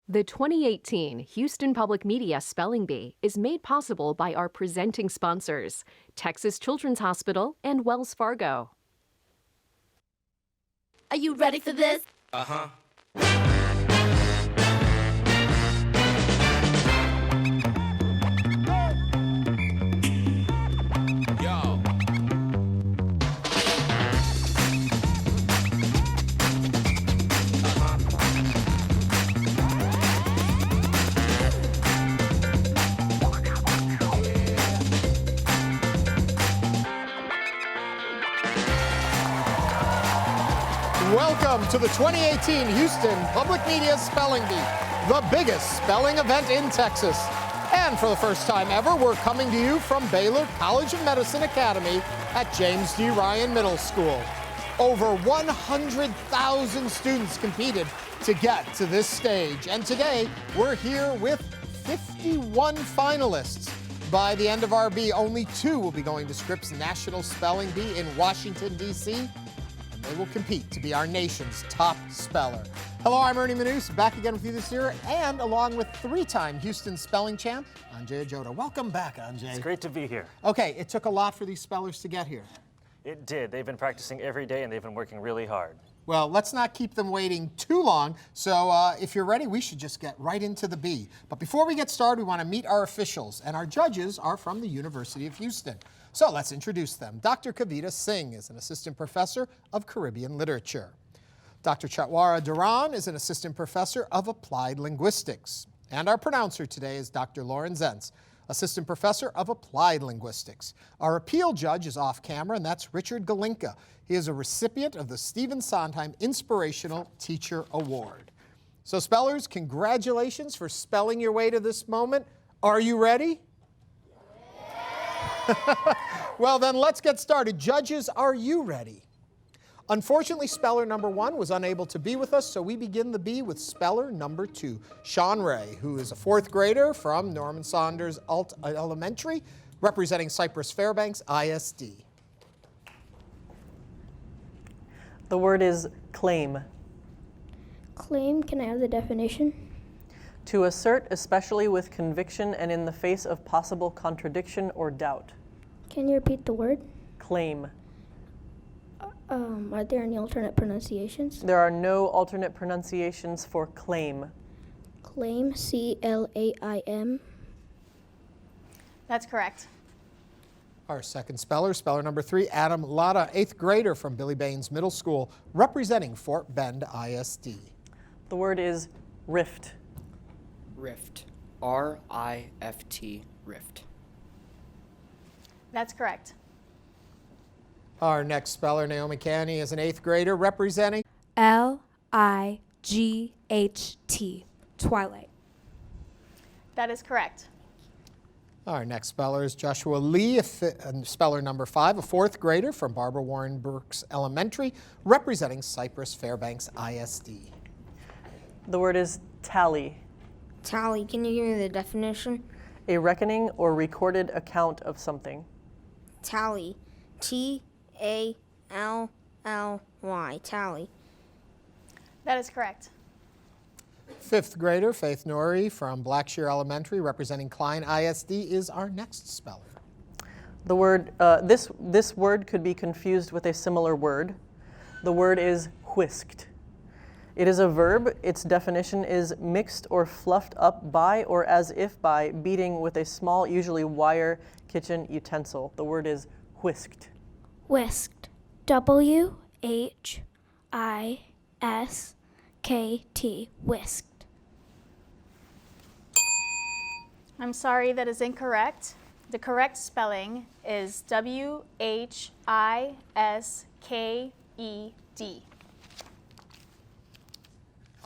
The 2018 Houston Public Media Spelling Bee is made possible by our presenting sponsors, Texas Children's Hospital and Wells Fargo. Are you ready for this? Uh-huh. Yo. Welcome to the 2018 Houston Public Media Spelling Bee, the biggest spelling event in Texas. And for the first time ever, we're coming to you from Baylor College of Medicine Academy at James D. Ryan Middle School. Over 100,000 students competed to get to this stage. And today, we're here with 51 finalists. By the end of our bee, only 2 will be going to Scripps National Spelling Bee in Washington, D.C., they will compete to be our nation's top speller. Hello, I'm Ernie Manous, back again with you this year, and along with 3-time Houston spelling champ, Anjay Ajoda. Welcome back, Anjay. It's great to be here. Okay, it took a lot for these spellers to get here. It did. They've been practicing every day, and they've been working really hard. Well, let's not keep them waiting too long, so if you're ready, we should just get right into the bee. But before we get started, we want to meet our officials, and our judges are from the University of Houston. So let's introduce them. Dr. Kavita Singh is an assistant professor of Caribbean literature. Dr. Chatwara Duran is an assistant professor of applied linguistics. And our pronouncer today is Dr. Lauren Zentz, assistant professor of applied linguistics. Our appeal judge is off camera, and that's Richard Galinka. He is a recipient of the Stephen Sondheim Inspirational Teacher Award. So spellers, congratulations for spelling your way to this moment. Are you ready? Well, then let's get started. Judges, are you ready? Unfortunately, speller number 1 was unable to be with us, so we begin the bee with speller number 2, Sean Ray, who is a 4th grader from Norman Saunders Elementary, representing Cypress Fairbanks ISD. The word is claim. Claim, can I have the definition? To assert, especially with conviction and in the face of possible contradiction or doubt. Can you repeat the word? Claim. Are there any alternate pronunciations? There are no alternate pronunciations for claim. Claim, C-L-A-I-M. That's correct. Our second speller, speller number 3, Adam Latta, 8th grader from Billy Baines Middle School, representing Fort Bend ISD. The word is rift. Rift. R-I-F-T, rift. That's correct. Our next speller, Naomi Canny, is an 8th grader representing L-I-G-H-T, Twilight. That is correct. Our next speller is Joshua Lee, speller number 5, a 4th grader from Barbara Warren Brooks Elementary, representing Cypress Fairbanks ISD. The word is tally. Tally, can you give me the definition? A reckoning or recorded account of something. Tally, T-A-L-L-Y, tally. That is correct. 5th grader Faith Norrie from Blackshear Elementary, representing Klein ISD, is our next speller. The word, this word could be confused with a similar word. The word is whisked. It is a verb. Its definition is mixed or fluffed up by or as if by beating with a small, usually wire, kitchen utensil. The word is whisked. Whisked, W-H-I-S-K-T, whisked. I'm sorry, that is incorrect. The correct spelling is W-H-I-S-K-E-D.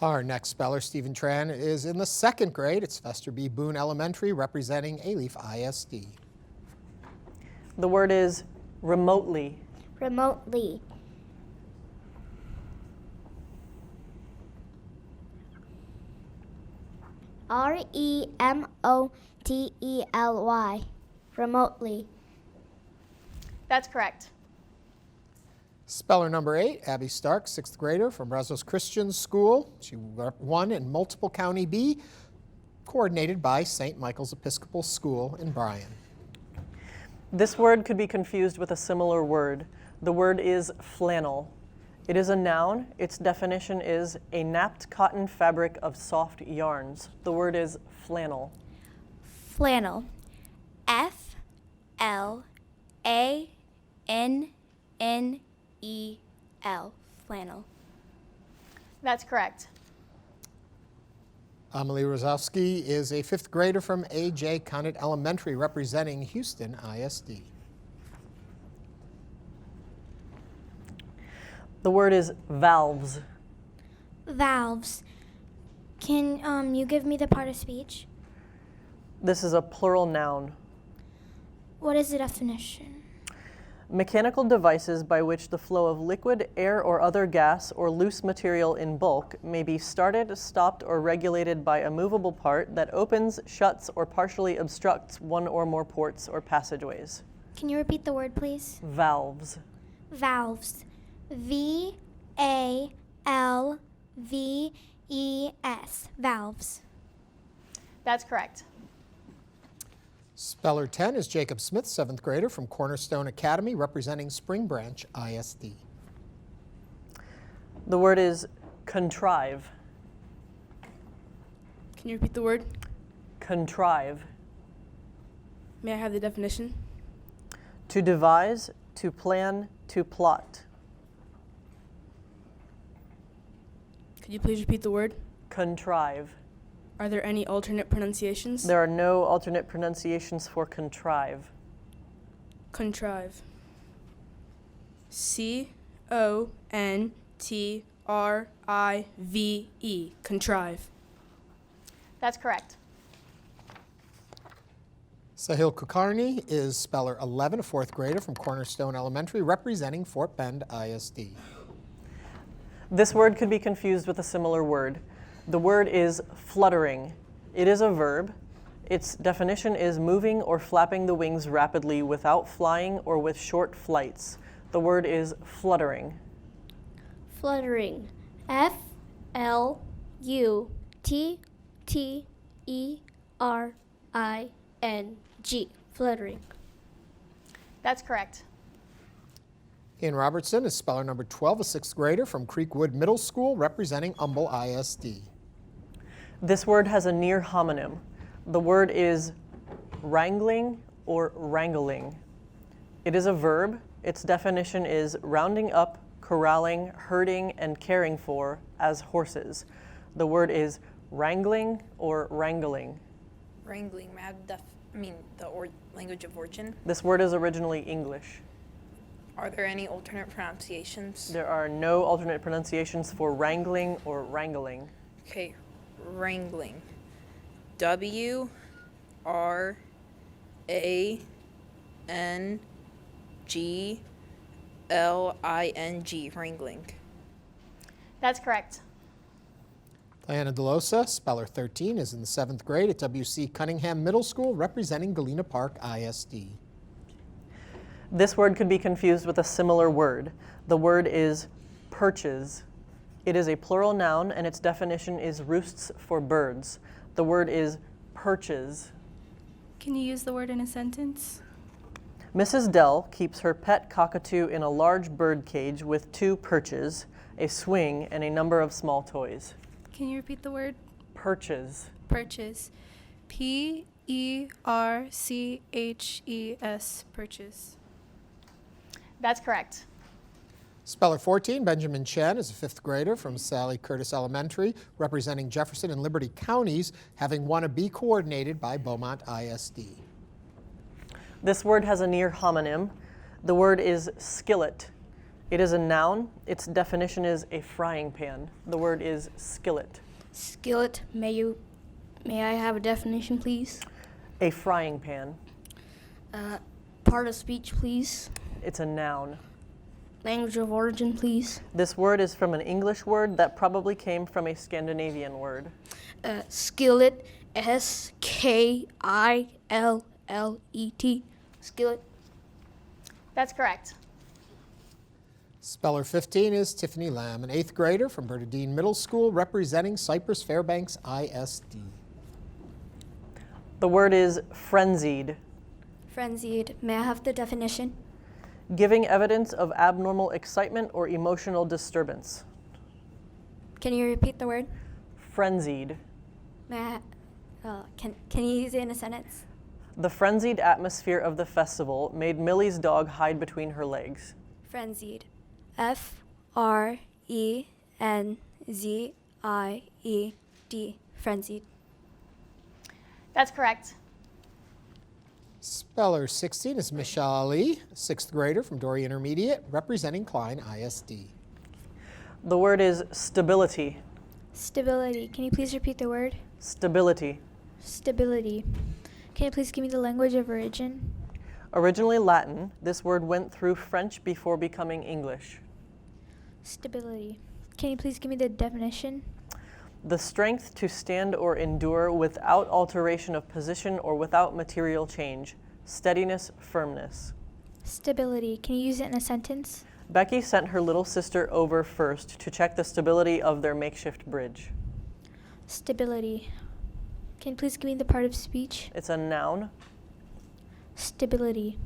Our next speller, Stephen Tran, is in the 2nd grade. It's Fester B. Boone Elementary, representing Alief ISD. The word is remotely. Remotely. R-E-M-O-T-E-L-Y, remotely. That's correct. Speller number 8, Abby Stark, 6th grader from Brazos Christian School. She won in Multiple County B, coordinated by St. Michael's Episcopal School in Bryan. This word could be confused with a similar word. The word is flannel. It is a noun. Its definition is a napped cotton fabric of soft yarns. The word is flannel. Flannel. F-L-A-N-N-E-L. Flannel. That's correct. Amelie Rozowski is a 5th grader from A.J. Conant Elementary, representing Houston ISD. The word is valves. Valves. Can you give me the part of speech? This is a plural noun. What is the definition? Mechanical devices by which the flow of liquid, air, or other gas or loose material in bulk may be started, stopped, or regulated by a movable part that opens, shuts, or partially obstructs one or more ports or passageways. Can you repeat the word, please? Valves. Valves. V-A-L-V-E-S. Valves. That's correct. Speller 10 is Jacob Smith, 7th grader from Cornerstone Academy, representing Spring Branch ISD. The word is contrive. Can you repeat the word? Contrive. May I have the definition? To devise, to plan, to plot. Could you please repeat the word? Contrive. Are there any alternate pronunciations? There are no alternate pronunciations for contrive. Contrive. C-O-N-T-R-I-V-E. Contrive. That's correct. Sahil Kulkarni is Speller 11, a 4th grader from Cornerstone Elementary, representing Fort Bend ISD. This word could be confused with a similar word. The word is fluttering. It is a verb. Its definition is moving or flapping the wings rapidly without flying or with short flights. The word is fluttering. Fluttering. F-L-U-T-T-E-R-I-N-G. Fluttering. That's correct. Ian Robertson is Speller number 12, a 6th grader from Creekwood Middle School, representing Humble ISD. This word has a near homonym. The word is wrangling or wrangling. It is a verb. Its definition is rounding up, corralling, herding, and caring for as horses. The word is wrangling or wrangling. Wrangling, language of origin. This word is originally English. Are there any alternate pronunciations? There are no alternate pronunciations for wrangling or wrangling. Okay, wrangling. W-R-A-N-G-L-I-N-G. Wrangling. That's correct. Diana DeLosa, Speller 13, is in the 7th grade at W.C. Cunningham Middle School, representing Galena Park ISD. This word could be confused with a similar word. The word is perches. It is a plural noun, and its definition is roosts for birds. The word is perches. Can you use the word in a sentence? Mrs. Dell keeps her pet cockatoo in a large bird cage with 2 perches, a swing, and a number of small toys. Can you repeat the word? Perches. Purchase. P-E-R-C-H-E-S. Purchase. That's correct. Speller 14, Benjamin Chen, is a 5th grader from Sally Curtis Elementary, representing Jefferson and Liberty counties, having won a B coordinated by Beaumont ISD. This word has a near homonym. The word is skillet. It is a noun. Its definition is a frying pan. The word is skillet. Skillet. May I have a definition, please? A frying pan. Part of speech, please. It's a noun. Language of origin, please. This word is from an English word that probably came from a Scandinavian word. Skillet. S-K-I-L-L-E-T. Skillet. That's correct. Speller 15 is Tiffany Lamb, an 8th grader from Bernardine Middle School representing Cypress Fairbanks ISD. The word is frenzied. Frenzied. May I have the definition? Giving evidence of abnormal excitement or emotional disturbance. Can you repeat the word? Frenzied. May I, can you use it in a sentence? The frenzied atmosphere of the festival made Millie's dog hide between her legs. Frenzied. F-R-E-N-Z-I-E-D. Frenzied. That's correct. Speller 16 is Michelle Ali, 6th grader from Dory Intermediate representing Klein ISD. The word is stability. Stability. Can you please repeat the word? Stability. Stability. Can you please give me the language of origin? Originally Latin, this word went through French before becoming English. Stability. Can you please give me the definition? The strength to stand or endure without alteration of position or without material change. Steadiness, firmness. Stability. Can you use it in a sentence? Becky sent her little sister over first to check the stability of their makeshift bridge. Stability. Can you please give me the part of speech? It's a noun. Stability.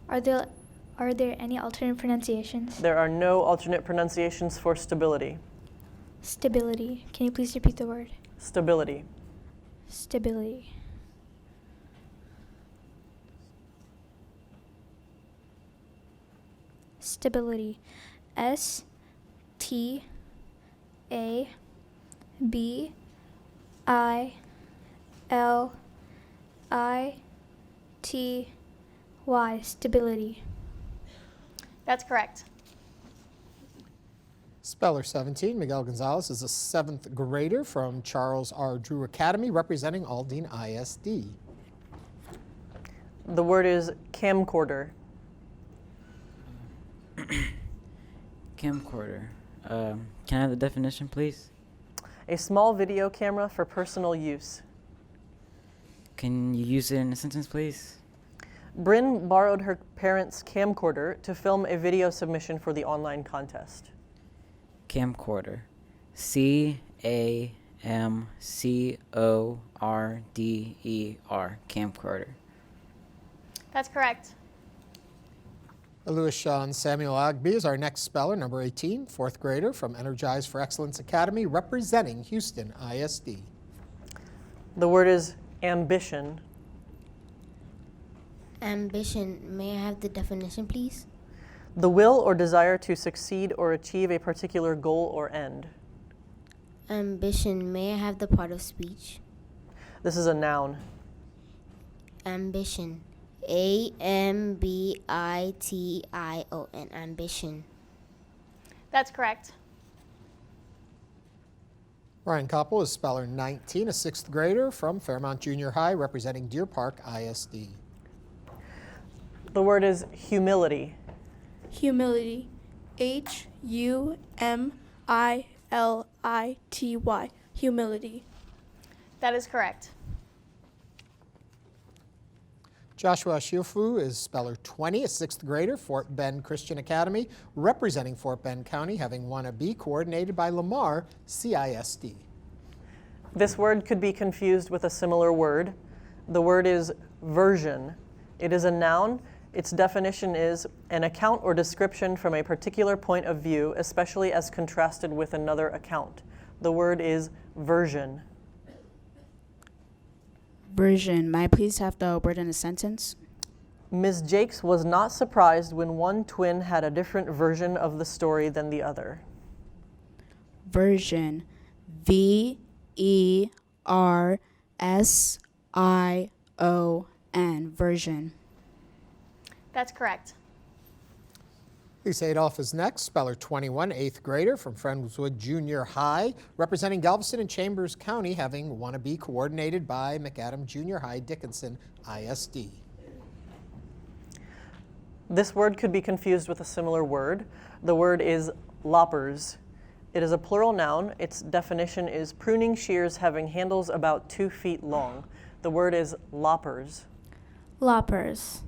Are there any alternate pronunciations? There are no alternate pronunciations for stability. Stability. Can you please repeat the word? Stability. Stability. Stability. S-T-A-B-I-L-I-T-Y. Stability. That's correct. Speller 17, Miguel Gonzalez, is a 7th grader from Charles R. Drew Academy representing Aldine ISD. The word is camcorder. Camcorder. Can I have the definition, please? A small video camera for personal use. Can you use it in a sentence, please? Bryn borrowed her parents' camcorder to film a video submission for the online contest. Camcorder. C-A-M-C-O-R-D-E-R. Camcorder. That's correct. Louis Sean Samuel Agby is our next speller, number 18, 4th grader from Energize for Excellence Academy representing Houston ISD. The word is ambition. Ambition. May I have the definition, please? The will or desire to succeed or achieve a particular goal or end. Ambition. May I have the part of speech? This is a noun. Ambition. A-M-B-I-T-I-O-N. Ambition. That's correct. Ryan Koppel is speller 19, a 6th grader from Fairmont Junior High representing Deer Park ISD. The word is humility. Humility. H-U-M-I-L-I-T-Y. Humility. That is correct. Joshua Shiofu is speller 20, a 6th grader, Fort Bend Christian Academy, representing Fort Bend County, having won a B coordinated by Lamar CISD. This word could be confused with a similar word. The word is version. It is a noun. Its definition is an account or description from a particular point of view, especially as contrasted with another account. The word is version. Version. May I please have the word in a sentence? Ms. Jakes was not surprised when one twin had a different version of the story than the other. Version. V-E-R-S-I-O-N. Version. That's correct. Lisa Adolph is next, speller 21, 8th grader from Friendswood Junior High, representing Galveston and Chambers County, having won a B coordinated by McAdam Junior High Dickinson ISD. This word could be confused with a similar word. The word is loppers. It is a plural noun. Its definition is pruning shears having handles about 2 feet long. The word is loppers. Loppers.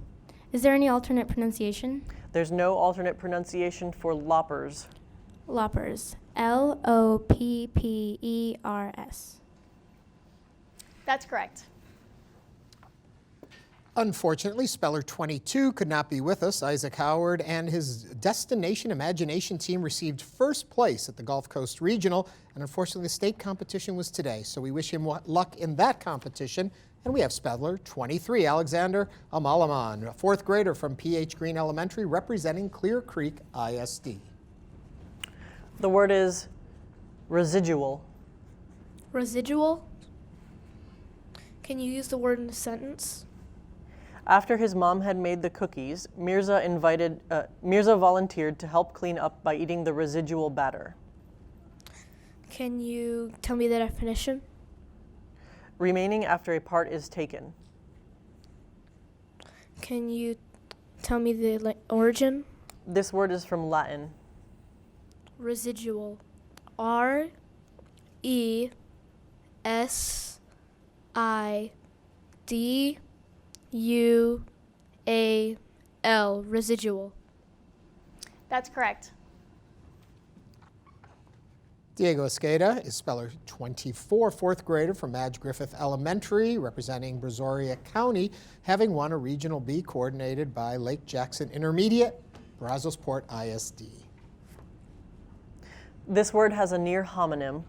Is there any alternate pronunciation? There's no alternate pronunciation for loppers. Loppers. Loppers. That's correct. Unfortunately, speller 22 could not be with us. Isaac Howard and his Destination Imagination team received first place at the Gulf Coast Regional, and unfortunately the state competition was today, so we wish him luck in that competition. And we have speller 23, Alexander Amalaman, a fourth grader from P.H. Green Elementary representing Clear Creek ISD. The word is residual. Residual? Can you use the word in a sentence? After his mom had made the cookies, Mirza volunteered to help clean up by eating the residual batter. Can you tell me the definition? Remaining after a part is taken. Can you tell me the origin? This word is from Latin. Residual. R-E-S-I-D-U-A-L. Residual. That's correct. Diego Esqueda is speller 24, fourth grader from Madge Griffith Elementary, representing Brazoria County, having won a Regional B coordinated by Lake Jackson Intermediate, Brazos-Port ISD. This word has a near homonym.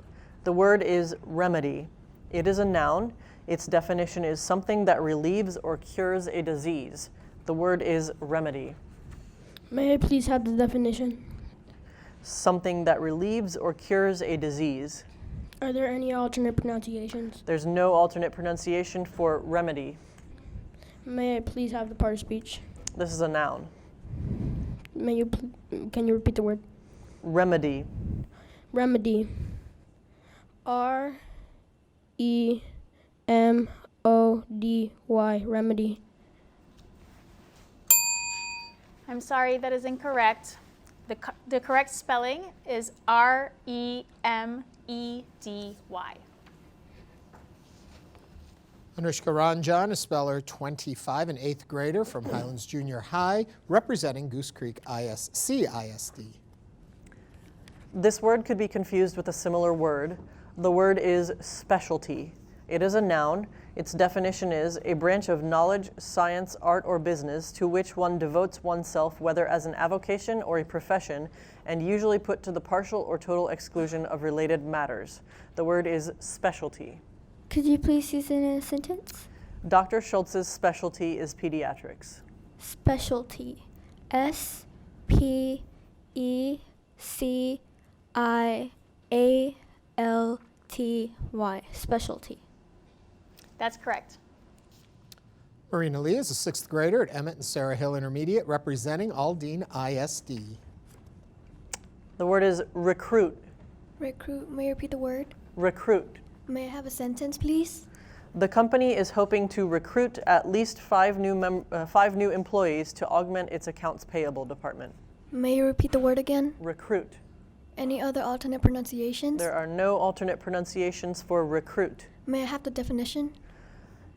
The word is remedy. It is a noun. Its definition is something that relieves or cures a disease. The word is remedy. May I please have the definition? Something that relieves or cures a disease. Are there any alternate pronunciations? There's no alternate pronunciation for remedy. May I please have the part of speech? This is a noun. Can you repeat the word? Remedy. Remedy. R-E-M-O-D-Y. Remedy. I'm sorry, that is incorrect. The correct spelling is R-E-M-E-D-Y. Anushka Ranjan is speller 25, an eighth grader from Highlands Junior High, representing Goose Creek ISD. This word could be confused with a similar word. The word is specialty. It is a noun. Its definition is a branch of knowledge, science, art, or business to which one devotes oneself, whether as an avocation or a profession, and usually put to the partial or total exclusion of related matters. The word is specialty. Could you please use it in a sentence? Dr. Schultz's specialty is pediatrics. Specialty. S-P-E-C-I-A-L-T-Y. Specialty. That's correct. Marina Lee is a sixth grader at Emmett and Sarah Hill Intermediate, representing Aldine ISD. The word is recruit. Recruit. May you repeat the word? Recruit. May I have a sentence, please? The company is hoping to recruit at least five new employees to augment its accounts payable department. May you repeat the word again? Recruit. Any other alternate pronunciations? There are no alternate pronunciations for recruit. May I have the definition?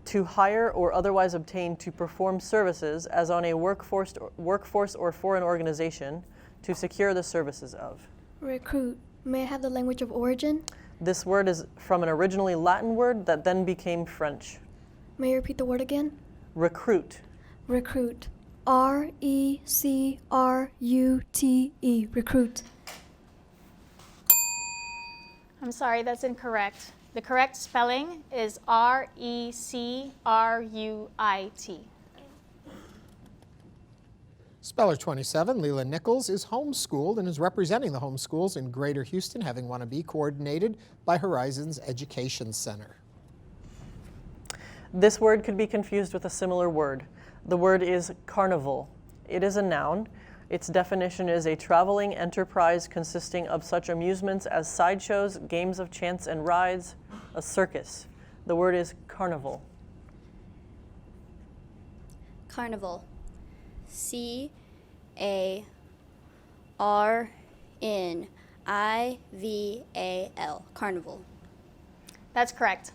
To hire or otherwise obtain to perform services as on a workforce or for an organization to secure the services of. Recruit. May I have the language of origin? This word is from an originally Latin word that then became French. May you repeat the word again? Recruit. Recruit. R-E-C-R-U-T-E. Recruit. I'm sorry, that's incorrect. The correct spelling is R-E-C-R-U-I-T. Speller 27, Leela Nichols, is homeschooled and is representing the homeschools in Greater Houston, having won a B coordinated by Horizons Education Center. This word could be confused with a similar word. The word is carnival. It is a noun. Its definition is a traveling enterprise consisting of such amusements as sideshows, games of chance and rides, a circus. The word is carnival. Carnival. C-A-R-N-I-V-A-L. Carnival. That's correct.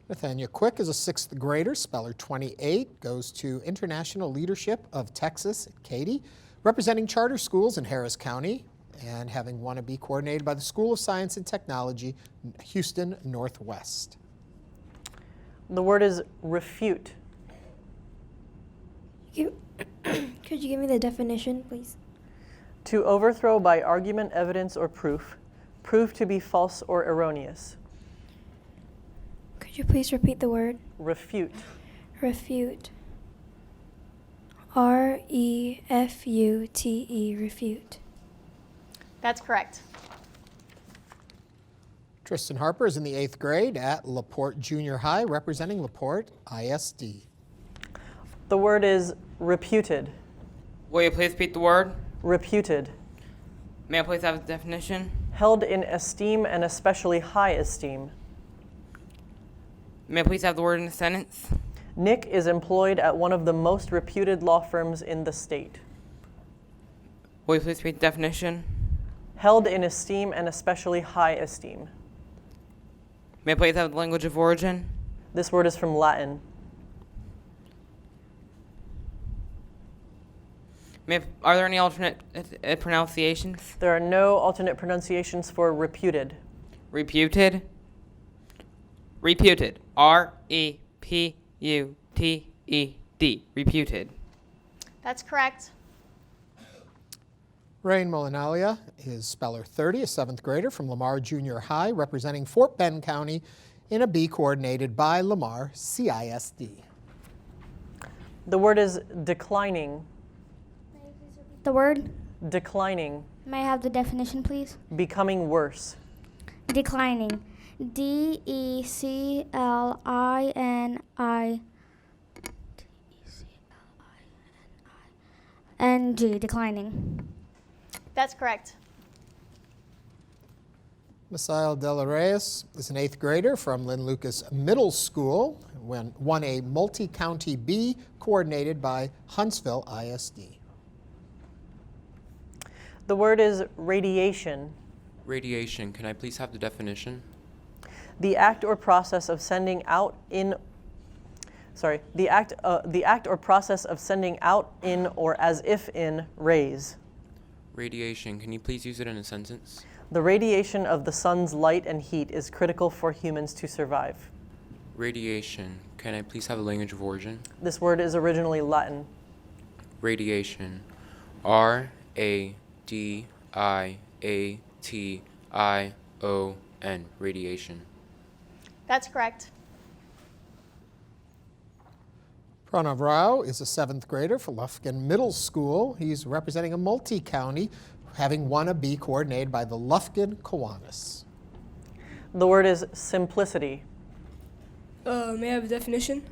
Nathania Quick is a 6th grader. Speller 28 goes to International Leadership of Texas at Katy, representing charter schools in Harris County and having won a B coordinated by the School of Science and Technology, Houston Northwest. The word is refute. Could you give me the definition, please? To overthrow by argument, evidence, or proof, prove to be false or erroneous. Could you please repeat the word? Refute. Refute. R-E-F-U-T-E, refute. That's correct. Tristan Harper is in the 8th grade at LaPorte Junior High, representing LaPorte ISD. The word is reputed. Will you please repeat the word? Reputed. May I please have the definition? Held in esteem and especially high esteem. May I please have the word in a sentence? Nick is employed at one of the most reputed law firms in the state. Will you please repeat the definition? Held in esteem and especially high esteem. May I please have the language of origin? This word is from Latin. Are there any alternate pronunciations? There are no alternate pronunciations for reputed. Reputed? Reputed. R-E-P-U-T-E-D. Reputed. That's correct. Rain Molinalia is speller 30, a 7th grader from Lamar Junior High, representing Fort Bend County in a B coordinated by Lamar CISD. The word is declining. The word? Declining. May I have the definition, please? Becoming worse. Declining. D-E-C-L-I-N-I-N-G, declining. That's correct. Misael De La Reyes is an 8th grader from Lynn Lucas Middle School, won a multi-county B coordinated by Huntsville ISD. The word is radiation. Radiation. Can I please have the definition? The act or process of sending out in the act or process of sending out in or as if in rays. Radiation. Can you please use it in a sentence? The radiation of the sun's light and heat is critical for humans to survive. Radiation. Can I please have the language of origin? This word is originally Latin. Radiation. R-A-D-I-A-T-I-O-N. Radiation. That's correct. Pranav Rao is a 7th grader for Lufkin Middle School. He's representing a multi-county, having won a B coordinated by the Lufkin Kiwanis. The word is simplicity. May I have a definition?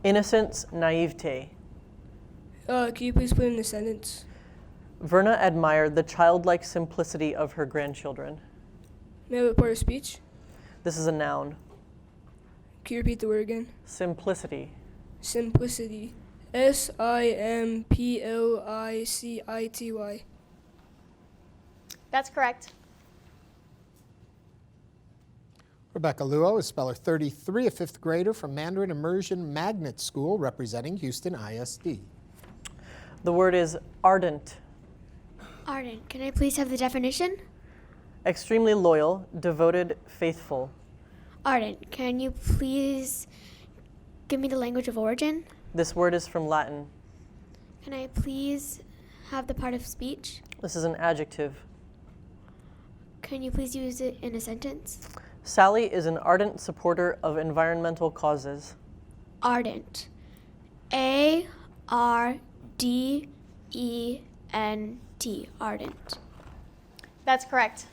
Innocence, naivete. Can you please put it in a sentence? Verna admired the childlike simplicity of her grandchildren. May I have a part of speech? This is a noun. Can you repeat the word again? Simplicity. Simplicity. S-I-M-P-L-I-C-I-T-Y. That's correct. Rebecca Luo is speller 33, a 5th grader from Mandarin Immersion Magnet School, representing Houston ISD. The word is ardent. Ardent. Can I please have the definition? Extremely loyal, devoted, faithful. Ardent. Can you please give me the language of origin? This word is from Latin. Can I please have the part of speech? This is an adjective. Can you please use it in a sentence? Sally is an ardent supporter of environmental causes. Ardent. A-R-D-E-N-T. Ardent. That's correct.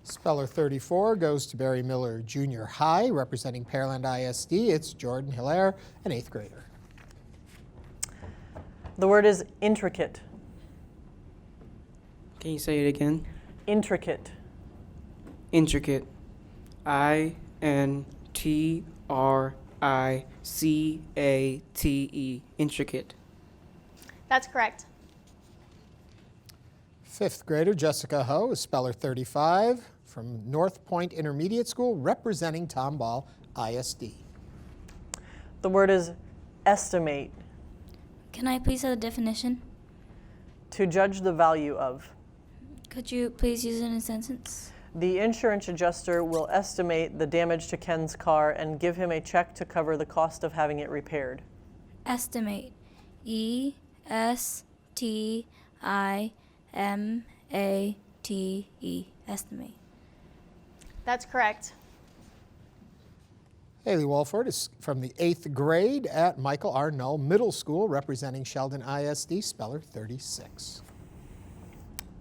Speller 34 goes to Barry Miller Junior High, representing Pearland ISD. It's Jordan Hilaire, an 8th grader. The word is intricate. Can you say it again? Intricate. Intricate. I-N-T-R-I-C-A-T-E. Intricate. That's correct. 5th grader Jessica Ho is speller 35 from North Point Intermediate School, representing Tomball ISD. The word is estimate. Can I please have the definition? To judge the value of. Could you please use it in a sentence? The insurance adjuster will estimate the damage to Ken's car and give him a check to cover the cost of having it repaired. Estimate. E-S-T-I-M-A-T-E. Estimate. That's correct. Haley Walford is from the 8th grade at Michael R. Null Middle School, representing Sheldon ISD, speller 36.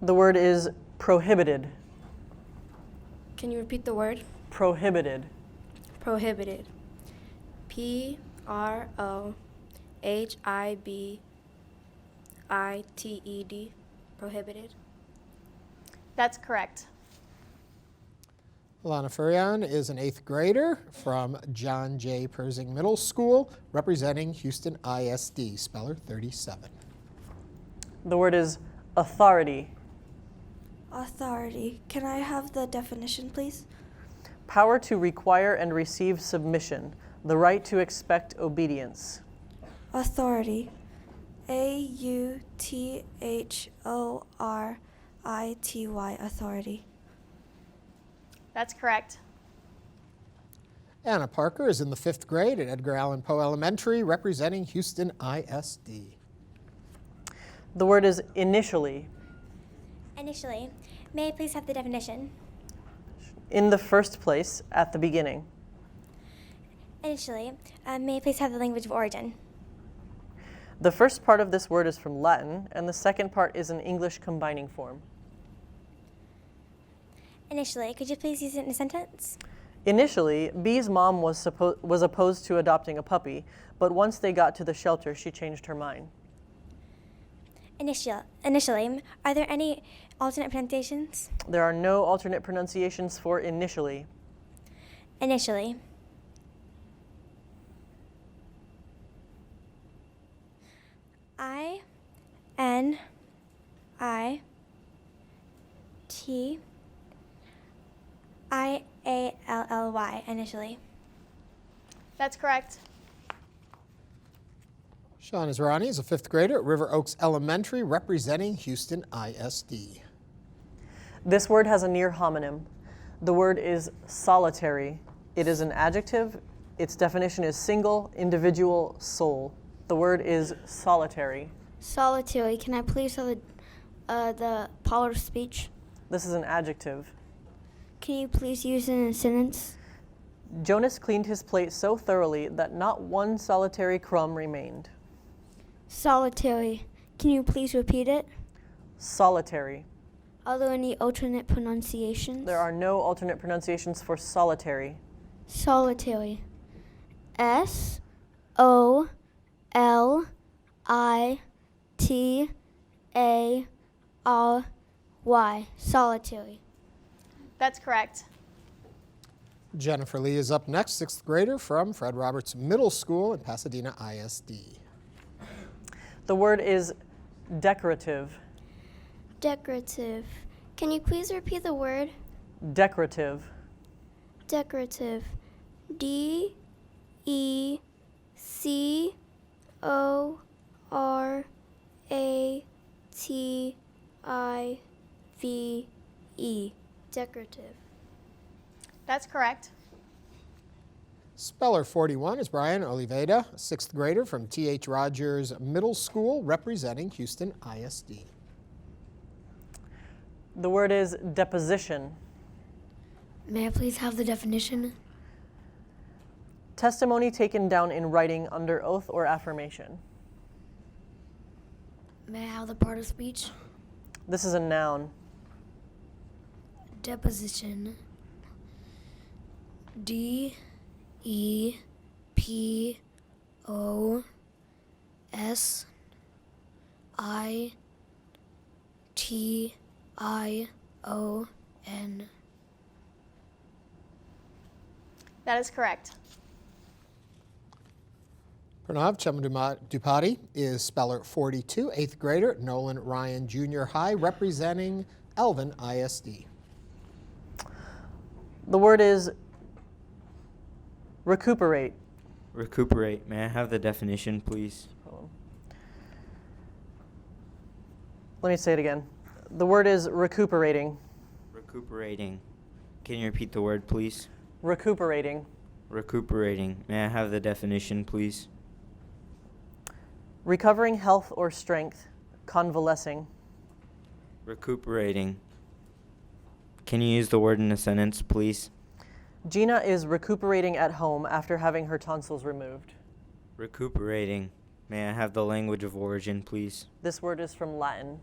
The word is prohibited. Can you repeat the word? Prohibited. Prohibited. P-R-O-H-I-B-I-T-E-D. Prohibited. That's correct. Alana Furion is an 8th grader from John J. Persing Middle School, representing Houston ISD, speller 37. The word is authority. Authority. Can I have the definition, please? Power to require and receive submission, the right to expect obedience. Authority. A-U-T-H-O-R-I-T-Y. Authority. That's correct. Anna Parker is in the 5th grade at Edgar Allan Poe Elementary, representing Houston ISD. The word is initially. Initially. May I please have the definition? In the first place, at the beginning. Initially. May I please have the language of origin? The first part of this word is from Latin, and the second part is an English combining form. Initially. Could you please use it in a sentence? Initially, Bee's mom was opposed to adopting a puppy, but once they got to the shelter, she changed her mind. Initially. Are there any alternate pronunciations? There are no alternate pronunciations for initially. Initially. I-N-I-T-I-A-L-L-Y. Initially. That's correct. Sean Israni is a 5th grader at River Oaks Elementary, representing Houston ISD. This word has a near homonym. The word is solitary. It is an adjective. Its definition is single, individual, sole. The word is solitary. Solitary. Can I please have the part of speech? This is an adjective. Can you please use it in a sentence? Jonas cleaned his plate so thoroughly that not one solitary crumb remained. Solitary. Can you please repeat it? Solitary. Are there any alternate pronunciations? There are no alternate pronunciations for solitary. Solitary. S-O-L-I-T-A-R-Y. Solitary. That's correct. Jennifer Lee is up next, 6th grader from Fred Roberts Middle School in Pasadena ISD. The word is decorative. Decorative. Can you please repeat the word? Decorative. Decorative. D-E-C-O-R-A-T-I-V-E. Decorative. That's correct. Speller 41 is Brian Oliveda, a 6th grader from T.H. Rogers Middle School, representing Houston ISD. The word is deposition. May I please have the definition? Testimony taken down in writing under oath or affirmation. May I have the part of speech? This is a noun. Deposition. D-E-P-O-S-I-T-I-O-N. That is correct. Pranav Chamadupati is speller 42, 8th grader at Nolan Ryan Junior High, representing Elvin ISD. The word is recuperate. Recuperate. May I have the definition, please? Let me say it again. The word is recuperating. Recuperating. Can you repeat the word, please? Recuperating. Recuperating. May I have the definition, please? Recovering health or strength. Convalescing. Recuperating. Can you use the word in a sentence, please? Gina is recuperating at home after having her tonsils removed. Recuperating. May I have the language of origin, please? This word is from Latin.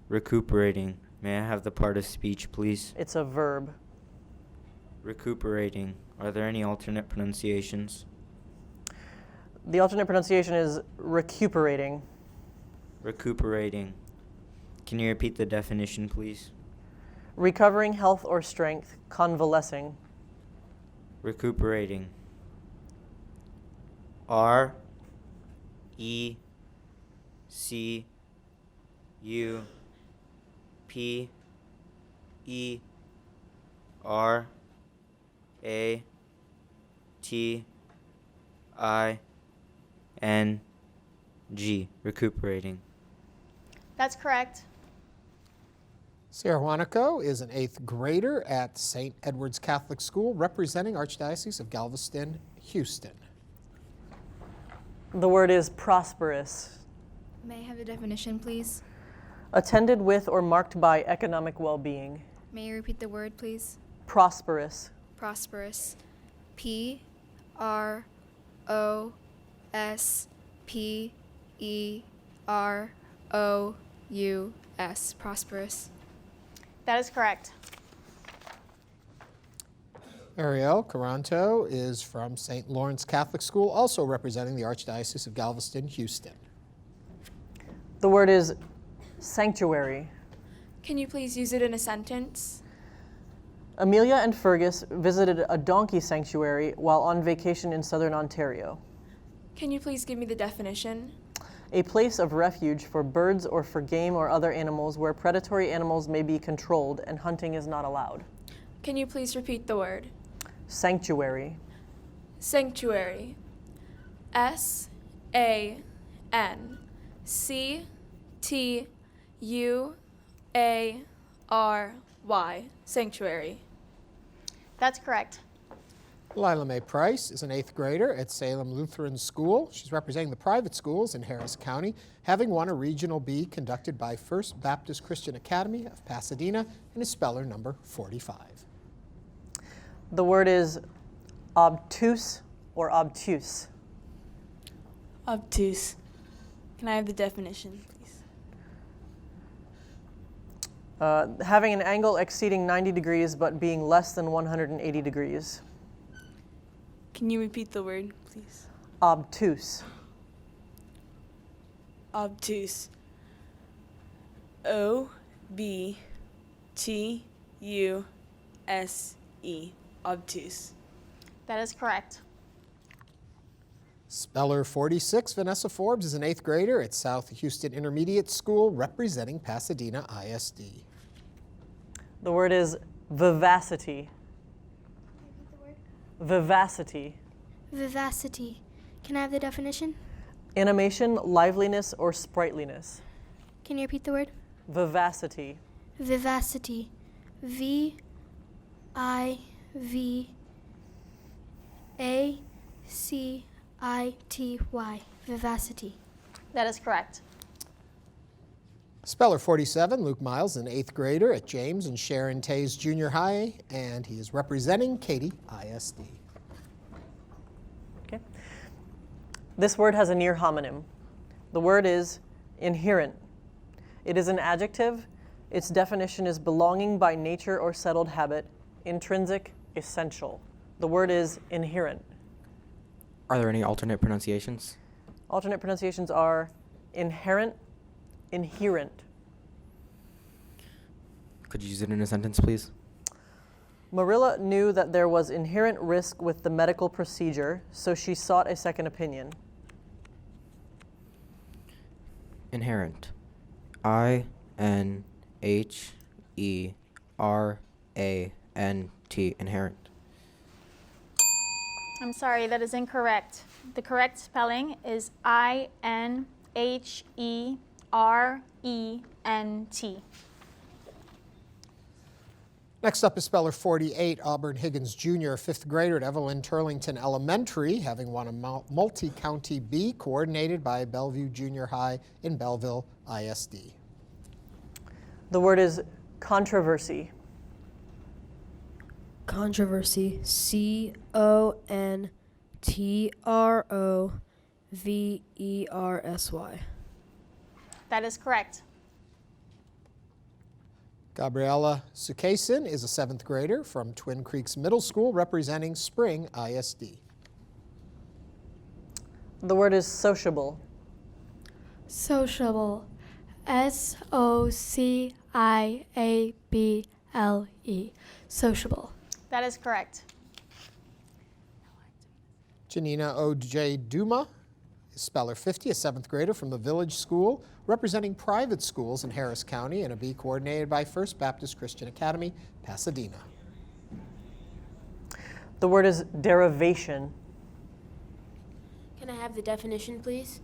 Recuperating. May I have the part of speech, please? It's a verb. Recuperating. Are there any alternate pronunciations? The alternate pronunciation is recuperating. Recuperating. Can you repeat the definition, please? Recovering health or strength. Convalescing. Recuperating. R E C U P E R A T I N G. Recuperating. That's correct. Sierra Juanico is an 8th grader at St. Edward's Catholic School representing Archdiocese of Galveston, Houston. The word is prosperous. May I have the definition, please? Attended with or marked by economic well-being. May you repeat the word, please? Prosperous. Prosperous. Prosperous. Prosperous. That is correct. Ariel Caranto is from St. Lawrence Catholic School, also representing the Archdiocese of Galveston, Houston. The word is sanctuary. Can you please use it in a sentence? Amelia and Fergus visited a donkey sanctuary while on vacation in southern Ontario. Can you please give me the definition? A place of refuge for birds or for game or other animals where predatory animals may be controlled and hunting is not allowed. Can you please repeat the word? Sanctuary. Sanctuary. SANCTUARY. Sanctuary. That's correct. Lila Mae Price is an 8th grader at Salem Lutheran School. She's representing the private schools in Harris County, having won a Regional B conducted by First Baptist Christian Academy of Pasadena and is speller number 45. The word is obtuse or obtuse. Obtuse. Can I have the definition, please? Having an angle exceeding 90 degrees but being less than 180 degrees. Can you repeat the word, please? Obtuse. Obtuse. O-B-T-U-S-E. Obtuse. That is correct. Speller 46, Vanessa Forbes, is an 8th grader at South Houston Intermediate School representing Pasadena ISD. The word is vivacity. Vivacity. Vivacity. Can I have the definition? Animation, liveliness, or sprightliness. Can you repeat the word? Vivacity. Vivacity. V-I-V-A-C-I-T-Y. Vivacity. That is correct. Speller 47, Luke Miles, an 8th grader at James and Sharon Tays Junior High, and he is representing Katy ISD. Okay. This word has a near homonym. The word is inherent. It is an adjective. Its definition is belonging by nature or settled habit, intrinsic, essential. The word is inherent. Are there any alternate pronunciations? Alternate pronunciations are inherent, inherent. Could you use it in a sentence, please? Marilla knew that there was inherent risk with the medical procedure, so she sought a second opinion. Inherent. I-N-H-E-R-A-N-T. inherent. I'm sorry, that is incorrect. The correct spelling is INHERENT. Next up is speller 48, Auburn Higgins Jr., 5th grader at Evelyn Turlington Elementary, having won a multi-county B coordinated by Bellevue Junior High in Belleville ISD. The word is controversy. Controversy. CONTROVERSY. That is correct. Gabriella Sukasin is a 7th grader from Twin Creeks Middle School representing Spring ISD. The word is sociable. Sociable. SOCIABLE. Sociable. That is correct. Janina O.J. Duma is speller 50, a 7th grader from the Village School representing private schools in Harris County and a B coordinated by First Baptist Christian Academy, Pasadena. The word is derivation. Can I have the definition, please?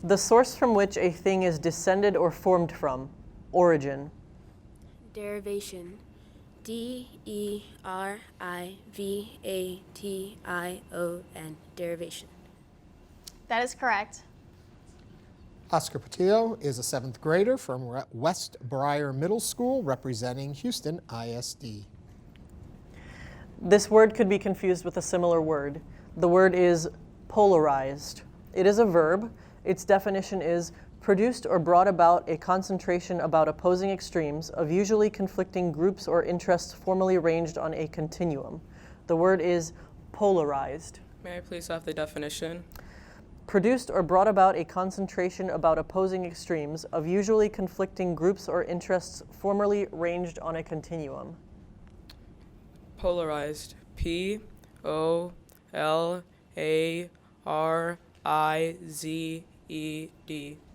The source from which a thing is descended or formed from. Origin. Derivation. DERIVATION. Derivation. That is correct. Oscar Patillo is a 7th grader from West Briar Middle School representing Houston ISD. This word could be confused with a similar word. The word is polarized. It is a verb. Its definition is produced or brought about a concentration about opposing extremes of usually conflicting groups or interests formally arranged on a continuum. The word is polarized. May I please have the definition? Produced or brought about a concentration about opposing extremes of usually conflicting groups or interests formally ranged on a continuum. Polarized. POLARIZED.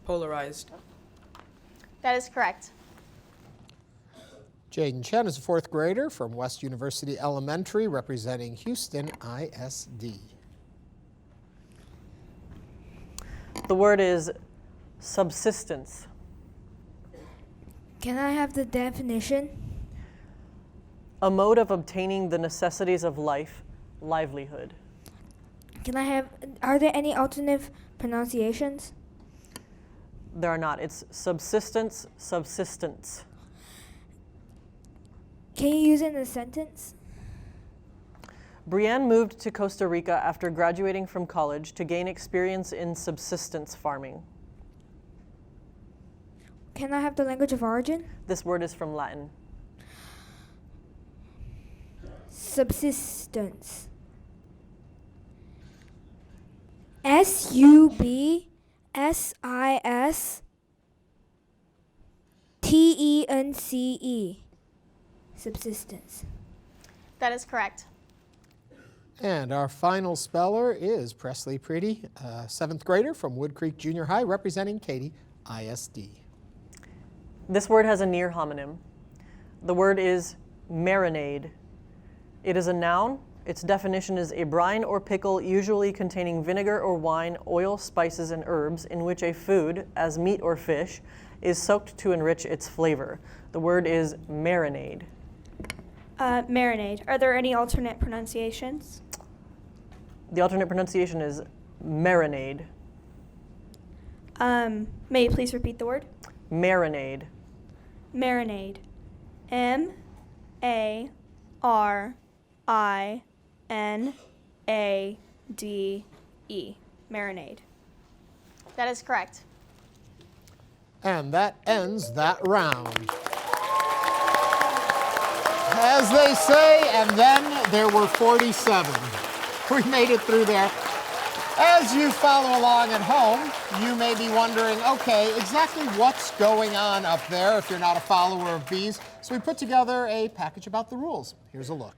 Polarized. That is correct. Jaden Chen is a 4th grader from West University Elementary representing Houston ISD. The word is subsistence. Can I have the definition? A mode of obtaining the necessities of life, livelihood. Are there any alternative pronunciations? There are not. It's subsistence, subsistence. Can you use it in a sentence? Brianne moved to Costa Rica after graduating from college to gain experience in subsistence farming. Can I have the language of origin? This word is from Latin. Subsistence. SUBSISTENCE. Subsistence. That is correct. And our final speller is Presley Pretty, a 7th grader from Wood Creek Junior High representing Katy ISD. This word has a near homonym. The word is marinade. It is a noun. Its definition is a brine or pickle usually containing vinegar or wine, oil, spices, and herbs in which a food, as meat or fish, is soaked to enrich its flavor. The word is marinade. Marinade. Are there any alternate pronunciations? The alternate pronunciation is marinade. May you please repeat the word? Marinade. Marinade. MARINADE. Marinade. That is correct. And that ends that round. As they say, and then there were 47. We made it through there. As you follow along at home, you may be wondering, okay, exactly what's going on up there if you're not a follower of bees. So we put together a package about the rules. Here's a look.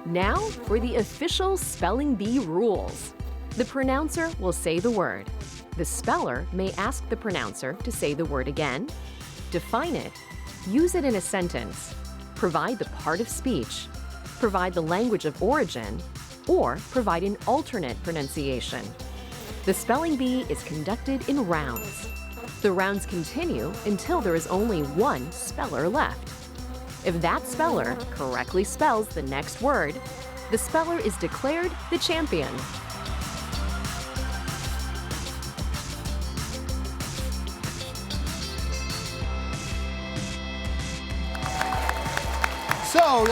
Now for the official Spelling Bee rules. The pronouncer will say the word. The speller may ask the pronouncer to say the word again, define it, use it in a sentence, provide the part of speech, provide the language of origin, or provide an alternate pronunciation. The spelling bee is conducted in rounds. The rounds continue until there is only one speller left. If that speller correctly spells the next word, the speller is declared the champion. So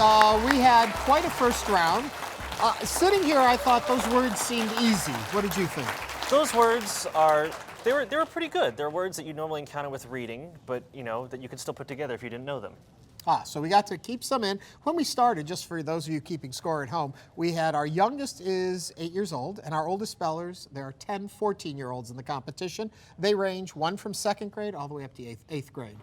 we had quite a first round. Sitting here, I thought those words seemed easy. What did you think? Those words are, they were pretty good. They're words that you normally encounter with reading, but that you could still put together if you didn't know them. So we got to keep some in. When we started, just for those of you keeping score at home, we had our youngest is 8 years old, and our oldest spellers, there are 10 14-year-olds in the competition. They range one from 2nd grade all the way up to 8th grade,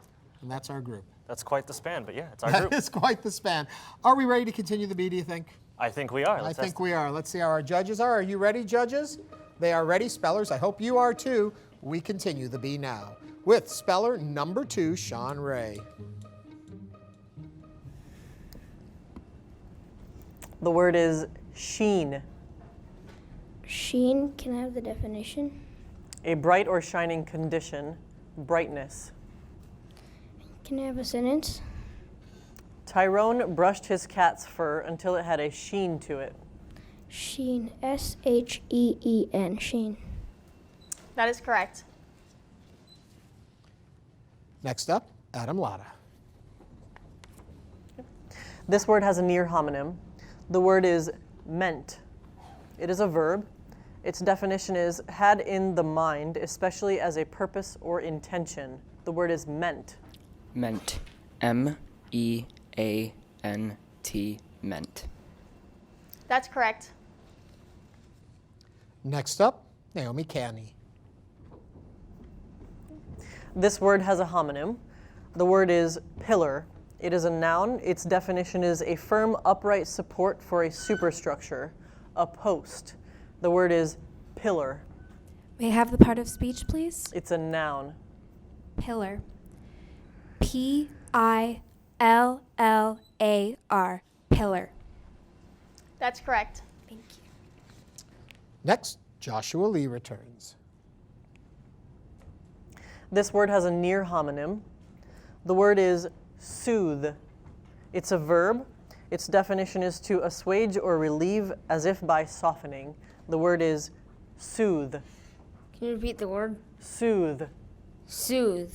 and that's our group. That's quite the span, but yeah, it's our group. That is quite the span. Are we ready to continue the bee, do you think? I think we are. I think we are. Let's see how our judges are. Are you ready, judges? They are ready, spellers. I hope you are too. We continue the bee now with speller number 2, Sean Ray. The word is sheen. Sheen, can I have the definition? A bright or shining condition, brightness. Can I have a sentence? Tyrone brushed his cat's fur until it had a sheen to it. Sheen, S-H-E-E-N, sheen. That is correct. Next up, Adam Latta. This word has a near homonym. The word is meant. It is a verb. Its definition is had in the mind, especially as a purpose or intention. The word is meant. Meant. M-E-A-N-T, meant. That's correct. Next up, Naomi Canny. This word has a homonym. The word is pillar. It is a noun. Its definition is a firm, upright support for a superstructure, a post. The word is pillar. May I have the part of speech, please? It's a noun. Pillar. P-I-L-L-A-R, pillar. That's correct. Thank you. Next, Joshua Lee returns. This word has a near homonym. The word is soothe. It's a verb. Its definition is to assuage or relieve as if by softening. The word is soothe. Can you repeat the word? Soothe. Soothe.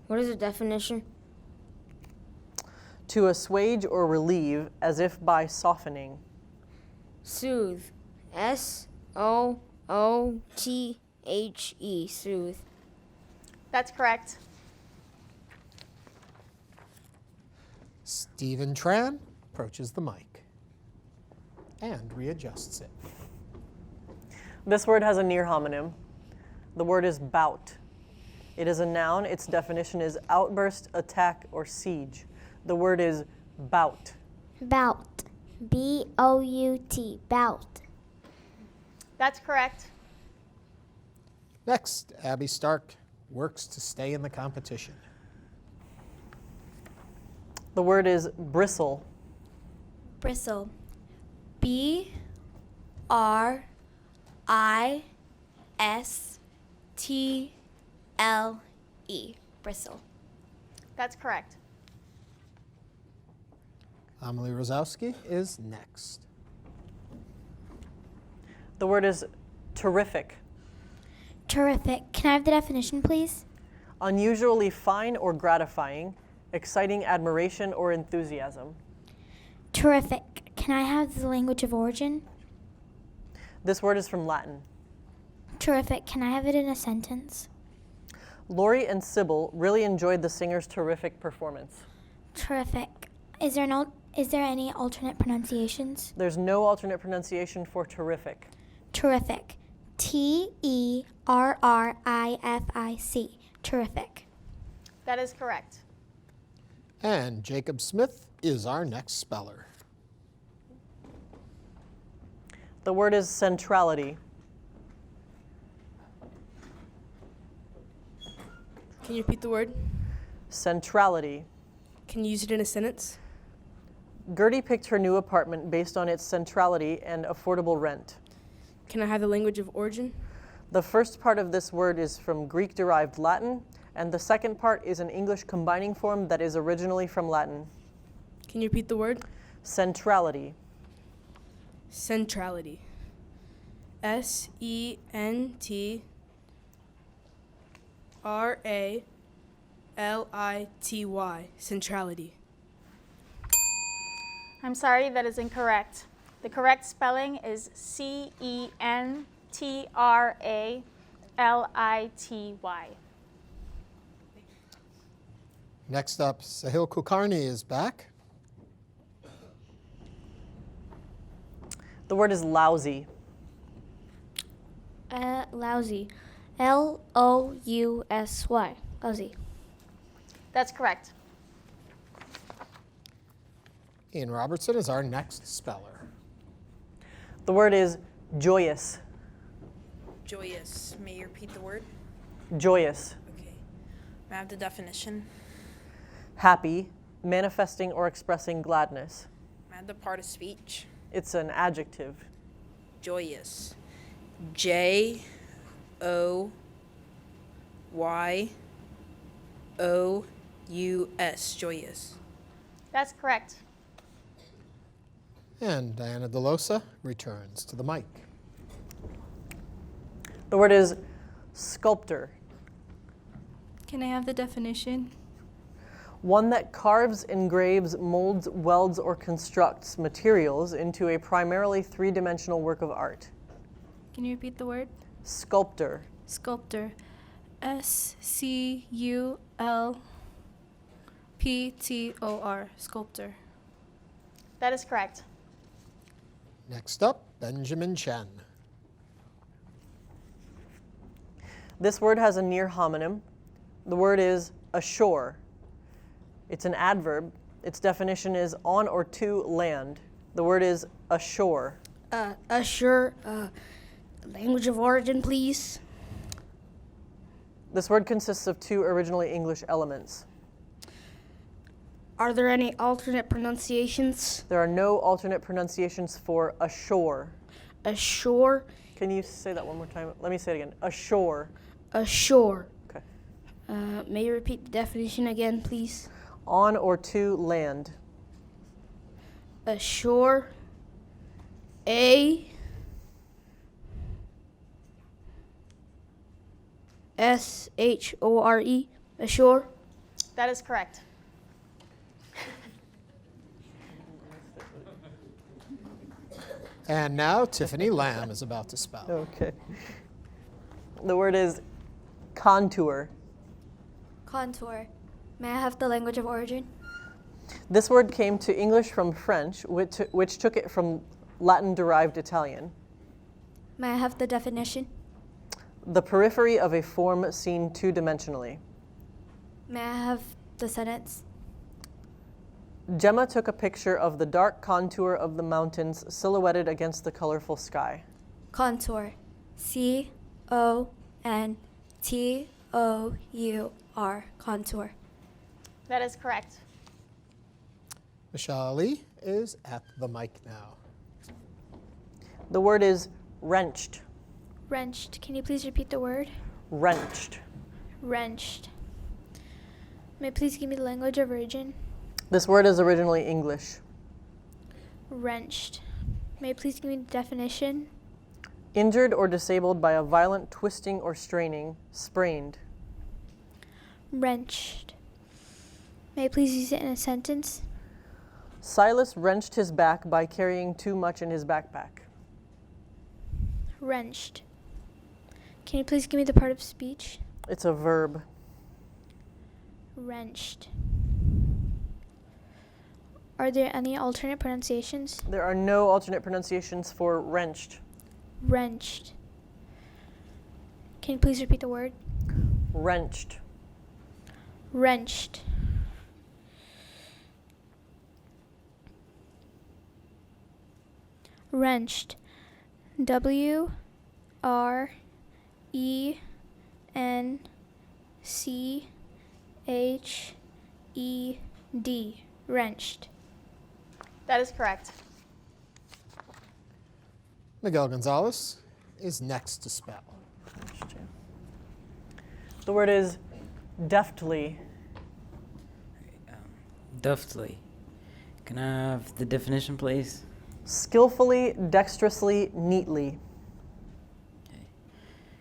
What is the definition? To assuage or relieve as if by softening. Soothe. S-O-O-T-H-E, soothe. That's correct. Stephen Tran approaches the mic and readjusts it. This word has a near homonym. The word is bout. It is a noun. Its definition is outburst, attack, or siege. The word is bout. Bout. B-O-U-T, bout. That's correct. Next, Abby Stark works to stay in the competition. The word is bristle. Bristle. B-R-I-S-T-L-E, bristle. That's correct. Amelie Rosowski is next. The word is terrific. Terrific. Can I have the definition, please? Unusually fine or gratifying, exciting admiration or enthusiasm. Terrific. Can I have the language of origin? This word is from Latin. Terrific. Can I have it in a sentence? Lori and Sybil really enjoyed the singer's terrific performance. Terrific. Is there any alternate pronunciations? There's no alternate pronunciation for terrific. Terrific. T-E-R-R-I-F-I-C. Terrific. That is correct. And Jacob Smith is our next speller. The word is centrality. Can you repeat the word? Centrality. Can you use it in a sentence? Gertie picked her new apartment based on its centrality and affordable rent. Can I have the language of origin? The first part of this word is from Greek-derived Latin, and the second part is an English combining form that is originally from Latin. Can you repeat the word? Centrality. Centrality. SENTRALITY. Centrality. I'm sorry, that is incorrect. The correct spelling is CENTRALITY. Next up, Sahil Kulkarni is back. The word is lousy. Lousy. Lousy. Lousy. That's correct. Ian Robertson is our next speller. The word is joyous. Joyous. May you repeat the word? Joyous. Okay. May I have the definition? Happy, manifesting or expressing gladness. May I have the part of speech? It's an adjective. Joyous. JOYOUS. Joyous. That's correct. And Diana DeLosa returns to the mic. The word is sculptor. Can I have the definition? One that carves, engraves, molds, welds, or constructs materials into a primarily three-dimensional work of art. Can you repeat the word? Sculptor. Sculptor. SCULPTOR. Sculptor. That is correct. Next up, Benjamin Chen. This word has a near homonym. The word is ashore. It's an adverb. Its definition is on or to land. The word is ashore. Ashore. Language of origin, please. This word consists of two originally English elements. Are there any alternate pronunciations? There are no alternate pronunciations for ashore. Ashore. Can you say that one more time? Let me say it again. Ashore. Ashore. Okay. May you repeat the definition again, please? On or to land. Ashore. ASHORE. Ashore. That is correct. And now Tiffany Lamb is about to spell. Okay. The word is contour. Contour. May I have the language of origin? This word came to English from French, which took it from Latin-derived Italian. May I have the definition? The periphery of a form seen two-dimensionally. May I have the sentence? Gemma took a picture of the dark contour of the mountains silhouetted against the colorful sky. Contour. CONTOUR. Contour. That is correct. Michelle Ali is at the mic now. The word is wrenched. Wrenched. Can you please repeat the word? Wrenched. Wrenched. May you please give me the language of origin? This word is originally English. Wrenched. May you please give me the definition? Injured or disabled by a violent twisting or straining, sprained. Wrenched. May you please use it in a sentence? Silas wrenched his back by carrying too much in his backpack. Wrenched. Can you please give me the part of speech? It's a verb. Wrenched. Are there any alternate pronunciations? There are no alternate pronunciations for wrenched. Wrenched. Can you please repeat the word? Wrenched. Wrenched. Wrenched. WRENCHED. H-E-D, wrenched. That is correct. Miguel Gonzalez is next to spell. The word is deftly. Deftly. Can I have the definition, please? Skillfully, dexterously, neatly.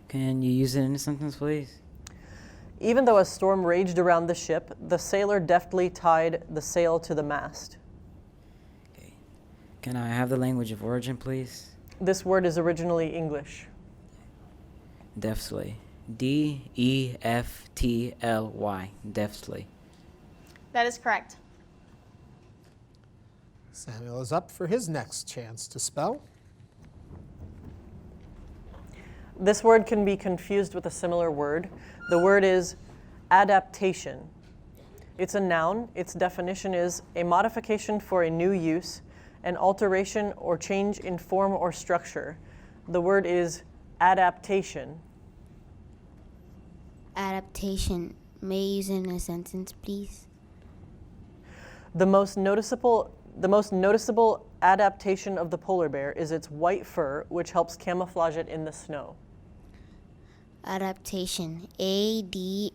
Can you use it in a sentence, please? Even though a storm raged around the ship, the sailor deftly tied the sail to the mast. Can I have the language of origin, please? This word is originally English. Deftly. D-E-F-T-L-Y. Deftly. That is correct. Samuel is up for his next chance to spell. This word can be confused with a similar word. The word is adaptation. It's a noun. Its definition is a modification for a new use, an alteration or change in form or structure. The word is adaptation. Adaptation. May I use it in a sentence, please? The most noticeable adaptation of the polar bear is its white fur, which helps camouflage it in the snow. Adaptation. A-D-A-P-T-I-O-N.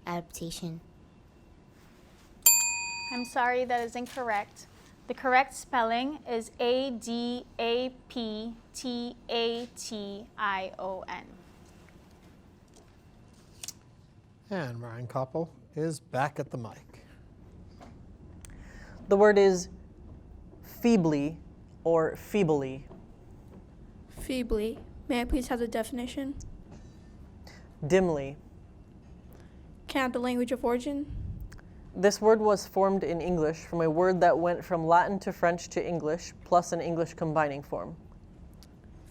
Adaptation. I'm sorry, that is incorrect. The correct spelling is A-D-A-P-T-A-T-I-O-N. And Ryan Koppel is back at the mic. The word is feebly or feebly. Feebly. May I please have the definition? Dimly. Can I have the language of origin? This word was formed in English from a word that went from Latin to French to English, plus an English combining form.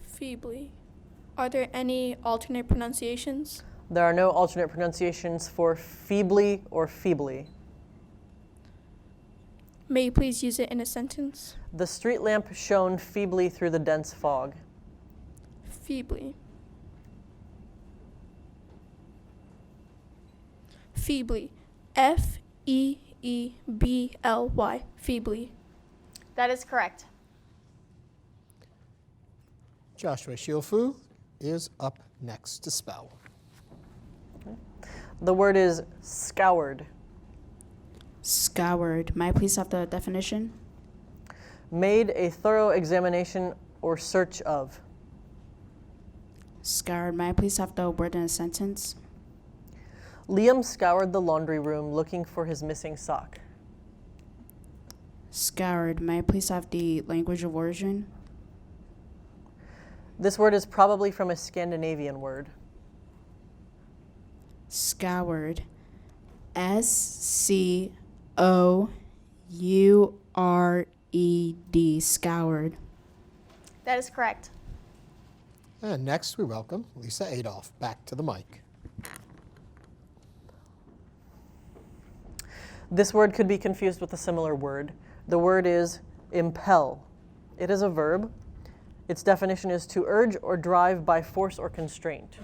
Feebly. Are there any alternate pronunciations? There are no alternate pronunciations for feebly or feebly. May you please use it in a sentence? The street lamp shone feebly through the dense fog. Feebly. Feebly. F-E-E-B-L-Y. Feebly. That is correct. Joshua Shielfu is up next to spell. The word is scoured. Scoured. May I please have the definition? Made a thorough examination or search of. Scoured. May I please have the word in a sentence? Liam scoured the laundry room looking for his missing sock. Scoured. May I please have the language of origin? This word is probably from a Scandinavian word. Scoured. S-C-O-U-R-E-D. Scoured. That is correct. And next we welcome Lisa Adolph back to the mic. This word could be confused with a similar word. The word is impel. It is a verb. Its definition is to urge or drive by force or constraint.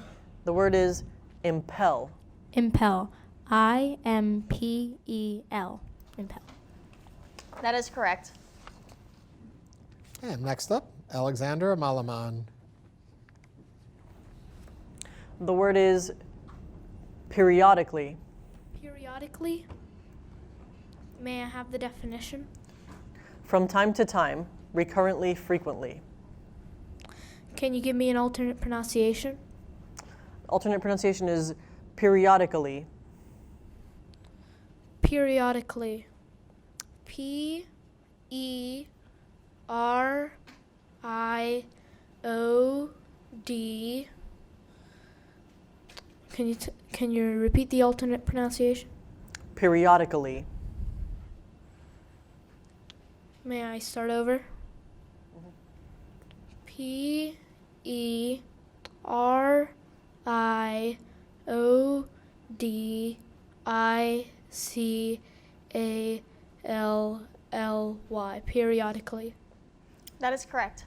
The word is impel. Impel. I-M-P-E-L. Impel. That is correct. And next up, Alexander Malaman. The word is periodically. Periodically. May I have the definition? From time to time, recurrently, frequently. Can you give me an alternate pronunciation? Alternate pronunciation is periodically. Periodically. P-E-R-I-O-D. Can you repeat the alternate pronunciation? Periodically. May I start over? P-E-R-I-O-D-I-C-A-L-L-Y. Periodically. That is correct.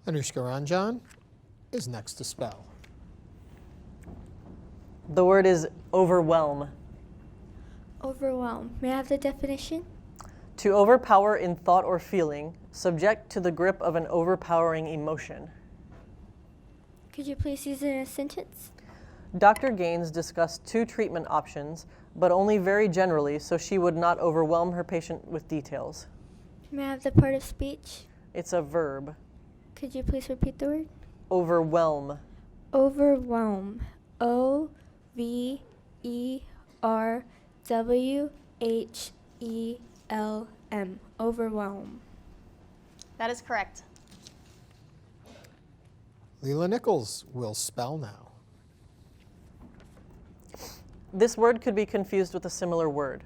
Anushka Ranjan is next to spell. The word is overwhelm. Overwhelm. May I have the definition? To overpower in thought or feeling, subject to the grip of an overpowering emotion. Could you please use it in a sentence? Dr. Gaines discussed 2 treatment options, but only very generally so she would not overwhelm her patient with details. May I have the part of speech? It's a verb. Could you please repeat the word? Overwhelm. Overwhelm. O-V-E-R-W-H-E-L-M. Overwhelm. That is correct. Leela Nichols will spell now. This word could be confused with a similar word.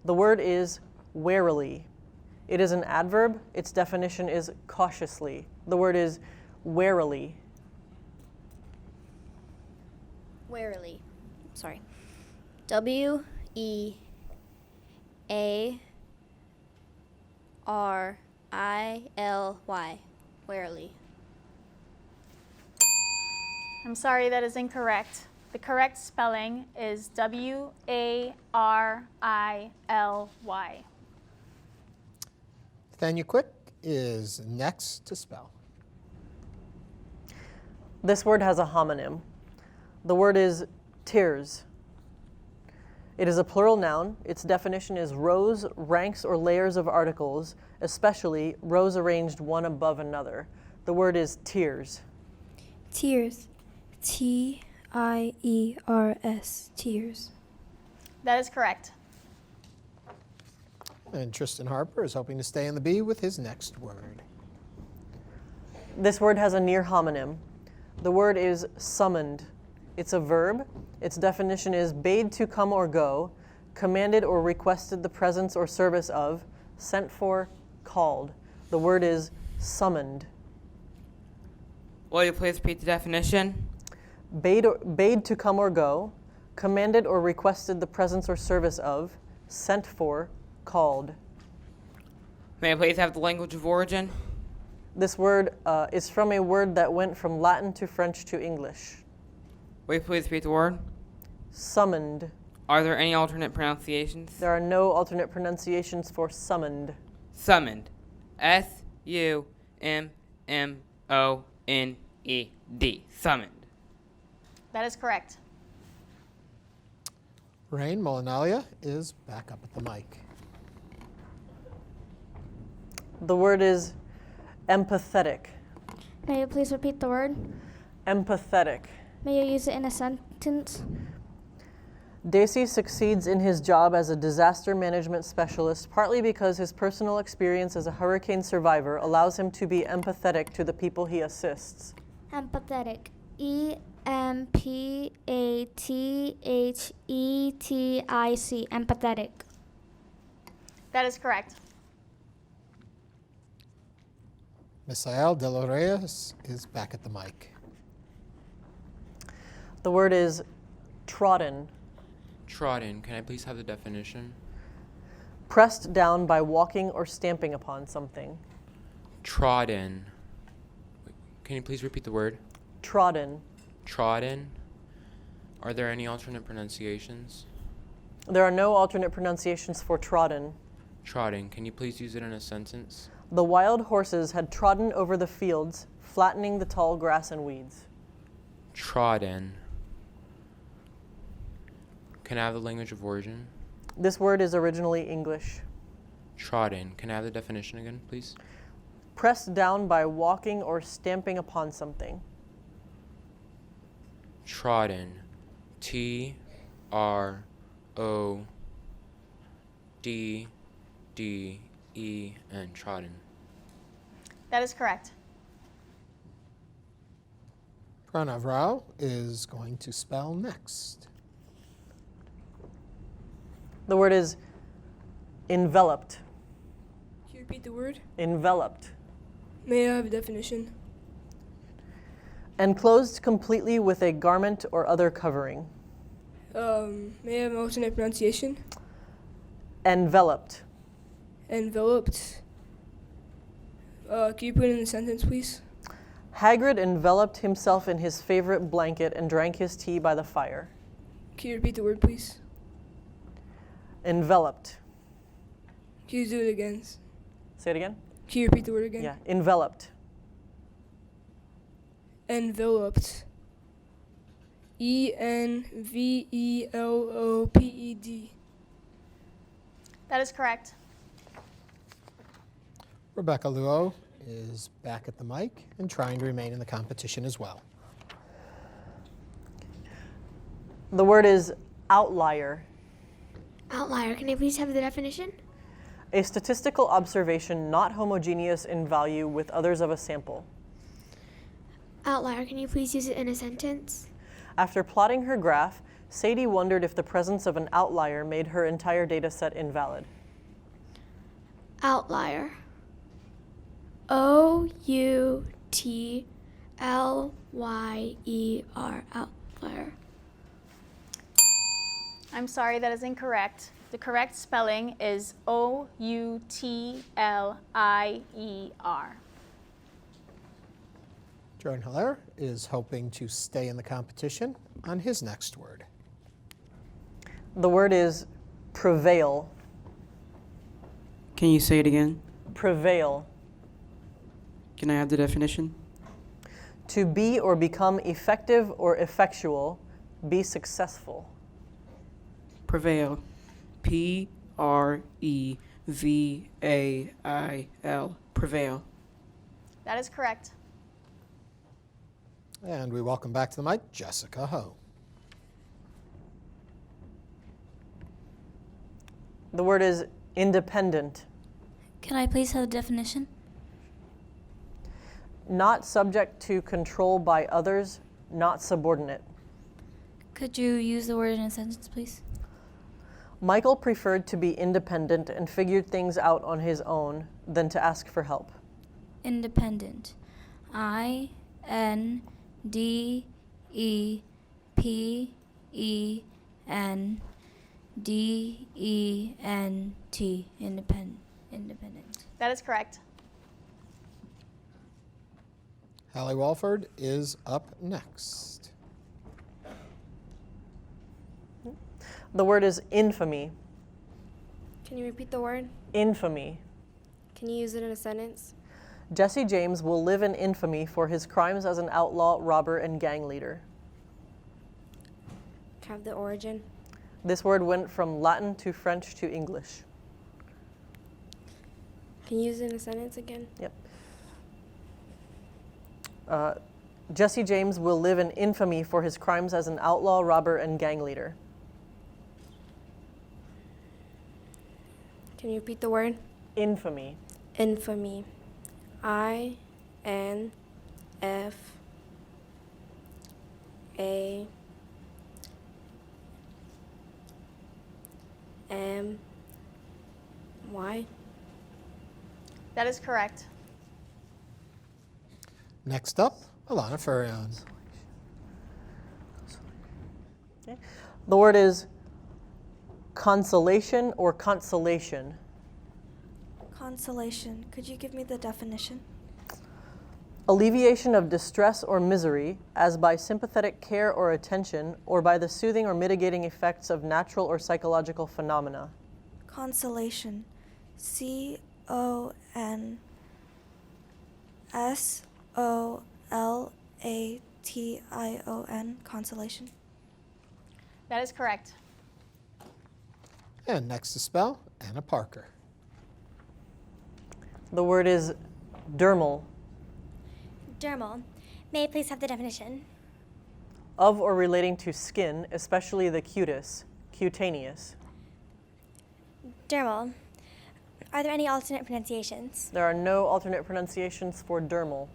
The word is warily. It is an adverb. Its definition is cautiously. The word is warily. Warily. Sorry. W-E-A-R-I-L-Y. Warily. I'm sorry, that is incorrect. The correct spelling is W-A-R-I-L-Y. Nathaniel Quick is next to spell. This word has a homonym. The word is tiers. It is a plural noun. Its definition is rows, ranks, or layers of articles, especially rows arranged one above another. The word is tiers. Tiers. T-I-E-R-S. Tiers. That is correct. And Tristan Harper is hoping to stay in the B with his next word. This word has a near homonym. The word is summoned. It's a verb. Its definition is bade to come or go, commanded or requested the presence or service of, sent for, called. The word is summoned. Will you please repeat the definition? Bade to come or go, commanded or requested the presence or service of, sent for, called. May I please have the language of origin? This word is from a word that went from Latin to French to English. Will you please repeat the word? Summoned. Are there any alternate pronunciations? There are no alternate pronunciations for summoned. Summoned. S-U-M-M-O-N-E-D. Summoned. That is correct. Rain Molinalia is back up at the mic. The word is empathetic. May you please repeat the word? Empathetic. May you use it in a sentence? Dacey succeeds in his job as a disaster management specialist partly because his personal experience as a hurricane survivor allows him to be empathetic to the people he assists. Empathetic. E-M-P-A-T-H-E-T-I-C. Empathetic. That is correct. Misael De Los Reyes is back at the mic. The word is trodden. Trodden. Can I please have the definition? Pressed down by walking or stamping upon something. Trodden. Can you please repeat the word? Trodden. Trodden. Are there any alternate pronunciations? There are no alternate pronunciations for trodden. Trodden. Can you please use it in a sentence? The wild horses had trodden over the fields, flattening the tall grass and weeds. Trodden. Can I have the language of origin? This word is originally English. Trodden. Can I have the definition again, please? Pressed down by walking or stamping upon something. Trodden. T-R-O-D-D-E-N. Trodden. That is correct. Pranav Rao is going to spell next. The word is enveloped. Can you repeat the word? Enveloped. May I have a definition? Enclosed completely with a garment or other covering. May I have an alternate pronunciation? Enveloped. Enveloped. Can you put it in a sentence, please? Hagrid enveloped himself in his favorite blanket and drank his tea by the fire. Can you repeat the word, please? Enveloped. Can you do it again? Say it again? Can you repeat the word again? Yeah, enveloped. Enveloped. ENVELOPED. That is correct. Rebecca Luo is back at the mic and trying to remain in the competition as well. The word is outlier. Outlier. Can I please have the definition? A statistical observation not homogeneous in value with others of a sample. Outlier. Can you please use it in a sentence? After plotting her graph, Sadie wondered if the presence of an outlier made her entire data set invalid. Outlier. O-U-T-L-Y-E-R. Outlier. I'm sorry, that is incorrect. The correct spelling is O-U-T-L-I-E-R. Jordan Hilaire is hoping to stay in the competition on his next word. The word is prevail. Can you say it again? Prevail. Can I have the definition? To be or become effective or effectual, be successful. Prevail. P-R-E-V-A-I-L. Prevail. That is correct. And we welcome back to the mic Jessica Ho. The word is independent. Can I please have the definition? Not subject to control by others, not subordinate. Could you use the word in a sentence, please? Michael preferred to be independent and figured things out on his own than to ask for help. Independent. I-N-D-E-P-E-N-D-E-N-T. Independent. That is correct. Hallie Walford is up next. The word is infamy. Can you repeat the word? Infamy. Can you use it in a sentence? Jesse James will live in infamy for his crimes as an outlaw, robber, and gang leader. Can I have the origin? This word went from Latin to French to English. Can you use it in a sentence again? Yep. Jesse James will live in infamy for his crimes as an outlaw, robber, and gang leader. Can you repeat the word? Infamy. Infamy. I-N-F-A-M-Y. That is correct. Next up, Alana Furion. Okay. The word is consolation or consolation. Consolation. Could you give me the definition? Alleviation of distress or misery, as by sympathetic care or attention, or by the soothing or mitigating effects of natural or psychological phenomena. Consolation. C-O-N-S-O-L-A-T-I-O-N. Consolation. That is correct. And next to spell, Anna Parker. The word is dermal. Dermal. May I please have the definition? Of or relating to skin, especially the cutis, cutaneous. Dermal. Are there any alternate pronunciations? There are no alternate pronunciations for dermal.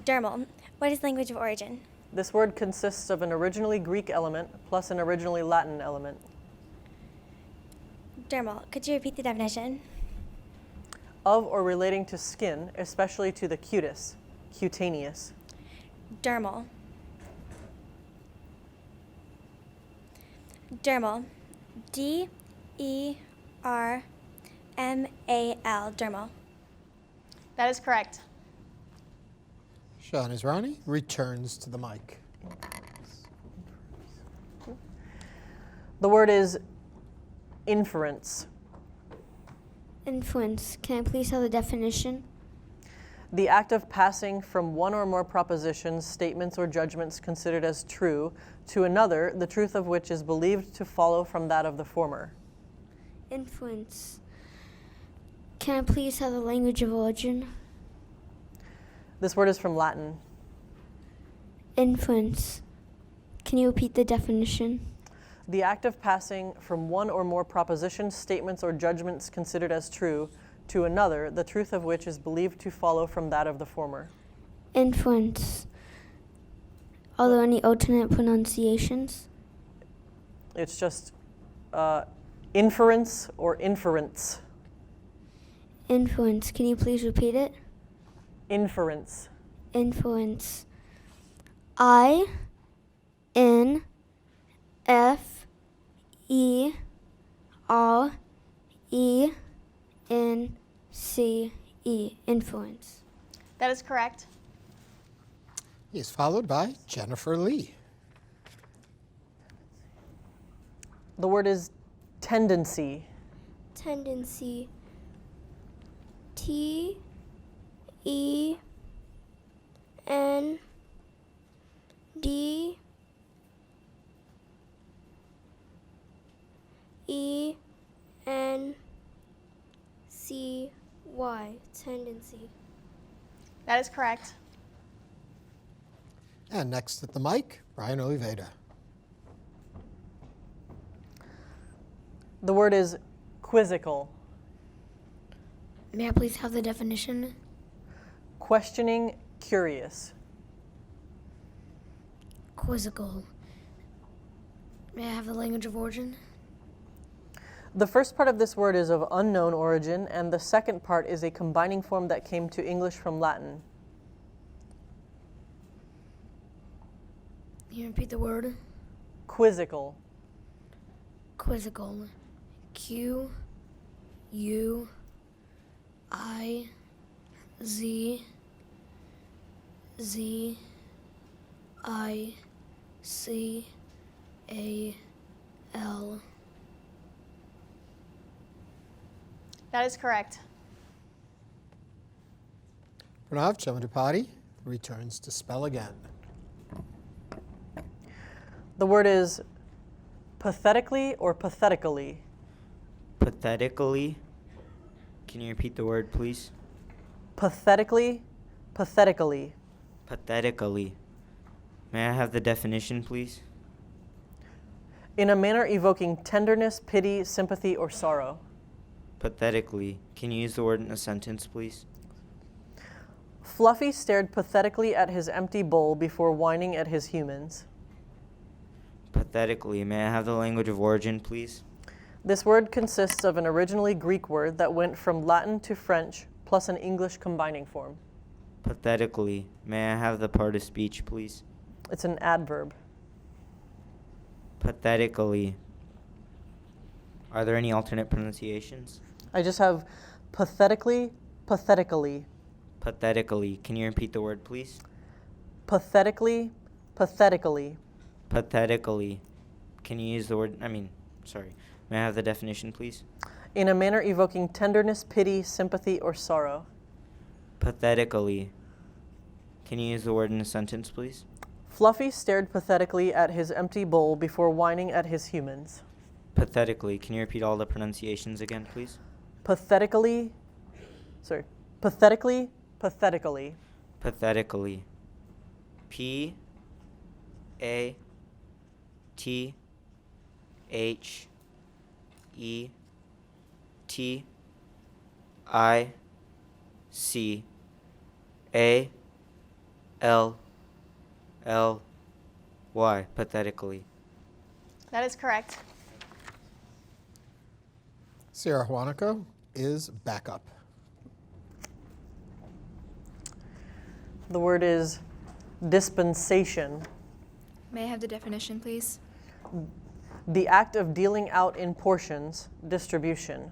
Dermal. What is language of origin? This word consists of an originally Greek element plus an originally Latin element. Dermal. Could you repeat the definition? Of or relating to skin, especially to the cutis, cutaneous. Dermal. Dermal. D-E-R-M-A-L. Dermal. That is correct. Sean Israni returns to the mic. The word is inference. Inference. Can I please have the definition? The act of passing from one or more propositions, statements, or judgments considered as true to another, the truth of which is believed to follow from that of the former. Inference. Can I please have the language of origin? This word is from Latin. Inference. Can you repeat the definition? The act of passing from one or more propositions, statements, or judgments considered as true to another, the truth of which is believed to follow from that of the former. Inference. Are there any alternate pronunciations? It's just inference or inference. Inference. Can you please repeat it? Inference. Inference. I N F E R E N C E. Inference. That is correct. He is followed by Jennifer Lee. The word is tendency. Tendency. T E N D E N C Y. Tendency. That is correct. And next at the mic, Brian Oliveda. The word is quizzical. May I please have the definition? Questioning, curious. Quizzical. May I have the language of origin? The first part of this word is of unknown origin, and the second part is a combining form that came to English from Latin. Can you repeat the word? Quizzical. Quizzical. Q U I Z Z I C A L. That is correct. Pranav Chamadapati returns to spell again. The word is pathetically or pathetically. Pathetically. Can you repeat the word, please? Pathetically, pathetically. Pathetically. May I have the definition, please? In a manner evoking tenderness, pity, sympathy, or sorrow. Pathetically. Can you use the word in a sentence, please? Fluffy stared pathetically at his empty bowl before whining at his humans. Pathetically. May I have the language of origin, please? This word consists of an originally Greek word that went from Latin to French, plus an English combining form. Pathetically. May I have the part of speech, please? It's an adverb. Pathetically. Are there any alternate pronunciations? I just have pathetically, pathetically. Pathetically. Can you repeat the word, please? Pathetically, pathetically. Pathetically. Can you use the word, may I have the definition, please? In a manner evoking tenderness, pity, sympathy, or sorrow. Pathetically. Can you use the word in a sentence, please? Fluffy stared pathetically at his empty bowl before whining at his humans. Pathetically. Can you repeat all the pronunciations again, please? Pathetically, pathetically, pathetically. Pathetically. P A T H E T I C A L L Y. Pathetically. That is correct. Sierra Juanico is back up. The word is dispensation. May I have the definition, please? The act of dealing out in portions, distribution.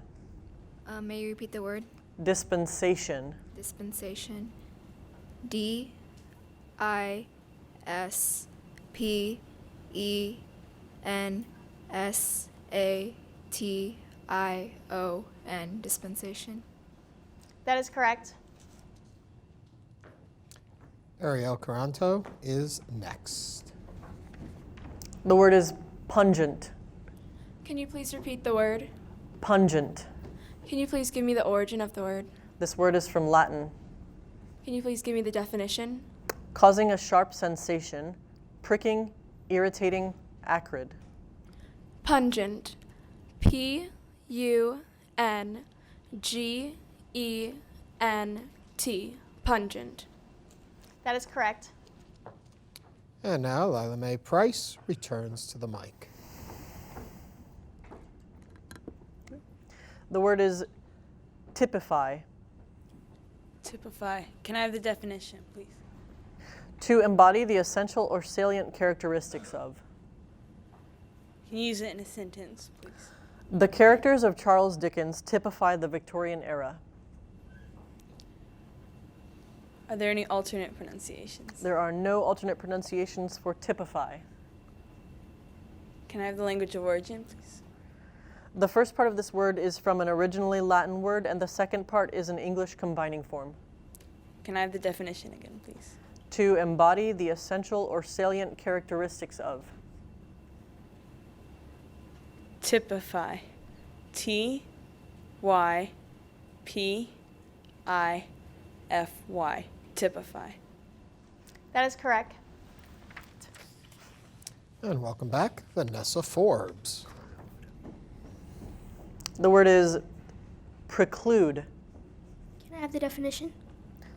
May you repeat the word? Dispensation. Dispensation. D I S P E N S-A-T-I-O-N, dispensation. That is correct. Ariel Caranto is next. The word is pungent. Can you please repeat the word? Pungent. Can you please give me the origin of the word? This word is from Latin. Can you please give me the definition? Causing a sharp sensation, pricking, irritating, acrid. Pungent. P-U-N-G-E-N-T. Pungent. That is correct. And now Lila Mae Price returns to the mic. The word is typify. Typify. Can I have the definition, please? To embody the essential or salient characteristics of. Can you use it in a sentence, please? The characters of Charles Dickens typify the Victorian era. Are there any alternate pronunciations? There are no alternate pronunciations for typify. Can I have the language of origin, please? The first part of this word is from an originally Latin word, and the second part is an English combining form. Can I have the definition again, please? To embody the essential or salient characteristics of. Typify. T-Y-P-I-F-Y. Typify. That is correct. And welcome back, Vanessa Forbes. The word is preclude. Can I have the definition?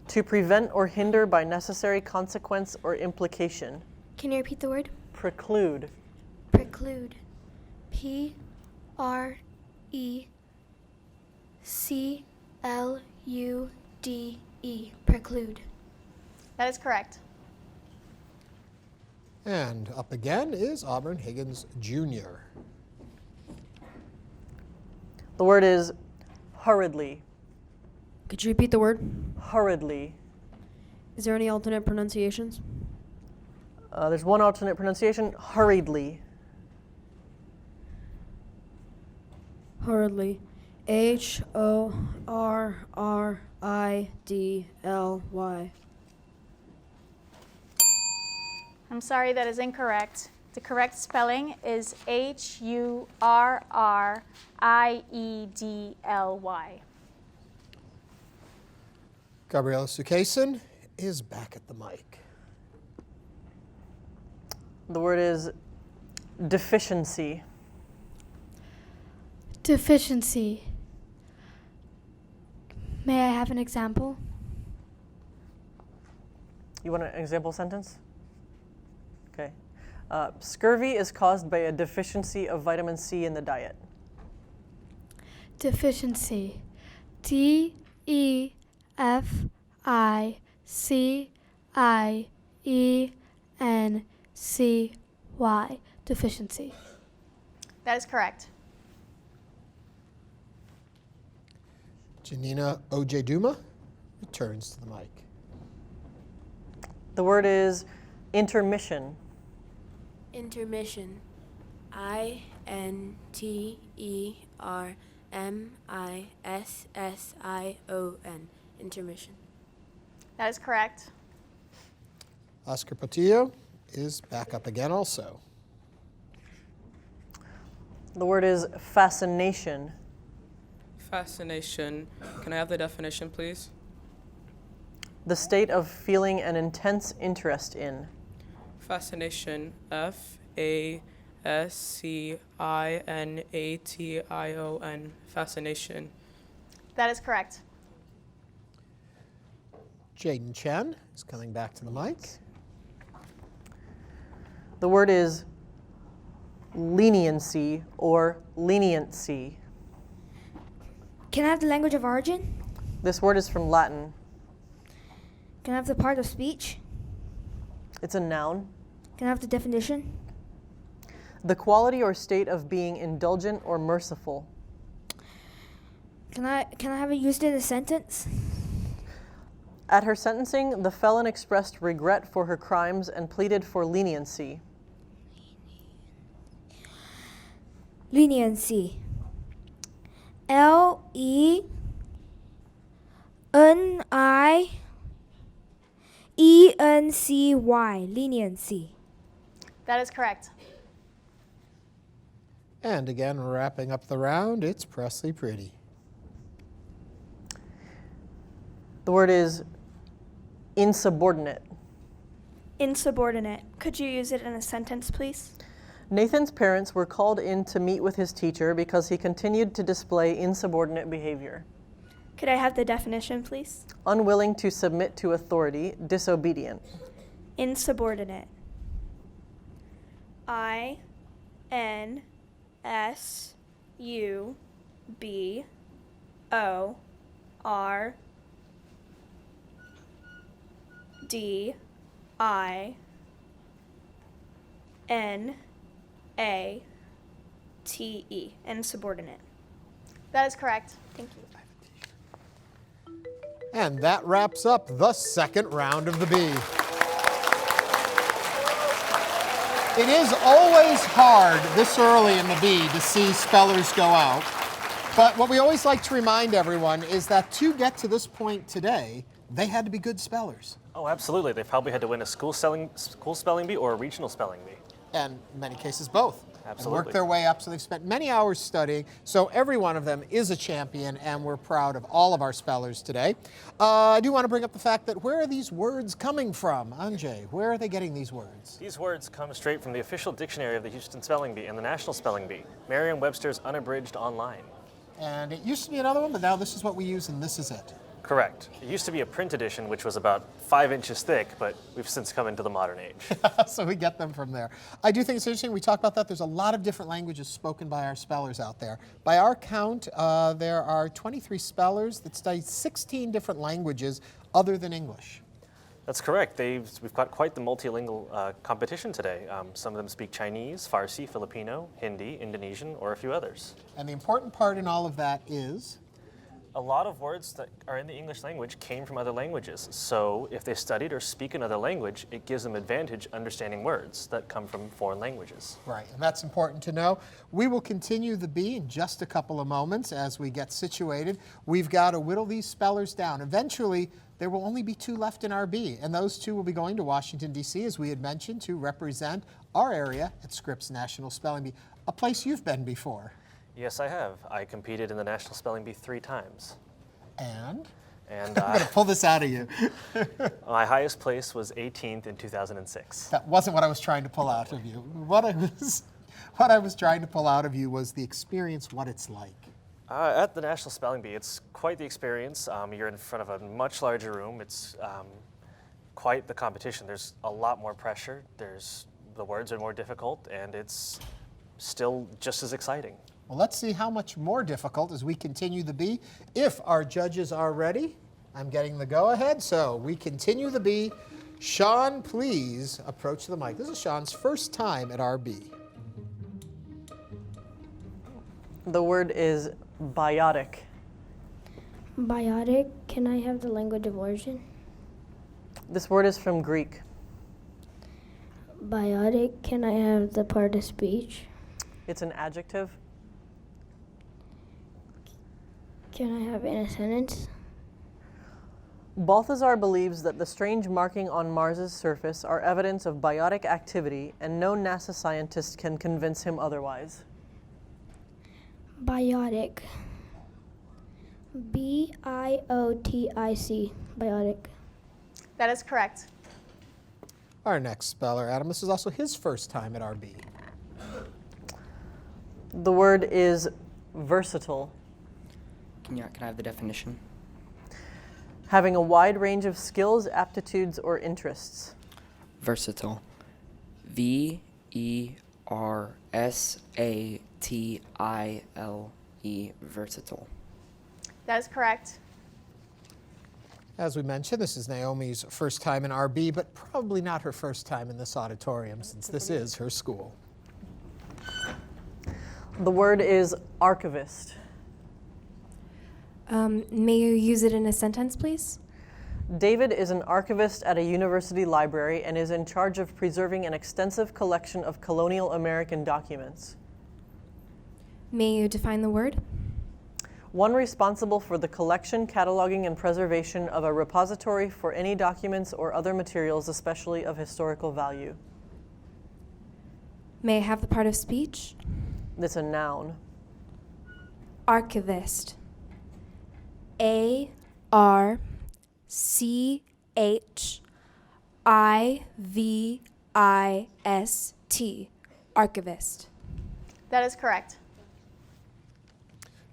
To prevent or hinder by necessary consequence or implication. Can you repeat the word? Preclude. Preclude. P-R-E-C-L-U-D-E. Preclude. That is correct. And up again is Auburn Higgins Jr. The word is hurriedly. Could you repeat the word? Hurriedly. Is there any alternate pronunciations? There's one alternate pronunciation, hurriedly. Hurriedly. H-O-R-R-I-D-L-Y. I'm sorry, that is incorrect. The correct spelling is H-U-R-R-I-E-D-L-Y. Gabriella Sukeson is back at the mic. The word is deficiency. Deficiency. May I have an example? You want an example sentence? Okay. Scurvy is caused by a deficiency of vitamin C in the diet. Deficiency. D-E-F-I-C-I-E-N-C-Y. Deficiency. That is correct. Janina Ojeduma returns to the mic. The word is intermission. Intermission. I-N-T-E-R-M-I-S-S-I-O-N. Intermission. That is correct. Oscar Portillo is back up again also. The word is fascination. Fascination. Can I have the definition, please? The state of feeling an intense interest in. Fascination. F-A-S-C-I-N-A-T-I-O-N. Fascination. That is correct. Jaden Chen is coming back to the mic. The word is leniency or leniency. Can I have the language of origin? This word is from Latin. Can I have the part of speech? It's a noun. Can I have the definition? The quality or state of being indulgent or merciful. Can I have it used in a sentence? At her sentencing, the felon expressed regret for her crimes and pleaded for leniency. Leniency. Leniency. Leniency. That is correct. And again, wrapping up the round, it's Presley Pretty. The word is insubordinate. Insubordinate. Could you use it in a sentence, please? Nathan's parents were called in to meet with his teacher because he continued to display insubordinate behavior. Could I have the definition, please? Unwilling to submit to authority, disobedient. Insubordinate. INSUBORDINATE. Insubordinate. That is correct. Thank you. And that wraps up the second round of the B. It is always hard this early in the B to see spellers go out. But what we always like to remind everyone is that to get to this point today, they had to be good spellers. Oh, absolutely. They probably had to win a school spelling bee or a regional spelling bee. And in many cases, both. Absolutely. And worked their way up, so they've spent many hours studying. So every one of them is a champion, and we're proud of all of our spellers today. I do want to bring up the fact that where are these words coming from? Anjay, where are they getting these words? These words come straight from the official dictionary of the Houston Spelling Bee and the National Spelling Bee, Merriam-Webster's Unabridged Online. And it used to be another one, but now this is what we use, and this is it. Correct. It used to be a print edition, which was about 5 inches thick, but we've since come into the modern age. So we get them from there. I do think it's interesting. We talk about that. There's a lot of different languages spoken by our spellers out there. By our count, there are 23 spellers that study 16 different languages other than English. That's correct. We've got quite the multilingual competition today. Some of them speak Chinese, Farsi, Filipino, Hindi, Indonesian, or a few others. And the important part in all of that is? A lot of words that are in the English language came from other languages. So if they studied or speak another language, it gives them advantage understanding words that come from foreign languages. Right, and that's important to know. We will continue the B in just a couple of moments as we get situated. We've got to whittle these spellers down. Eventually, there will only be 2 left in our B, and those 2 will be going to Washington, D.C., as we had mentioned, to represent our area at Scripps National Spelling Bee, a place you've been before. Yes, I have. I competed in the National Spelling Bee 3 times. And? And I'm going to pull this out of you. My highest place was 18th in 2006. That wasn't what I was trying to pull out of you. What I was trying to pull out of you was the experience, what it's like. At the National Spelling Bee, it's quite the experience. You're in front of a much larger room. It's quite the competition. There's a lot more pressure. The words are more difficult, and it's still just as exciting. Well, let's see how much more difficult as we continue the B. If our judges are ready, I'm getting the go-ahead, so we continue the B. Sean, please approach the mic. This is Sean's first time at our B. The word is biotic. Biotic. Can I have the language of origin? This word is from Greek. Biotic. Can I have the part of speech? It's an adjective. Can I have in a sentence? Balthazar believes that the strange marking on Mars's surface are evidence of biotic activity, and no NASA scientist can convince him otherwise. Biotic. B-I-O-T-I-C. Biotic. That is correct. Our next speller, Adam, this is also his first time at our B. The word is versatile. Can I have the definition? Having a wide range of skills, aptitudes, or interests. Versatile. V-E-R-S-A-T-I-L-E. Versatile. That is correct. As we mentioned, this is Naomi's first time in RB, but probably not her first time in this auditorium since this is her school. The word is archivist. May you use it in a sentence, please? David is an archivist at a university library and is in charge of preserving an extensive collection of colonial American documents. May you define the word? One responsible for the collection, cataloging, and preservation of a repository for any documents or other materials, especially of historical value. May I have the part of speech? It's a noun. Archivist. ARCHIVIST. Archivist. That is correct.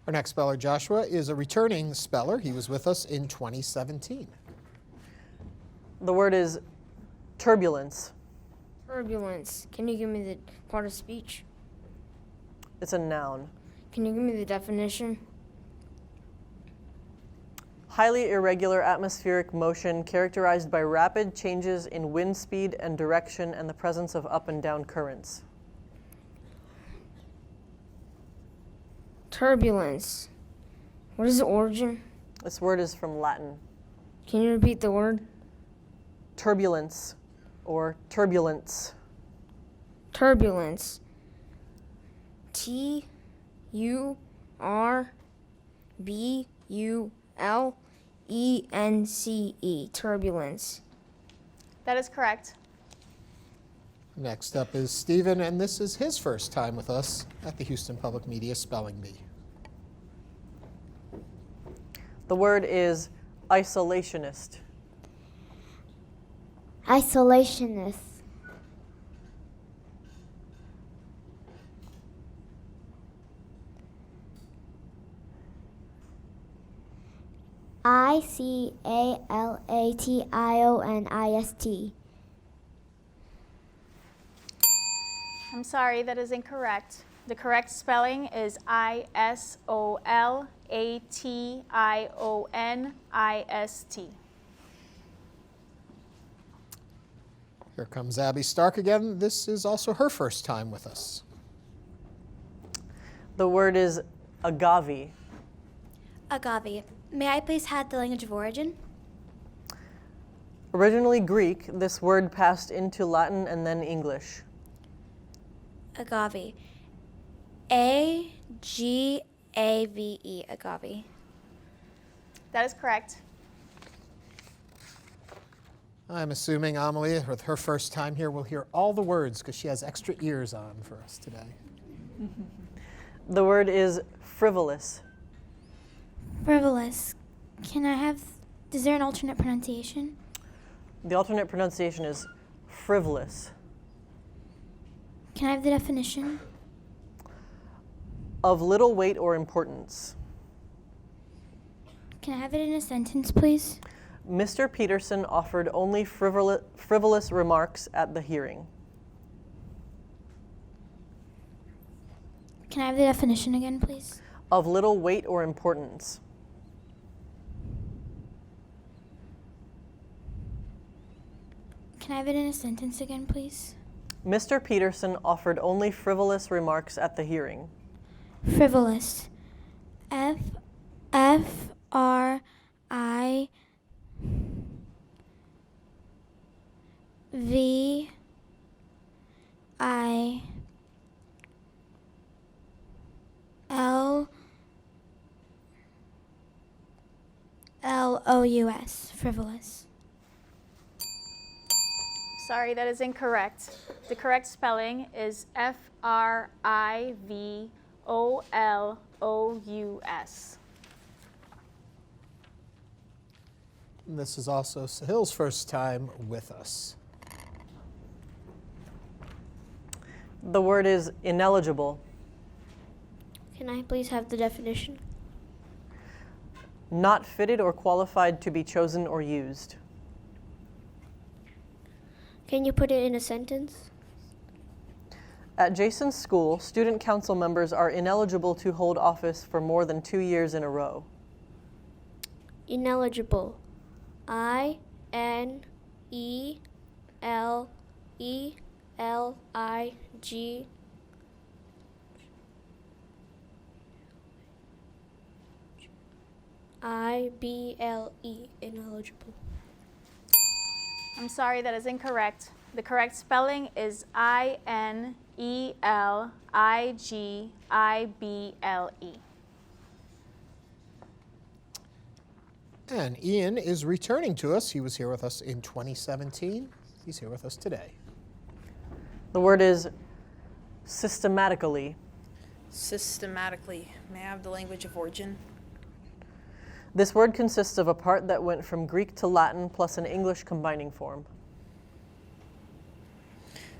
Our next speller, Joshua, is a returning speller. He was with us in 2017. The word is turbulence. Turbulence. Can you give me the part of speech? It's a noun. Can you give me the definition? Highly irregular atmospheric motion characterized by rapid changes in wind speed and direction and the presence of up and down currents. Turbulence. What is the origin? This word is from Latin. Can you repeat the word? Turbulence or turbulence. Turbulence. TURBULENCE. Turbulence. That is correct. Next up is Stephen, and this is his first time with us at the Houston Public Media Spelling Bee. The word is isolationist. Isolationist. ICALATIONIST. I'm sorry, that is incorrect. The correct spelling is ISOLATIONIST. Here comes Abby Stark again. This is also her first time with us. The word is agave. Agave. May I please have the language of origin? Originally Greek, this word passed into Latin and then English. Agave. AGAVE. Agave. That is correct. I'm assuming Amelie, with her first time here, will hear all the words because she has extra ears on for us today. The word is frivolous. Frivolous. Is there an alternate pronunciation? The alternate pronunciation is frivolous. Can I have the definition? Of little weight or importance. Can I have it in a sentence, please? Mr. Peterson offered only frivolous remarks at the hearing. Can I have the definition again, please? Of little weight or importance. Can I have it in a sentence again, please? Mr. Peterson offered only frivolous remarks at the hearing. Frivolous. FRIVOLOUS. Frivolous. Sorry, that is incorrect. The correct spelling is FRIVOLOUS. This is also Sahil's first time with us. The word is ineligible. Can I please have the definition? Not fitted or qualified to be chosen or used. Can you put it in a sentence? At Jason's school, student council members are ineligible to hold office for more than 2 years in a row. Ineligible. INELELIG. IBLE. Ineligible. I'm sorry, that is incorrect. The correct spelling is INELIGIBLE. E-L-I-G-I-B-L-E. And Ian is returning to us. He was here with us in 2017. He's here with us today. The word is systematically. Systematically. May I have the language of origin? This word consists of a part that went from Greek to Latin plus an English combining form.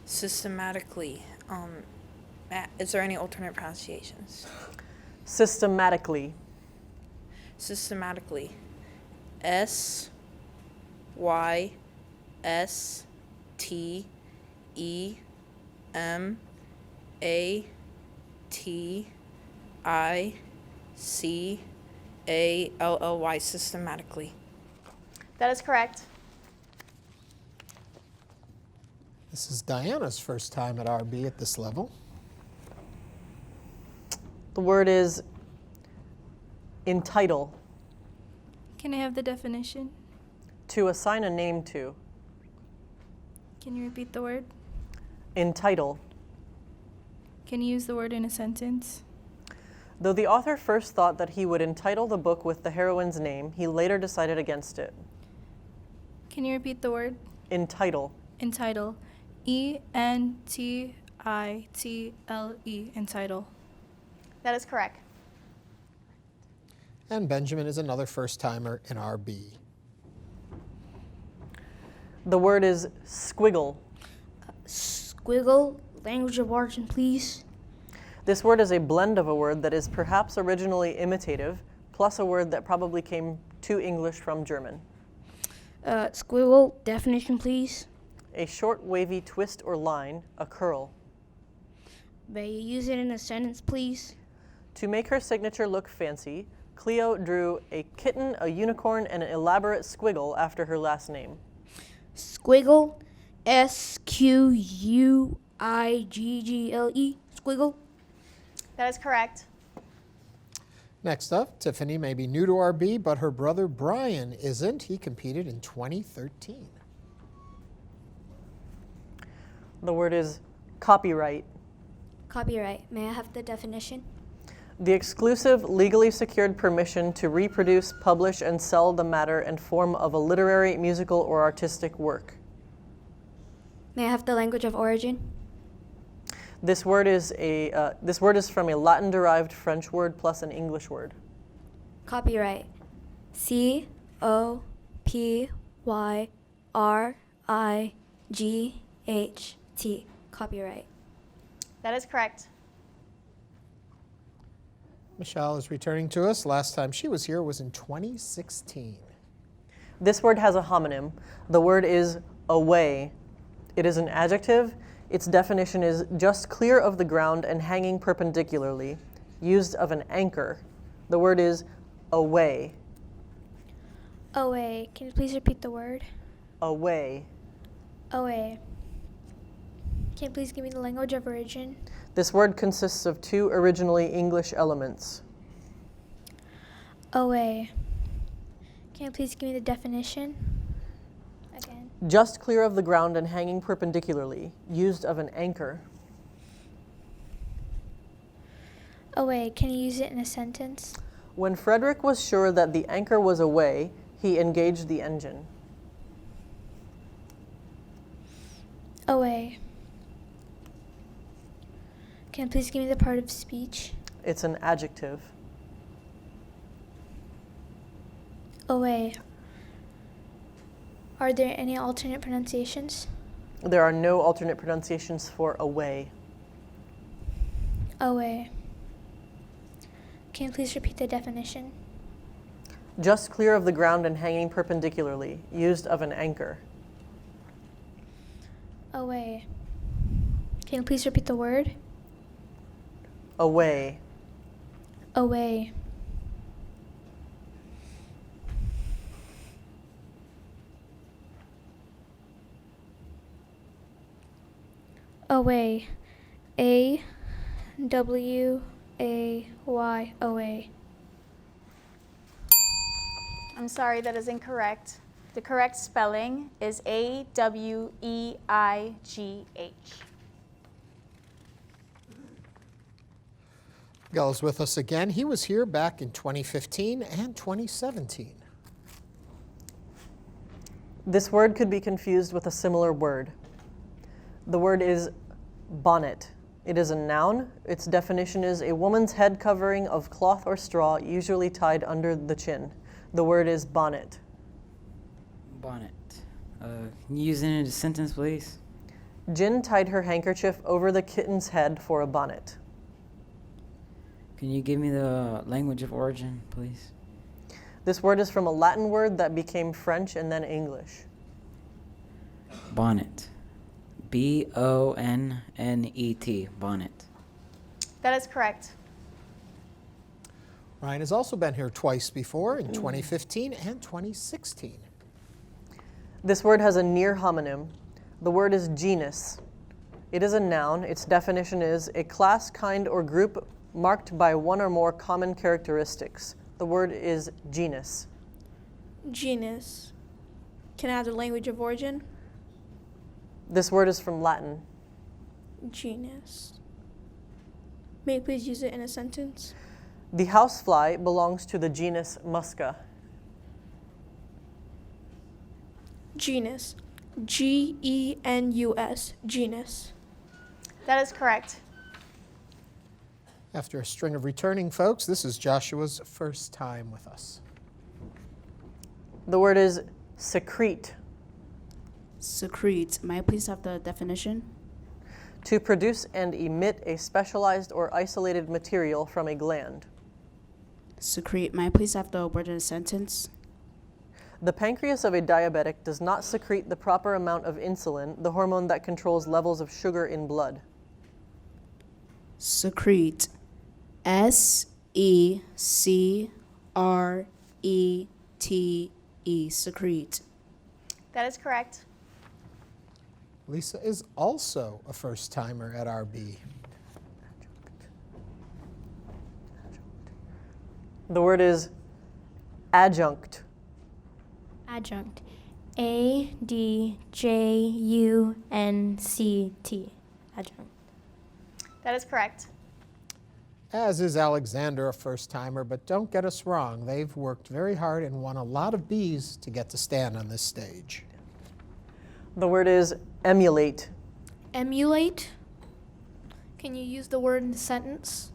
Systematically. Is there any alternate pronunciations? Systematically. Systematically. S-Y-S-T-E-M-A-T-I-C-A-L-L-Y. Systematically. That is correct. This is Diana's first time at RB at this level. The word is entitle. Can I have the definition? To assign a name to. Can you repeat the word? Entitle. Can you use the word in a sentence? Though the author first thought that he would entitle the book with the heroine's name, he later decided against it. Can you repeat the word? Entitle. Entitle. E-N-T-I-T-L-E. Entitle. That is correct. And Benjamin is another first-timer in RB. The word is squiggle. Squiggle, language of origin, please. This word is a blend of a word that is perhaps originally imitative, plus a word that probably came to English from German. Squiggle, definition, please. A short, wavy twist or line, a curl. May you use it in a sentence, please? To make her signature look fancy, Cleo drew a kitten, a unicorn, and an elaborate squiggle after her last name. Squiggle, S-Q-U-I-G-G-L-E, squiggle. That is correct. Next up, Tiffany may be new to RB, but her brother Brian isn't. He competed in 2013. The word is copyright. Copyright. May I have the definition? The exclusive, legally secured permission to reproduce, publish, and sell the matter and form of a literary, musical, or artistic work. May I have the language of origin? This word is from a Latin-derived French word plus an English word. Copyright. C-O-P-Y-R-I-G-H-T. Copyright. That is correct. Michelle is returning to us. Last time she was here was in 2016. This word has a homonym. The word is away. It is an adjective. Its definition is just clear of the ground and hanging perpendicularly, used of an anchor. The word is away. Away. Can you please repeat the word? Away. Away. Can you please give me the language of origin? This word consists of two originally English elements. Away. Can you please give me the definition? Again. Just clear of the ground and hanging perpendicularly, used of an anchor. Away. Can you use it in a sentence? When Frederick was sure that the anchor was away, he engaged the engine. Away. Can you please give me the part of speech? It's an adjective. Away. Are there any alternate pronunciations? There are no alternate pronunciations for away. Away. Can you please repeat the definition? Just clear of the ground and hanging perpendicularly, used of an anchor. Away. Can you please repeat the word? Away. Away. Away. A-W-A-Y. Away. I'm sorry, that is incorrect. The correct spelling is A-W-E-I-G-H. Miguel is with us again. He was here back in 2015 and 2017. This word could be confused with a similar word. The word is bonnet. It is a noun. Its definition is a woman's head covering of cloth or straw, usually tied under the chin. The word is bonnet. Bonnet. Can you use it in a sentence, please? Jin tied her handkerchief over the kitten's head for a bonnet. Can you give me the language of origin, please? This word is from a Latin word that became French and then English. Bonnet. B-O-N-N-E-T. Bonnet. That is correct. Ryan has also been here twice before, in 2015 and 2016. This word has a near homonym. The word is genus. It is a noun. Its definition is a class, kind, or group marked by one or more common characteristics. The word is genus. Genus. Can I have the language of origin? This word is from Latin. Genus. May you please use it in a sentence? The housefly belongs to the genus Musca. Genus. G-E-N-U-S. Genus. That is correct. After a string of returning folks, this is Joshua's first time with us. The word is secrete. Secrete. May I please have the definition? To produce and emit a specialized or isolated material from a gland. Secrete. May I please have the word in a sentence? The pancreas of a diabetic does not secrete the proper amount of insulin, the hormone that controls levels of sugar in blood. Secrete. S-E-C-R-E-T-E. Secrete. That is correct. Lisa is also a first-timer at RB. The word is adjunct. Adjunct. A-D-J-U-N-C-T. Adjunct. That is correct. As is Alexander, a first-timer, but don't get us wrong, they've worked very hard and won a lot of B's to get to stand on this stage. The word is emulate. Emulate. Can you use the word in a sentence?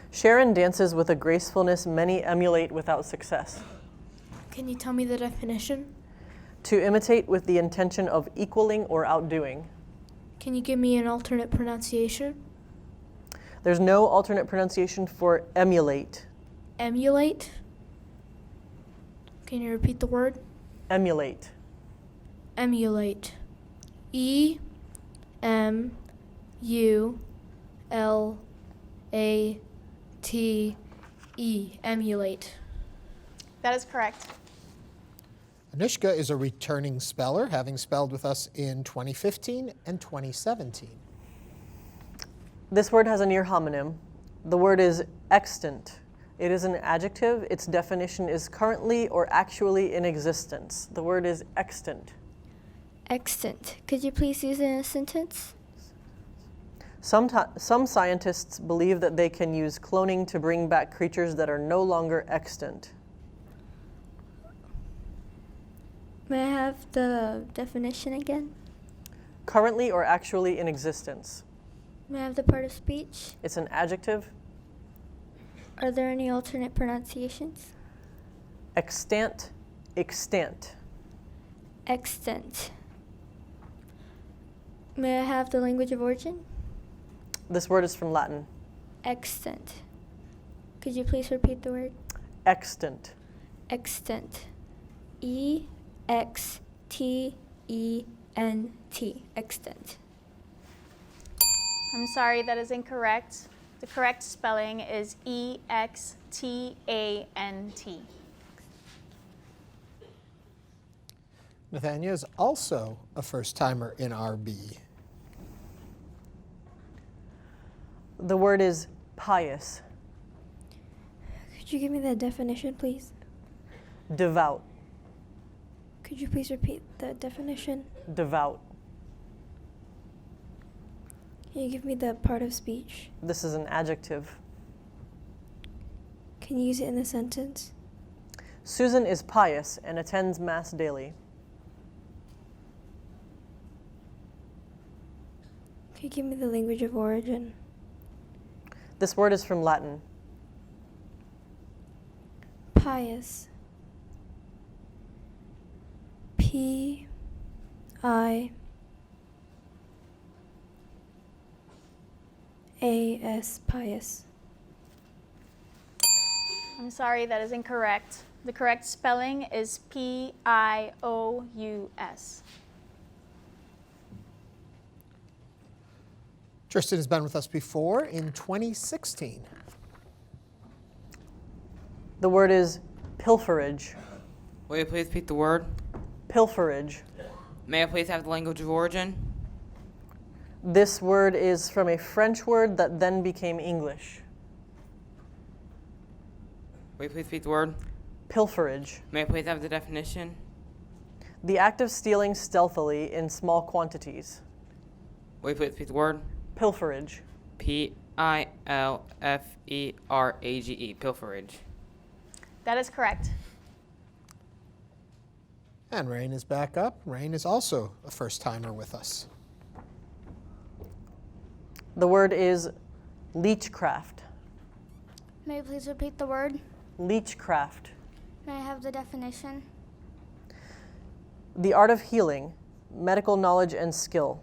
Sharon dances with a gracefulness many emulate without success. Can you tell me the definition? To imitate with the intention of equaling or outdoing. Can you give me an alternate pronunciation? There's no alternate pronunciation for emulate. Emulate. Can you repeat the word? Emulate. Emulate. E-M-U-L-A-T-E. Emulate. That is correct. Anishka is a returning speller, having spelled with us in 2015 and 2017. This word has a near homonym. The word is extant. It is an adjective. Its definition is currently or actually in existence. The word is extant. Extant. Could you please use it in a sentence? Some scientists believe that they can use cloning to bring back creatures that are no longer extant. May I have the definition again? Currently or actually in existence. May I have the part of speech? It's an adjective. Are there any alternate pronunciations? Extant, extant. Extant. May I have the language of origin? This word is from Latin. Extant. Could you please repeat the word? Extant. Extant. E-X-T-E-N-T. Extant. I'm sorry, that is incorrect. The correct spelling is E-X-T-A-N-T. Nathania is also a first-timer in RB. The word is pious. Could you give me the definition, please? Devout. Could you please repeat the definition? Devout. Can you give me the part of speech? This is an adjective. Can you use it in a sentence? Susan is pious and attends Mass daily. Can you give me the language of origin? This word is from Latin. Pious. P-I-A-S, pious. I'm sorry, that is incorrect. The correct spelling is P-I-O-U-S. Tristan has been with us before in 2016. The word is pilferage. Will you please repeat the word? Pilferage. May I please have the language of origin? This word is from a French word that then became English. Will you please repeat the word? Pilferage. May I please have the definition? The act of stealing stealthily in small quantities. Will you please repeat the word? Pilferage. P-I-L-F-E-R-A-G-E. Pilferage. That is correct. And Rain is back up. Rain is also a first-timer with us. The word is leechcraft. May you please repeat the word? Leechcraft. May I have the definition? The art of healing, medical knowledge and skill.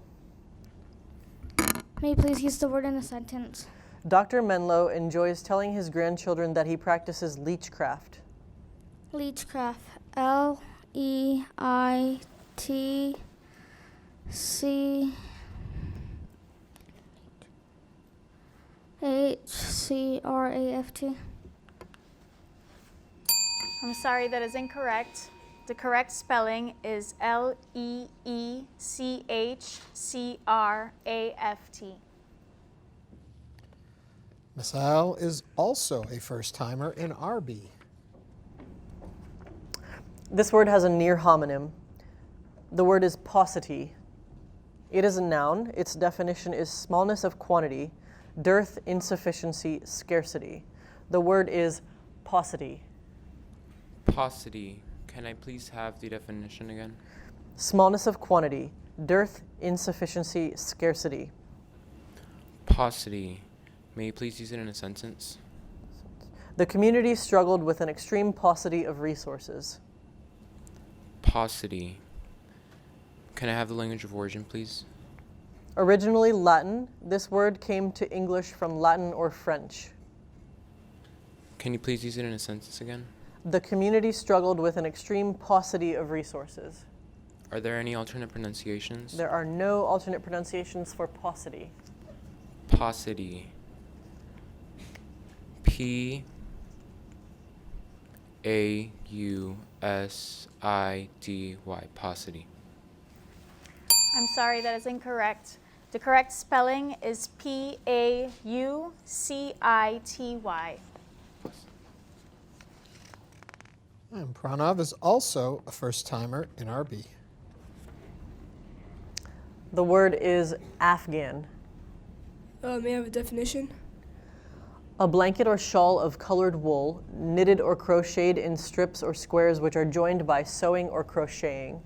May you please use the word in a sentence? Dr. Menlo enjoys telling his grandchildren that he practices leechcraft. Leechcraft. L-E-I-T-C-H-C-R-A-F-T. I'm sorry, that is incorrect. The correct spelling is L-E-E-C-H-C-R-A-F-T. Miss Al is also a first-timer in RB. This word has a near homonym. The word is paucity. It is a noun. Its definition is smallness of quantity, dearth, insufficiency, scarcity. The word is paucity. Paucity. Can I please have the definition again? Smallness of quantity, dearth, insufficiency, scarcity. Paucity. May you please use it in a sentence? The community struggled with an extreme paucity of resources. Paucity. Can I have the language of origin, please? Originally Latin, this word came to English from Latin or French. Can you please use it in a sentence again? The community struggled with an extreme paucity of resources. Are there any alternate pronunciations? There are no alternate pronunciations for paucity. Paucity. P-A-U-S-I-D-Y. Paucity. I'm sorry, that is incorrect. The correct spelling is P-A-U-C-I-T-Y. And Pranav is also a first-timer in RB. The word is Afghan. May I have a definition? A blanket or shawl of colored wool, knitted or crocheted in strips or squares which are joined by sewing or crocheting.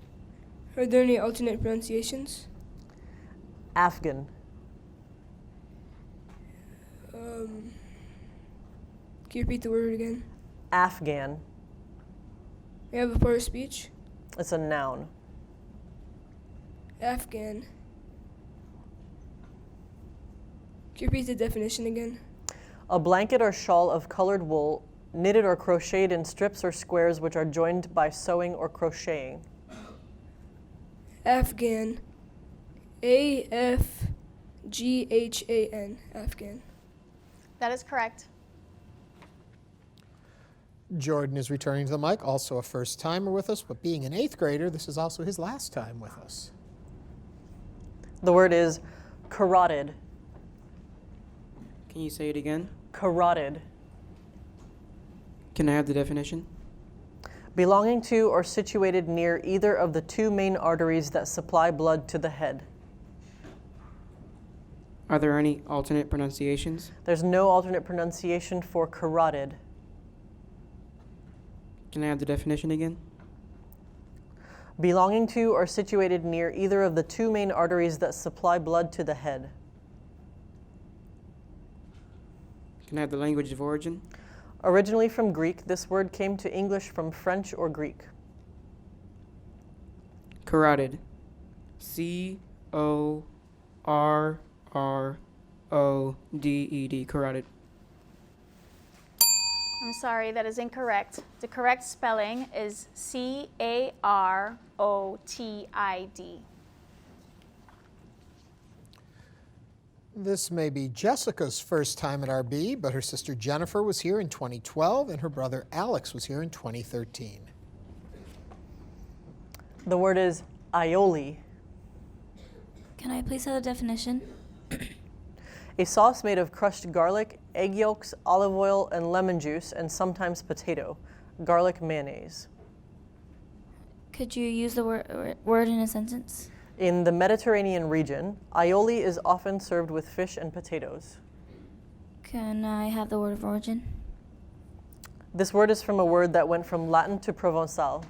Are there any alternate pronunciations? Afghan. Can you repeat the word again? Afghan. May I have a part of speech? It's a noun. Afghan. Can you repeat the definition again? A blanket or shawl of colored wool, knitted or crocheted in strips or squares which are joined by sewing or crocheting. Afghan. A-F-G-H-A-N. Afghan. That is correct. Jordan is returning to the mic, also a first-timer with us, but being an 8th grader, this is also his last time with us. The word is carotid. Can you say it again? Carotid. Can I have the definition? Belonging to or situated near either of the two main arteries that supply blood to the head. Are there any alternate pronunciations? There's no alternate pronunciation for carotid. Can I have the definition again? Belonging to or situated near either of the two main arteries that supply blood to the head. Can I have the language of origin? Originally from Greek, this word came to English from French or Greek. Carotid. C-O-R-R-O-D-E-D. Carotid. I'm sorry, that is incorrect. The correct spelling is C-A-R-O-T-I-D. This may be Jessica's first time at RB, but her sister Jennifer was here in 2012 and her brother Alex was here in 2013. The word is aioli. Can I please have a definition? A sauce made of crushed garlic, egg yolks, olive oil, and lemon juice, and sometimes potato. Garlic mayonnaise. Could you use the word in a sentence? In the Mediterranean region, aioli is often served with fish and potatoes. Can I have the word of origin? This word is from a word that went from Latin to Provençal.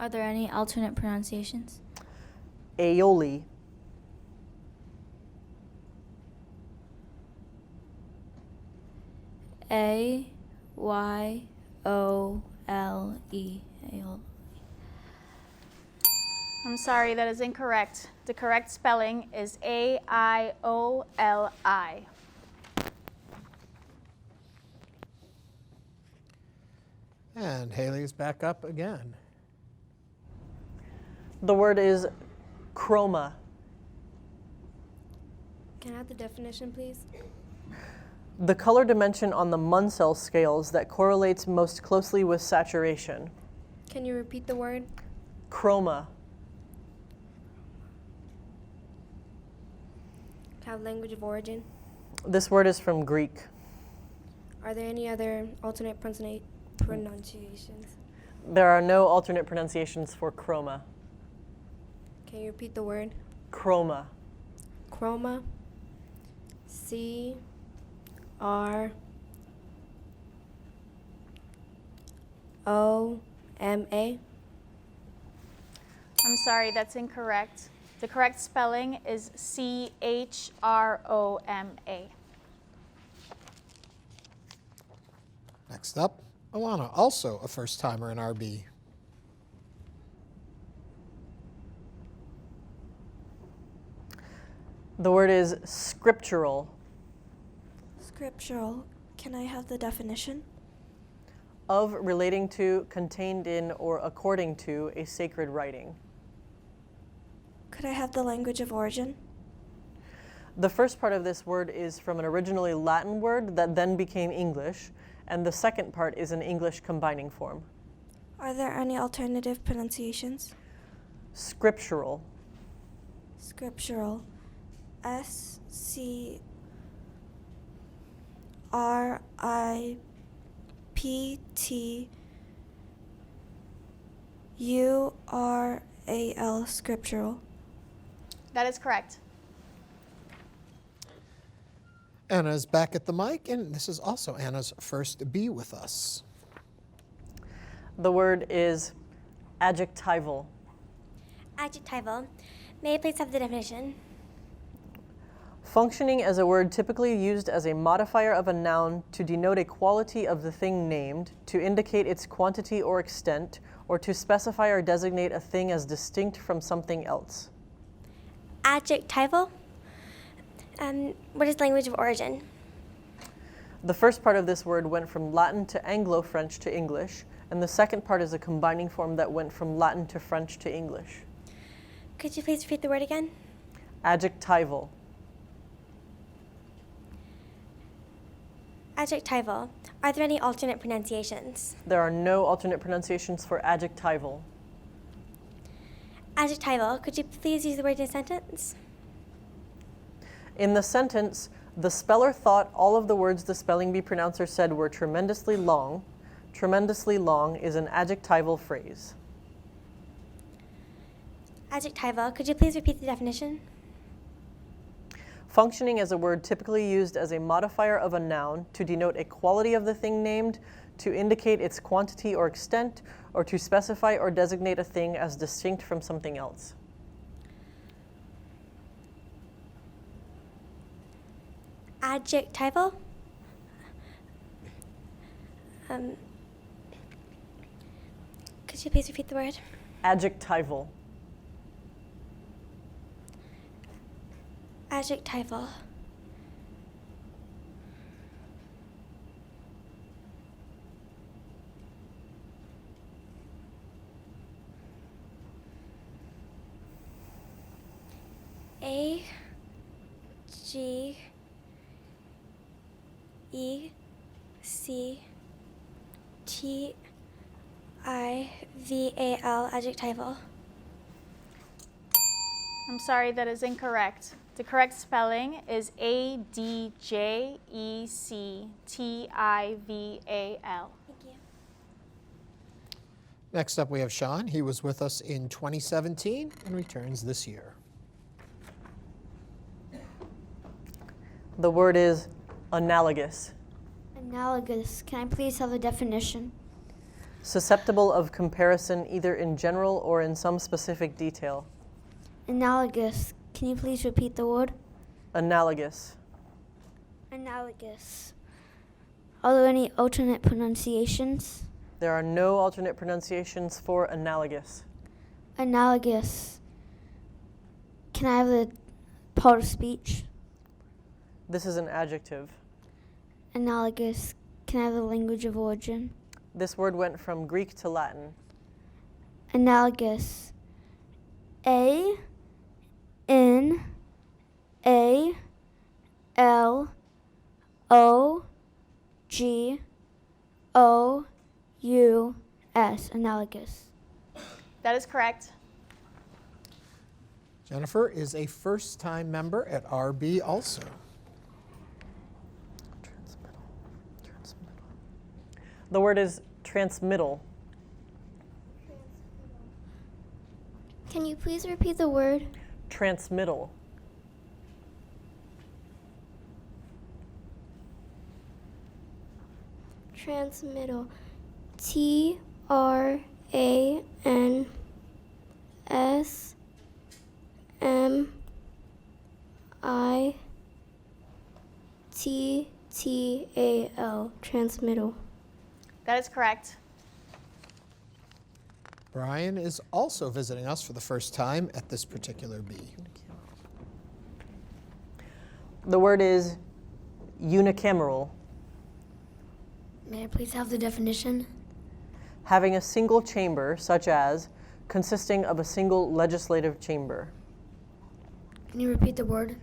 Are there any alternate pronunciations? Aioli. A-Y-O-L-E. Aioli. I'm sorry, that is incorrect. The correct spelling is A-I-O-L-I. And Haley is back up again. The word is chroma. Can I have the definition, please? The color dimension on the Munsell scales that correlates most closely with saturation. Can you repeat the word? Chroma. Can I have language of origin? This word is from Greek. Are there any other alternate pronunciations? There are no alternate pronunciations for chroma. Can you repeat the word? Chroma. Chroma. C-R-O-M-A. I'm sorry, that's incorrect. The correct spelling is C-H-R-O-M-A. Next up, Alana, also a first-timer in RB. The word is scriptural. Scriptural. Can I have the definition? Of, relating to, contained in, or according to a sacred writing. Could I have the language of origin? The first part of this word is from an originally Latin word that then became English, and the second part is an English combining form. Are there any alternative pronunciations? Scriptural. Scriptural. S-C-R-I-P-T-U-R-A-L. Scriptural. That is correct. Anna's back at the mic, and this is also Anna's first B with us. The word is adjectival. Adjectival. May I please have the definition? Functioning as a word typically used as a modifier of a noun to denote a quality of the thing named, to indicate its quantity or extent, or to specify or designate a thing as distinct from something else. Adjectival. What is language of origin? The first part of this word went from Latin to Anglo-French to English, and the second part is a combining form that went from Latin to French to English. Could you please repeat the word again? Adjectival. Adjectival. Are there any alternate pronunciations? There are no alternate pronunciations for adjectival. Adjectival. Could you please use the word in a sentence? In the sentence, the speller thought all of the words the spelling bee pronouncer said were tremendously long. Tremendously long is an adjectival phrase. Adjectival. Could you please repeat the definition? Functioning as a word typically used as a modifier of a noun to denote a quality of the thing named, to indicate its quantity or extent, or to specify or designate a thing as distinct from something else. Adjectival. Could you please repeat the word? Adjectival. Adjectival. A G E C T I V A L. Adjectival. I'm sorry, that is incorrect. The correct spelling is ADJECTIVAL. Thank you. Next up, we have Sean. He was with us in 2017 and returns this year. The word is analogous. Analogous. Can I please have a definition? Susceptible of comparison either in general or in some specific detail. Analogous. Can you please repeat the word? Analogous. Analogous. Are there any alternate pronunciations? There are no alternate pronunciations for analogous. Analogous. Can I have the part of speech? This is an adjective. Analogous. Can I have the language of origin? This word went from Greek to Latin. Analogous. A N A L O G O U S. Analogous. That is correct. Jennifer is a first-time member at RB also. The word is transmittal. Can you please repeat the word? Transmittal. Transmittal. T R A N S M I T T A L. Transmittal. That is correct. Brian is also visiting us for the first time at this particular B. The word is unicameral. May I please have the definition? Having a single chamber, such as consisting of a single legislative chamber. Can you repeat the word?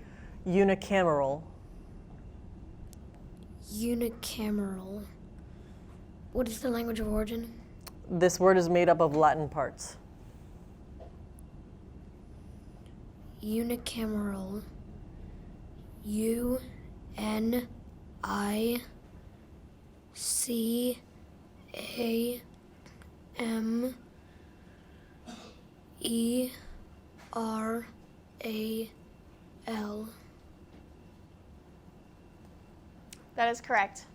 Unicameral. Unicameral. What is the language of origin? This word is made up of Latin parts. Unicameral. U N I C A M E R A L. That is correct.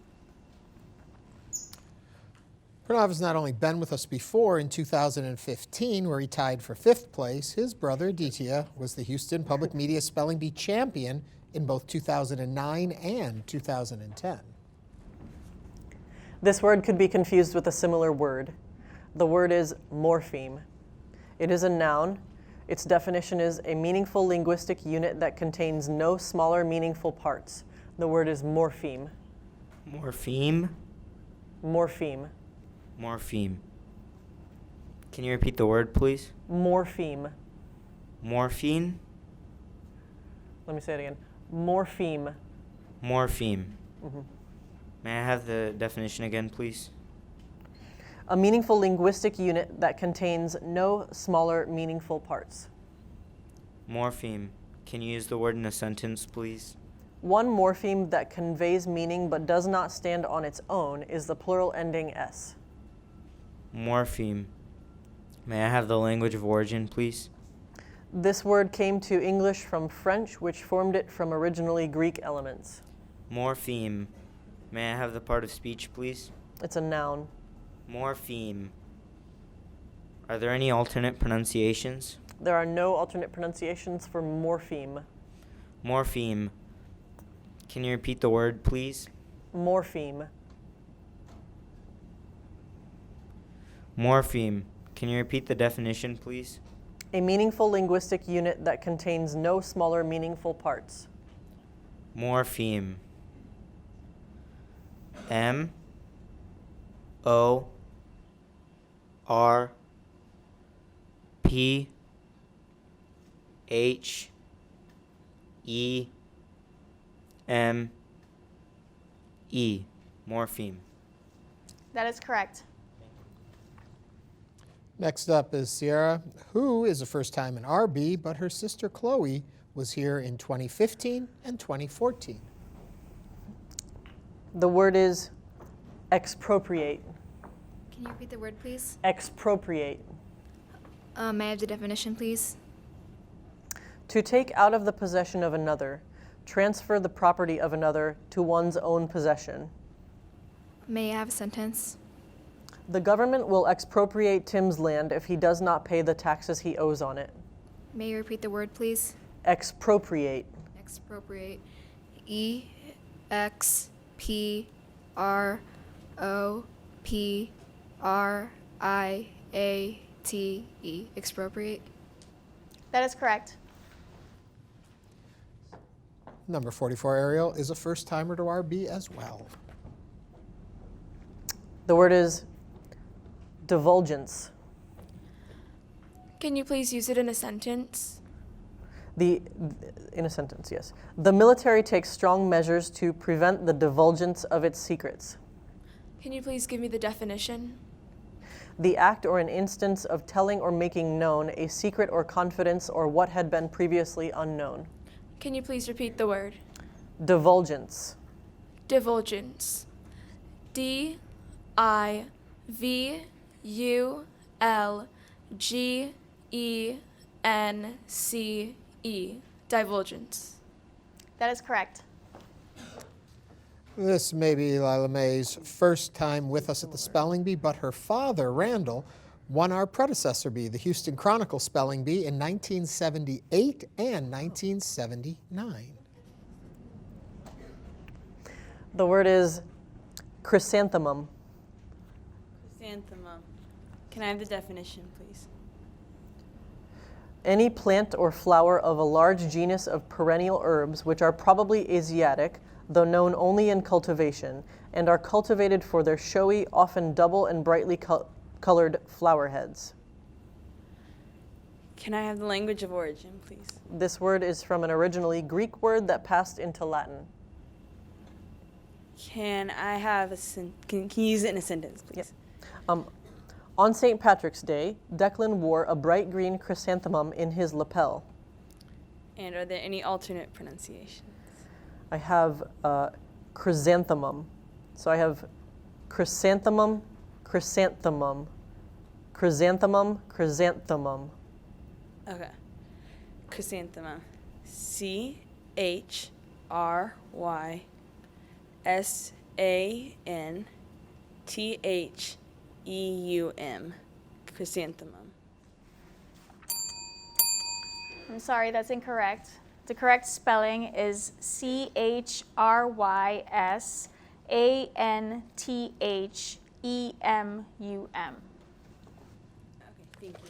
Pranav has not only been with us before in 2015, where he tied for 5th place, his brother Aditya was the Houston Public Media Spelling Bee champion in both 2009 and 2010. This word could be confused with a similar word. The word is morpheme. It is a noun. Its definition is a meaningful linguistic unit that contains no smaller meaningful parts. The word is morpheme. Morpheme? Morpheme. Morpheme. Can you repeat the word, please? Morpheme. Morphine? Let me say it again. Morpheme. Morpheme. Mhm. May I have the definition again, please? A meaningful linguistic unit that contains no smaller meaningful parts. Morpheme. Can you use the word in a sentence, please? One morpheme that conveys meaning but does not stand on its own is the plural ending S. Morpheme. May I have the language of origin, please? This word came to English from French, which formed it from originally Greek elements. Morpheme. May I have the part of speech, please? It's a noun. Morpheme. Are there any alternate pronunciations? There are no alternate pronunciations for morpheme. Morpheme. Can you repeat the word, please? Morpheme. Morpheme. Can you repeat the definition, please? A meaningful linguistic unit that contains no smaller meaningful parts. Morpheme. M O R P H E M E. Morpheme. That is correct. Next up is Sierra, who is a first time in RB, but her sister Chloe was here in 2015 and 2014. The word is expropriate. Can you repeat the word, please? Expropriate. May I have the definition, please? To take out of the possession of another, transfer the property of another to one's own possession. May I have a sentence? The government will expropriate Tim's land if he does not pay the taxes he owes on it. May you repeat the word, please? Expropriate. Expropriate. E-X-P-R-O-P-R-I-A-T-E. Expropriate. That is correct. Number 44, Ariel, is a first timer to RB as well. The word is divulgence. Can you please use it in a sentence? In a sentence, yes. The military takes strong measures to prevent the divulgence of its secrets. Can you please give me the definition? The act or an instance of telling or making known a secret or confidence or what had been previously unknown. Can you please repeat the word? Divulgence. Divulgence. D-I-V-U-L-G-E-N-C-E. Divulgence. That is correct. This may be Lila May's first time with us at the Spelling Bee, but her father, Randall, won our predecessor bee, the Houston Chronicle Spelling Bee, in 1978 and 1979. The word is chrysanthemum. Chrysanthemum. Can I have the definition, please? Any plant or flower of a large genus of perennial herbs which are probably Asiatic, though known only in cultivation, and are cultivated for their showy, often double and brightly colored flower heads. Can I have the language of origin, please? This word is from an originally Greek word that passed into Latin. Can I have can you use it in a sentence, please? Yep. On St. Patrick's Day, Declan wore a bright green chrysanthemum in his lapel. And are there any alternate pronunciations? I have chrysanthemum. So I have chrysanthemum, chrysanthemum, chrysanthemum, chrysanthemum. Okay. Chrysanthemum. C-H-R-Y-S-A-N-T-H-E-U-M. Chrysanthemum. I'm sorry, that's incorrect. The correct spelling is C-H-R-Y-S-A-N-T-H-E-M-U-M. Okay, thank you.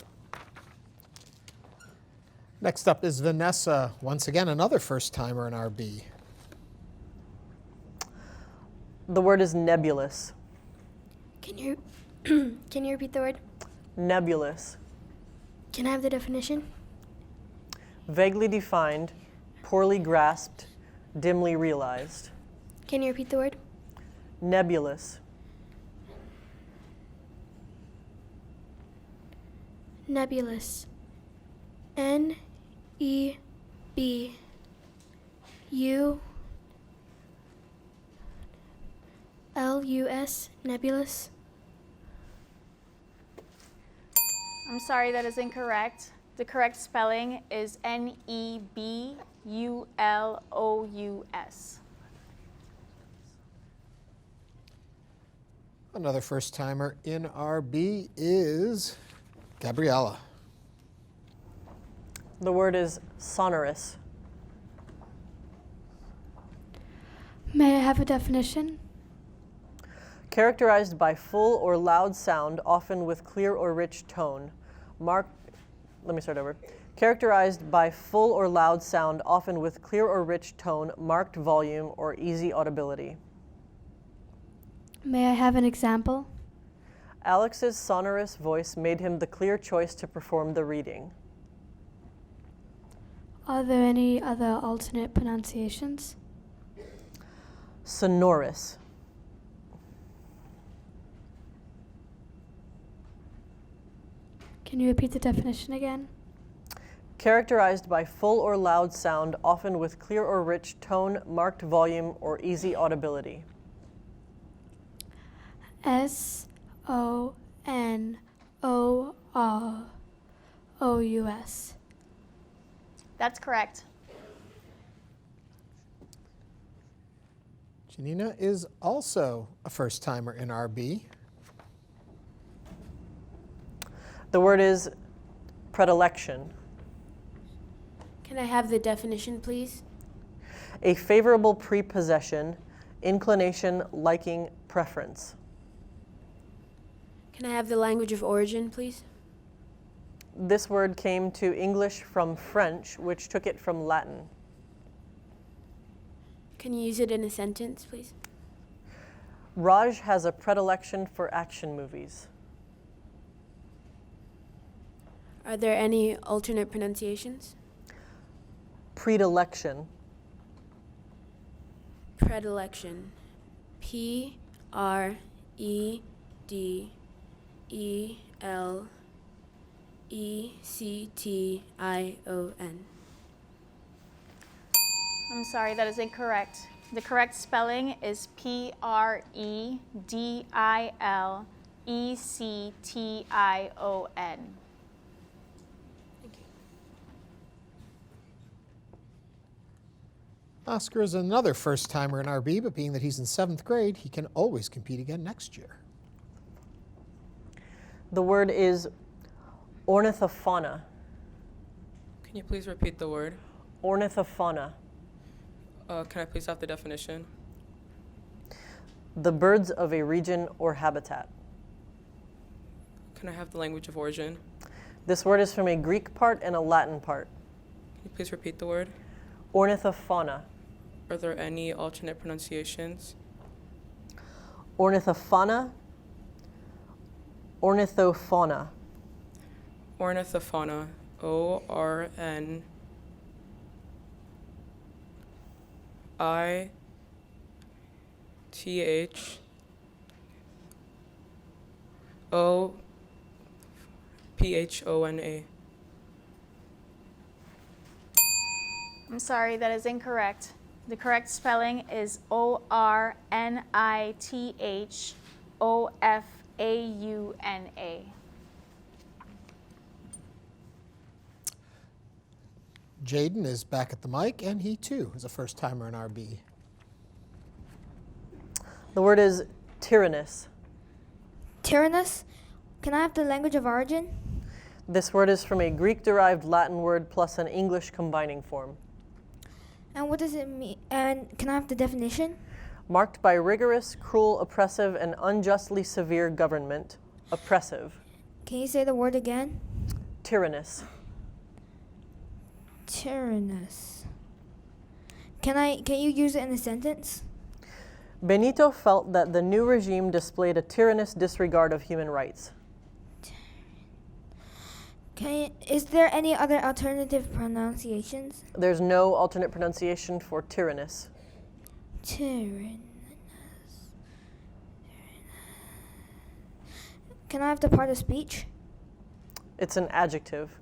Next up is Vanessa, once again another first-timer in RB. The word is nebulous. Can you repeat the word? Nebulous. Can I have the definition? Vaguely defined, poorly grasped, dimly realized. Can you repeat the word? Nebulous. Nebulous. N-E-B-U-L-U-S. Nebulous. I'm sorry, that is incorrect. The correct spelling is Nebulous. Another first timer in RB is Gabriella. The word is sonorous. May I have a definition? Characterized by full or loud sound, often with clear or rich tone. Characterized by full or loud sound, often with clear or rich tone, marked volume, or easy audibility. May I have an example? Alex's sonorous voice made him the clear choice to perform the reading. Are there any other alternate pronunciations? Sonorous. Can you repeat the definition again? Characterized by full or loud sound, often with clear or rich tone, marked volume, or easy audibility. Sonorous. That's correct. Janina is also a first timer in RB. The word is predilection. Can I have the definition, please? A favorable prepossession, inclination, liking, preference. Can I have the language of origin, please? This word came to English from French, which took it from Latin. Can you use it in a sentence, please? Raj has a predilection for action movies. Are there any alternate pronunciations? Predilection. Predilection. P-R-E-D-E-L-E-C-T-I-O-N. I'm sorry, that is incorrect. The correct spelling is Predilection. Oscar is another first timer in RB, but being that he's in 7th grade, he can always compete again next year. The word is ornithofauna. Can you please repeat the word? Ornithofauna. Can I please have the definition? The birds of a region or habitat. Can I have the language of origin? This word is from a Greek part and a Latin part. Can you please repeat the word? Ornithofauna. Are there any alternate pronunciations? Ornithofauna. Ornithofauna. Ornithofauna. O-R-N. I-T-H-O-P-H-O-N-A. I'm sorry, that is incorrect. The correct spelling is O-R-N-I-T-H-O-F-A-U-N-A. Jaden is back at the mic, and he too is a first timer in RB. The word is tyrannous. Tyrannous? Can I have the language of origin? This word is from a Greek-derived Latin word plus an English combining form. And what does it mean? And can I have the definition? Marked by rigorous, cruel, oppressive, and unjustly severe government. Oppressive. Can you say the word again? Tyrannous. Tyrannous. Can you use it in a sentence? Benito felt that the new regime displayed a tyrannous disregard of human rights. Is there any other alternative pronunciations? There's no alternate pronunciation for tyrannous. Tyrannous. Can I have the part of speech? It's an adjective.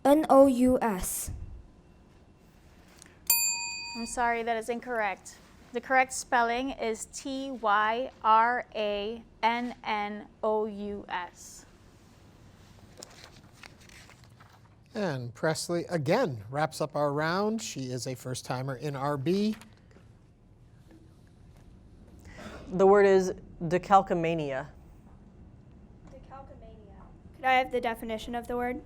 Renous. I'm sorry, that is incorrect. The correct spelling is Tyrannous. And Presley again wraps up our round. She is a first-timer in RB. The word is decalcomania. Could I have the definition of the word?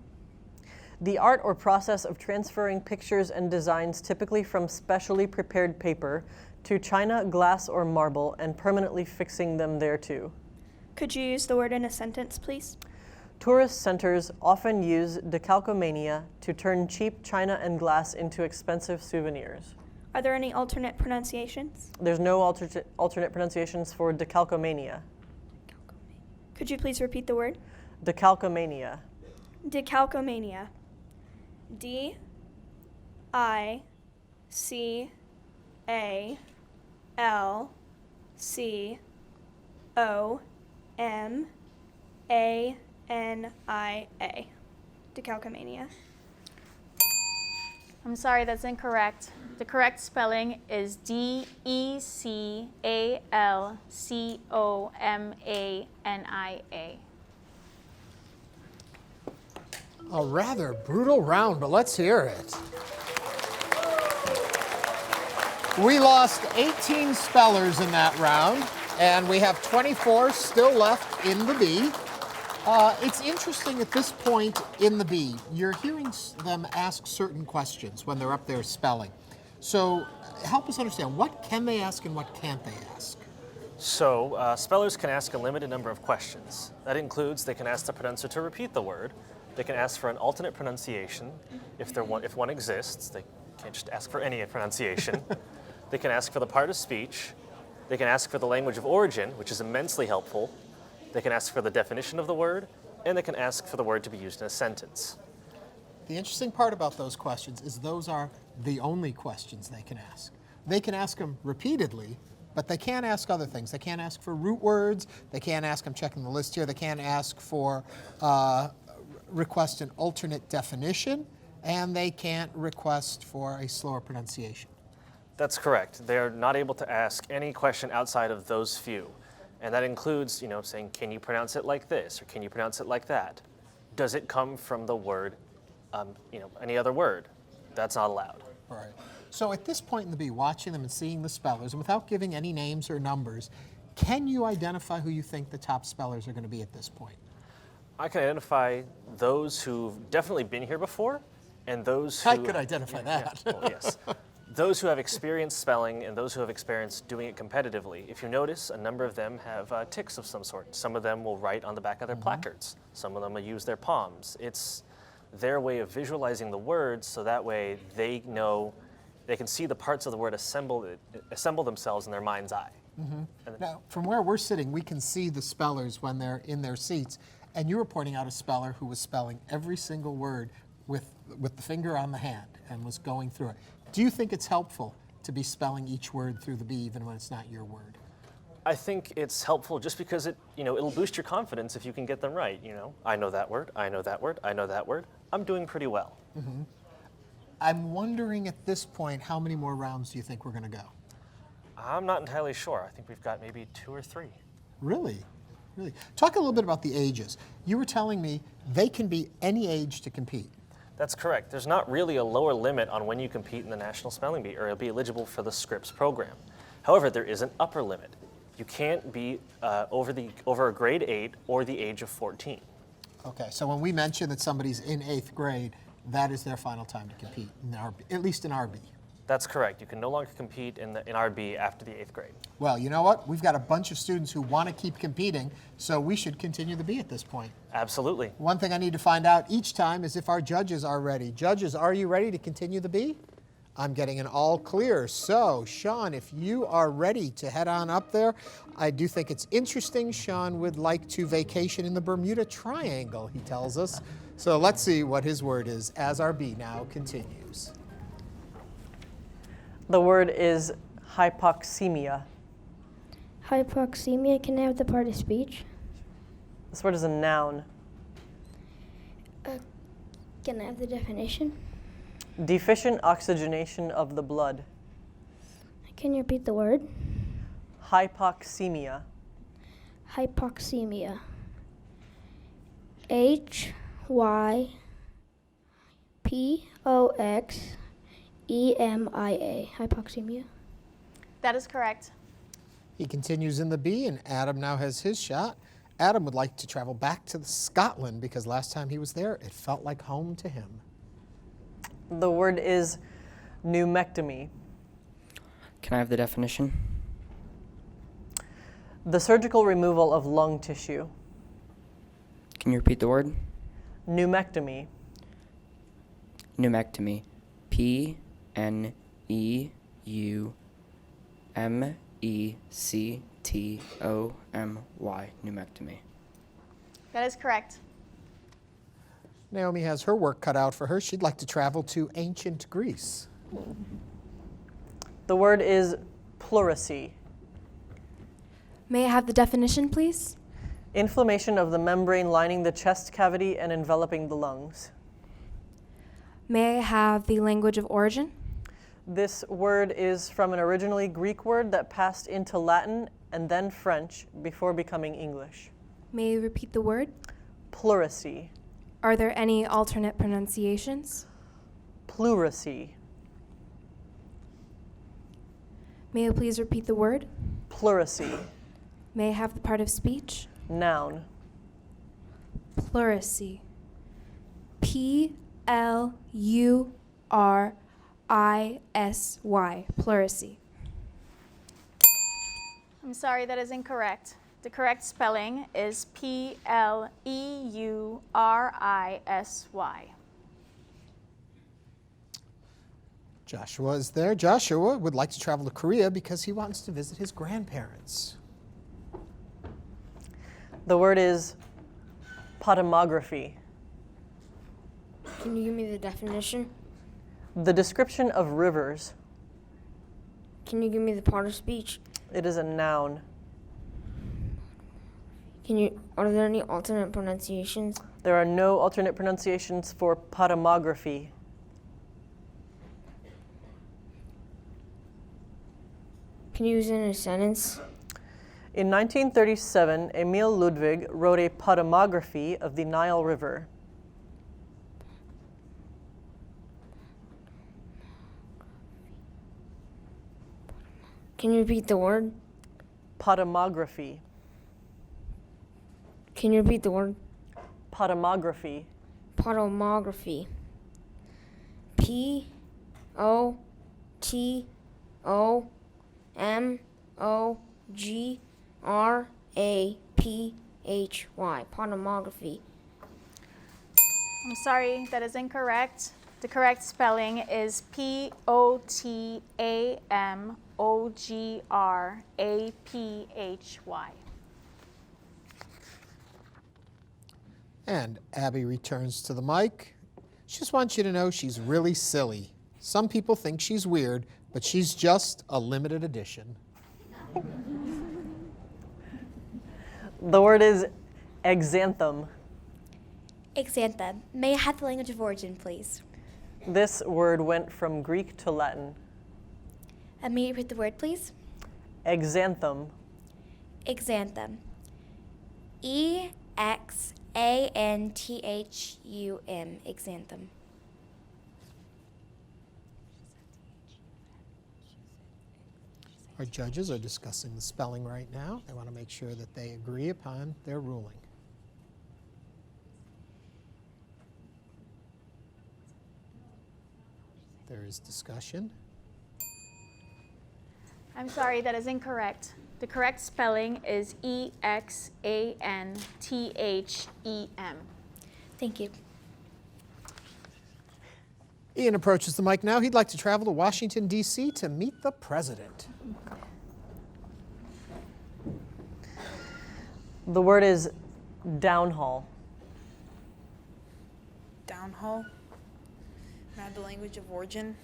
The art or process of transferring pictures and designs typically from specially prepared paper to china, glass, or marble and permanently fixing them thereto. Could you use the word in a sentence, please? Tourist centers often use decalcomania to turn cheap china and glass into expensive souvenirs. Are there any alternate pronunciations? There's no alternate pronunciations for decalcomania. Could you please repeat the word? Decalcomania. Decalcomania. D-I-C-A-L-C-O-M-A-N-I-A. Decalcomania. I'm sorry, that's incorrect. The correct spelling is D-E-C-A-L-C-O-M-A-N-I-A. A rather brutal round, but let's hear it. We lost 18 spellers in that round, and we have 24 still left in the B. It's interesting at this point in the B, you're hearing them ask certain questions when they're up there spelling. So help us understand, what can they ask and what can't they ask? So spellers can ask a limited number of questions. That includes they can ask the pronouncer to repeat the word. They can ask for an alternate pronunciation if one exists. They can't just ask for any pronunciation. They can ask for the part of speech. They can ask for the language of origin, which is immensely helpful. They can ask for the definition of the word, and they can ask for the word to be used in a sentence. The interesting part about those questions is those are the only questions they can ask. They can ask them repeatedly, but they can't ask other things. They can't ask for root words. They can't ask, I'm checking the list here, they can't ask for request an alternate definition, and they can't request for a slower pronunciation. That's correct. They're not able to ask any question outside of those few. And that includes, saying, can you pronounce it like this, or can you pronounce it like that? Does it come from the word, any other word? That's not allowed. All right. So at this point in the B, watching them and seeing the spellers, and without giving any names or numbers, can you identify who you think the top spellers are going to be at this point? I can identify those who've definitely been here before, and those who... I could identify that. Yeah, well, yes. Those who have experience spelling and those who have experience doing it competitively. If you notice, a number of them have tics of some sort. Some of them will write on the back of their placards. Some of them will use their palms. It's their way of visualizing the words, so that way they know, they can see the parts of the word assemble themselves in their mind's eye. Now, from where we're sitting, we can see the spellers when they're in their seats. And you were pointing out a speller who was spelling every single word with the finger on the hand and was going through it. Do you think it's helpful to be spelling each word through the B even when it's not your word? I think it's helpful just because it'll boost your confidence if you can get them right. I know that word, I know that word, I know that word. I'm doing pretty well. Mm-hmm. I'm wondering at this point, how many more rounds do you think we're going to go? I'm not entirely sure. I think we've got maybe 2 or 3. Really? Really? Talk a little bit about the ages. You were telling me they can be any age to compete. That's correct. There's not really a lower limit on when you compete in the National Spelling Bee or be eligible for the Scripps program. However, there is an upper limit. You can't be over a grade 8 or the age of 14. Okay, so when we mention that somebody's in 8th grade, that is their final time to compete, at least in RB. That's correct. You can no longer compete in RB after the 8th grade. Well, you know what? We've got a bunch of students who want to keep competing, so we should continue the B at this point. Absolutely. One thing I need to find out each time is if our judges are ready. Judges, are you ready to continue the B? I'm getting an all clear. So, Sean, if you are ready to head on up there, I do think it's interesting. Sean would like to vacation in the Bermuda Triangle, he tells us. So let's see what his word is as our B now continues. The word is hypoxemia. Hypoxemia, can I have the part of speech? This word is a noun. Can I have the definition? Deficient oxygenation of the blood. Can you repeat the word? Hypoxemia. Hypoxemia. Hypoxemia. Hypoxemia. That is correct. He continues in the B, and Adam now has his shot. Adam would like to travel back to Scotland because last time he was there, it felt like home to him. The word is pneumectomy. Can I have the definition? The surgical removal of lung tissue. Can you repeat the word? Pneumectomy. Pneumectomy. Pneumectomy. Pneumectomy. That is correct. Naomi has her work cut out for her. She'd like to travel to ancient Greece. The word is pleurisy. May I have the definition, please? Inflammation of the membrane lining the chest cavity and enveloping the lungs. May I have the language of origin? This word is from an originally Greek word that passed into Latin and then French before becoming English. May you repeat the word? Pleurisy. Are there any alternate pronunciations? Pleurisy. May you please repeat the word? Pleurisy. May I have the part of speech? Noun. Pleurisy. P-L-U-R-I-S-Y. Pleurisy. I'm sorry, that is incorrect. The correct spelling is P-L-E-U-R-I-S-Y. Joshua is there. Joshua would like to travel to Korea because he wants to visit his grandparents. The word is potamography. Can you give me the definition? The description of rivers. Can you give me the part of speech? It is a noun. Are there any alternate pronunciations? There are no alternate pronunciations for potamography. Can you use it in a sentence? In 1937, Emil Ludwig wrote a potamography of the Nile River. Can you repeat the word? Potamography. Can you repeat the word? Potamography. Potamography. P-O-T-O-M-O-G-R-A-P-H-Y. Potamography. I'm sorry, that is incorrect. The correct spelling is P-O-T-A-M-O-G-R-A-P-H-Y. And Abby returns to the mic. She just wants you to know she's really silly. Some people think she's weird, but she's just a limited edition. The word is exanthem. Exanthem. May I have the language of origin, please? This word went from Greek to Latin. May you repeat the word, please? Exanthem. Exanthem. E-X-A-N-T-H-U-M. Exanthem. Our judges are discussing the spelling right now. They want to make sure that they agree upon their ruling. There is discussion. I'm sorry, that is incorrect. The correct spelling is E-X-A-N-T-H-E-M. Thank you. Ian approaches the mic now. He'd like to travel to Washington, D.C. to meet the president. The word is downhaul. Downhaul. May I have the language of origin?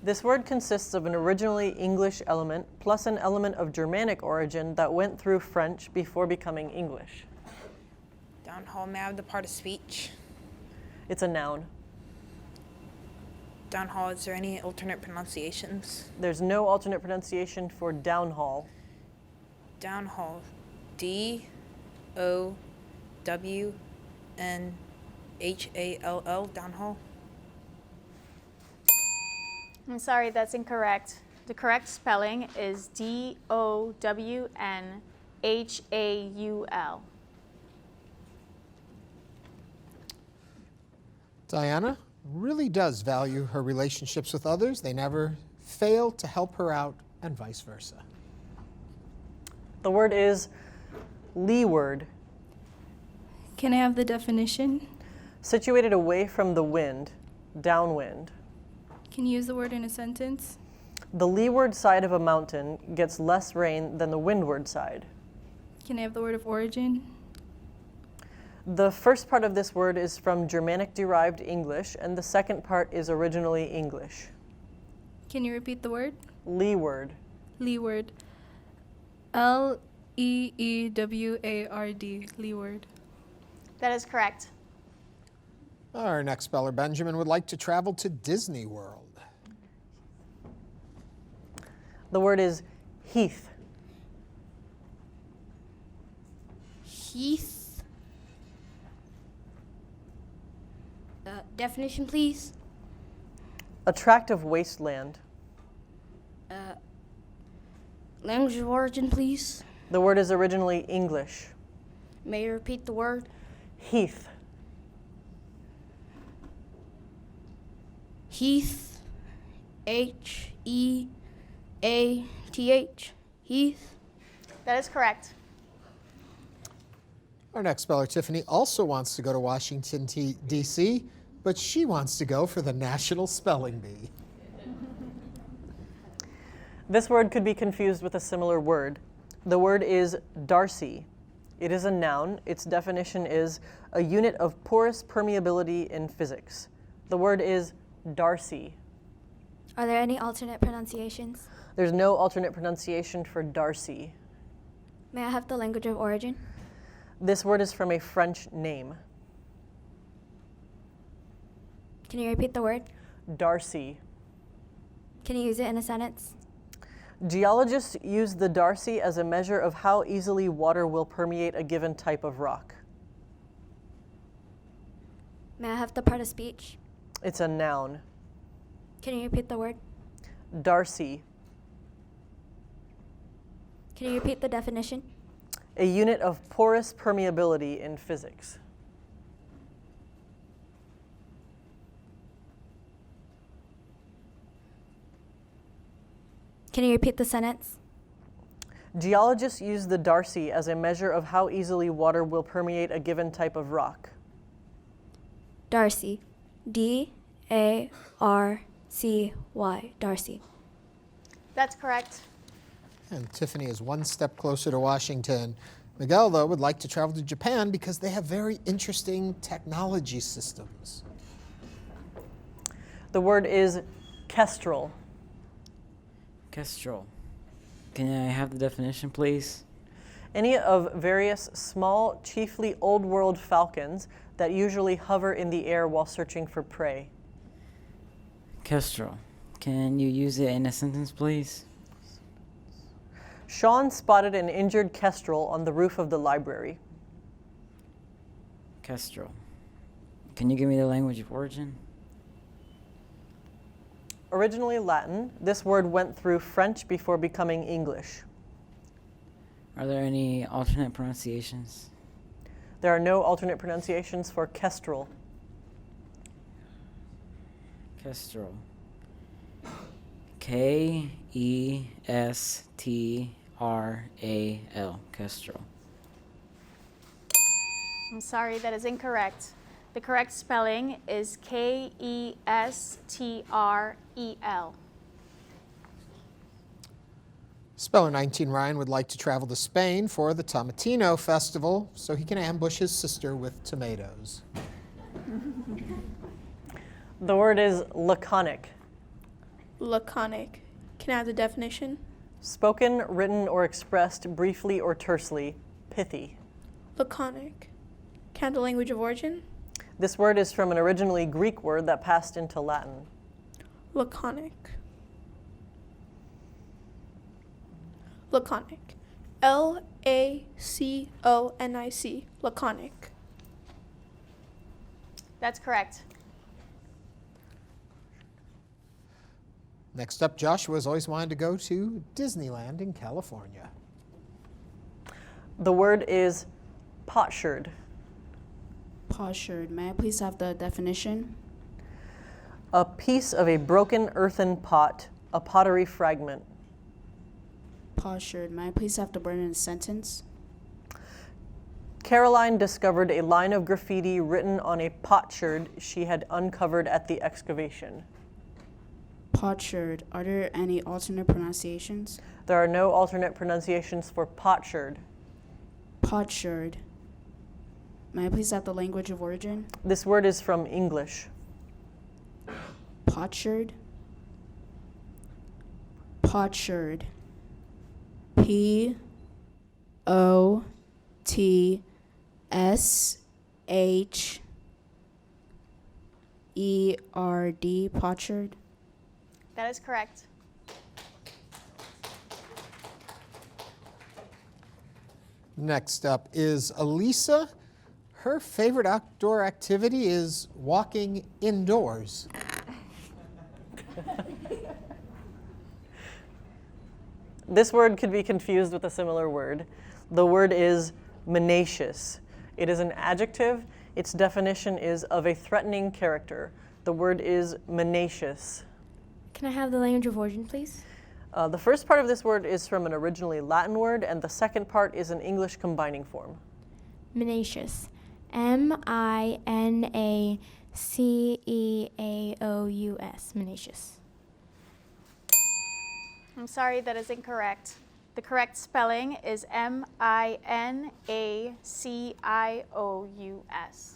This word consists of an originally English element plus an element of Germanic origin that went through French before becoming English. Downhaul. May I have the part of speech? It's a noun. Downhall, is there any alternate pronunciations? There's no alternate pronunciation for downhall. Downhall. D-O-W-N-H-A-L-L, downhall. I'm sorry, that's incorrect. The correct spelling is D-O-W-N-H-A-U-L. Diana really does value her relationships with others. They never fail to help her out, and vice versa. The word is leeward. Can I have the definition? Situated away from the wind, downwind. Can you use the word in a sentence? The leeward side of a mountain gets less rain than the windward side. Can I have the word of origin? The first part of this word is from Germanic-derived English, and the second part is originally English. Can you repeat the word? Leeward. Leeward. L-E-E-W-A-R-D. Leeward. That is correct. Our next speller, Benjamin, would like to travel to Disney World. The word is heath. Heath. Definition, please. A tract of wasteland. Language of origin, please. The word is originally English. May you repeat the word? Heath. Heath. H-E-A-T-H. Heath. That is correct. Our next speller, Tiffany, also wants to go to Washington, D.C., but she wants to go for the National Spelling Bee. This word could be confused with a similar word. The word is Darcy. It is a noun. Its definition is a unit of porous permeability in physics. The word is Darcy. Are there any alternate pronunciations? There's no alternate pronunciation for Darcy. May I have the language of origin? This word is from a French name. Can you repeat the word? Darcy. Can you use it in a sentence? Geologists use the Darcy as a measure of how easily water will permeate a given type of rock. May I have the part of speech? It's a noun. Can you repeat the word? Darcy. Can you repeat the definition? A unit of porous permeability in physics. Can you repeat the sentence? Geologists use the Darcy as a measure of how easily water will permeate a given type of rock. Darcy. D-A-R-C-Y. Darcy. That's correct. And Tiffany is one step closer to Washington. Miguel, though, would like to travel to Japan because they have very interesting technology systems. The word is kestrel. Kestrel. Can I have the definition, please? Any of various small, chiefly Old World falcons that usually hover in the air while searching for prey. Kestrel. Can you use it in a sentence, please? Sean spotted an injured kestrel on the roof of the library. Kestrel. Can you give me the language of origin? Originally Latin, this word went through French before becoming English. Are there any alternate pronunciations? There are no alternate pronunciations for kestrel. Kestrel. K-E-S-T-R-A-L. Kestrel. I'm sorry, that is incorrect. The correct spelling is K-E-S-T-R-E-L. Speller 19, Ryan, would like to travel to Spain for the Tomatino Festival so he can ambush his sister with tomatoes. The word is laconic. Laconic. Can I have the definition? Spoken, written, or expressed briefly or tersely. Pithy. Laconic. Can I have the language of origin? This word is from an originally Greek word that passed into Latin. Laconic. Laconic. L-A-C-O-N-I-C. Laconic. That's correct. Next up, Joshua's always wanted to go to Disneyland in California. The word is potsherd. Potsherd. May I please have the definition? A piece of a broken earthen pot, a pottery fragment. Potsherd. May I please have the word in a sentence? Caroline discovered a line of graffiti written on a potsherd she had uncovered at the excavation. Potsherd. Are there any alternate pronunciations? There are no alternate pronunciations for potsherd. Potsherd. May I please have the language of origin? This word is from English. Potsherd. Potsherd. P-O-T-S-H-E-R-D. Potsherd. That is correct. Next up is Elisa. Her favorite outdoor activity is walking indoors. This word could be confused with a similar word. The word is menacious. It is an adjective. Its definition is of a threatening character. The word is menacious. Can I have the language of origin, please? The first part of this word is from an originally Latin word, and the second part is an English combining form. Menacious. M-I-N-A-C-E-A-O-U-S. Menacious. I'm sorry, that is incorrect. The correct spelling is M-I-N-A-C-I-O-U-S.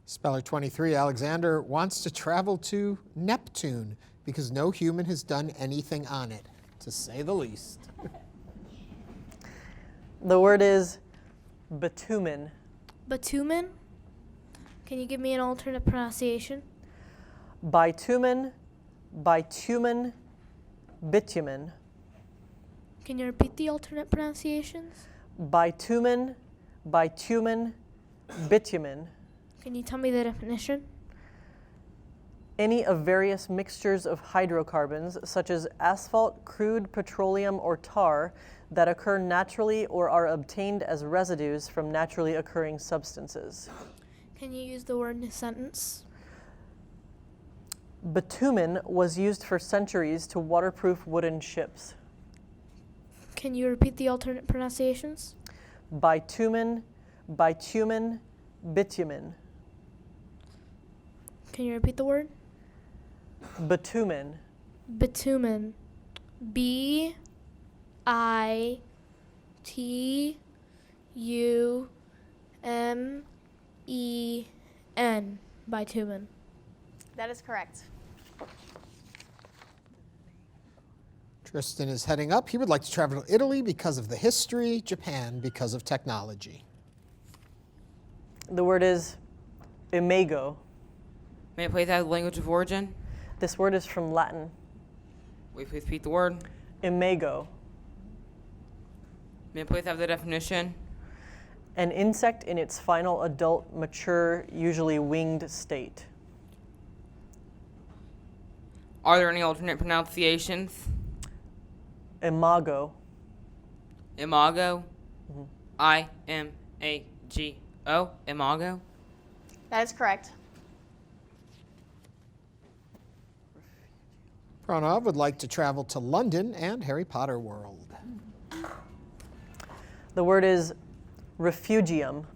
Speller 23, Alexander, wants to travel to Neptune because no human has done anything on it, to say the least. The word is bitumen. Bitumen? Can you give me an alternate pronunciation? Bitumen, bitumen, bitumen. Can you repeat the alternate pronunciations? Bitumen, bitumen, bitumen. Can you tell me the definition? Any of various mixtures of hydrocarbons, such as asphalt, crude petroleum, or tar, that occur naturally or are obtained as residues from naturally occurring substances. Can you use the word in a sentence? Bitumen was used for centuries to waterproof wooden ships. Can you repeat the alternate pronunciations? Bitumen, bitumen, bitumen. Can you repeat the word? Bitumen. Bitumen. B-I-T-U-M-E-N. Bitumen. That is correct. Tristan is heading up. He would like to travel to Italy because of the history, Japan because of technology. The word is imago. May I please have the language of origin? This word is from Latin. Will you please repeat the word? Imago. May I please have the definition? An insect in its final adult, mature, usually winged state. Are there any alternate pronunciations? Imago. Imago? I-M-A-G-O? Imago? That is correct. Pranav would like to travel to London and Harry Potter World. The word is refugium.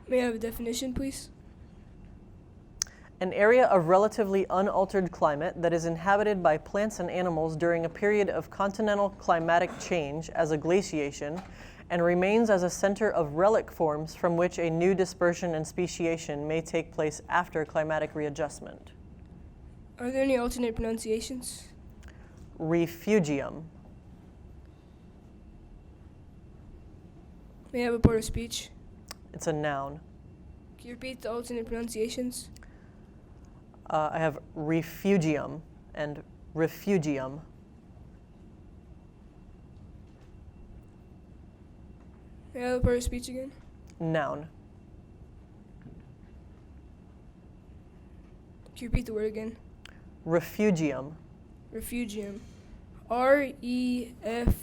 May I have a definition, please? An area of relatively unaltered climate that is inhabited by plants and animals during a period of continental climatic change as a glaciation and remains as a center of relic forms from which a new dispersion and speciation may take place after climatic readjustment. Are there any alternate pronunciations? Refugium. May I have a part of speech? It's a noun. Can you repeat the alternate pronunciations? I have refugium and refugium. May I have a part of speech again? Noun. Can you repeat the word again? Refugium. Refugium. R-E-F-U-G-I-U-M.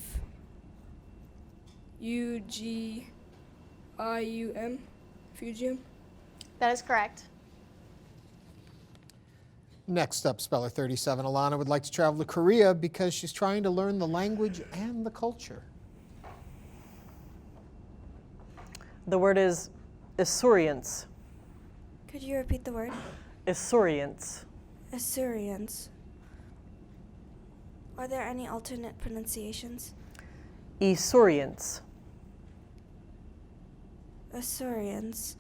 Refugium. That is correct. Next up, speller 37. Alana would like to travel to Korea because she's trying to learn the language and the culture. The word is Isurians. Could you repeat the word? Isurians. Assyrians. Are there any alternate pronunciations? Isurians. Assyrians.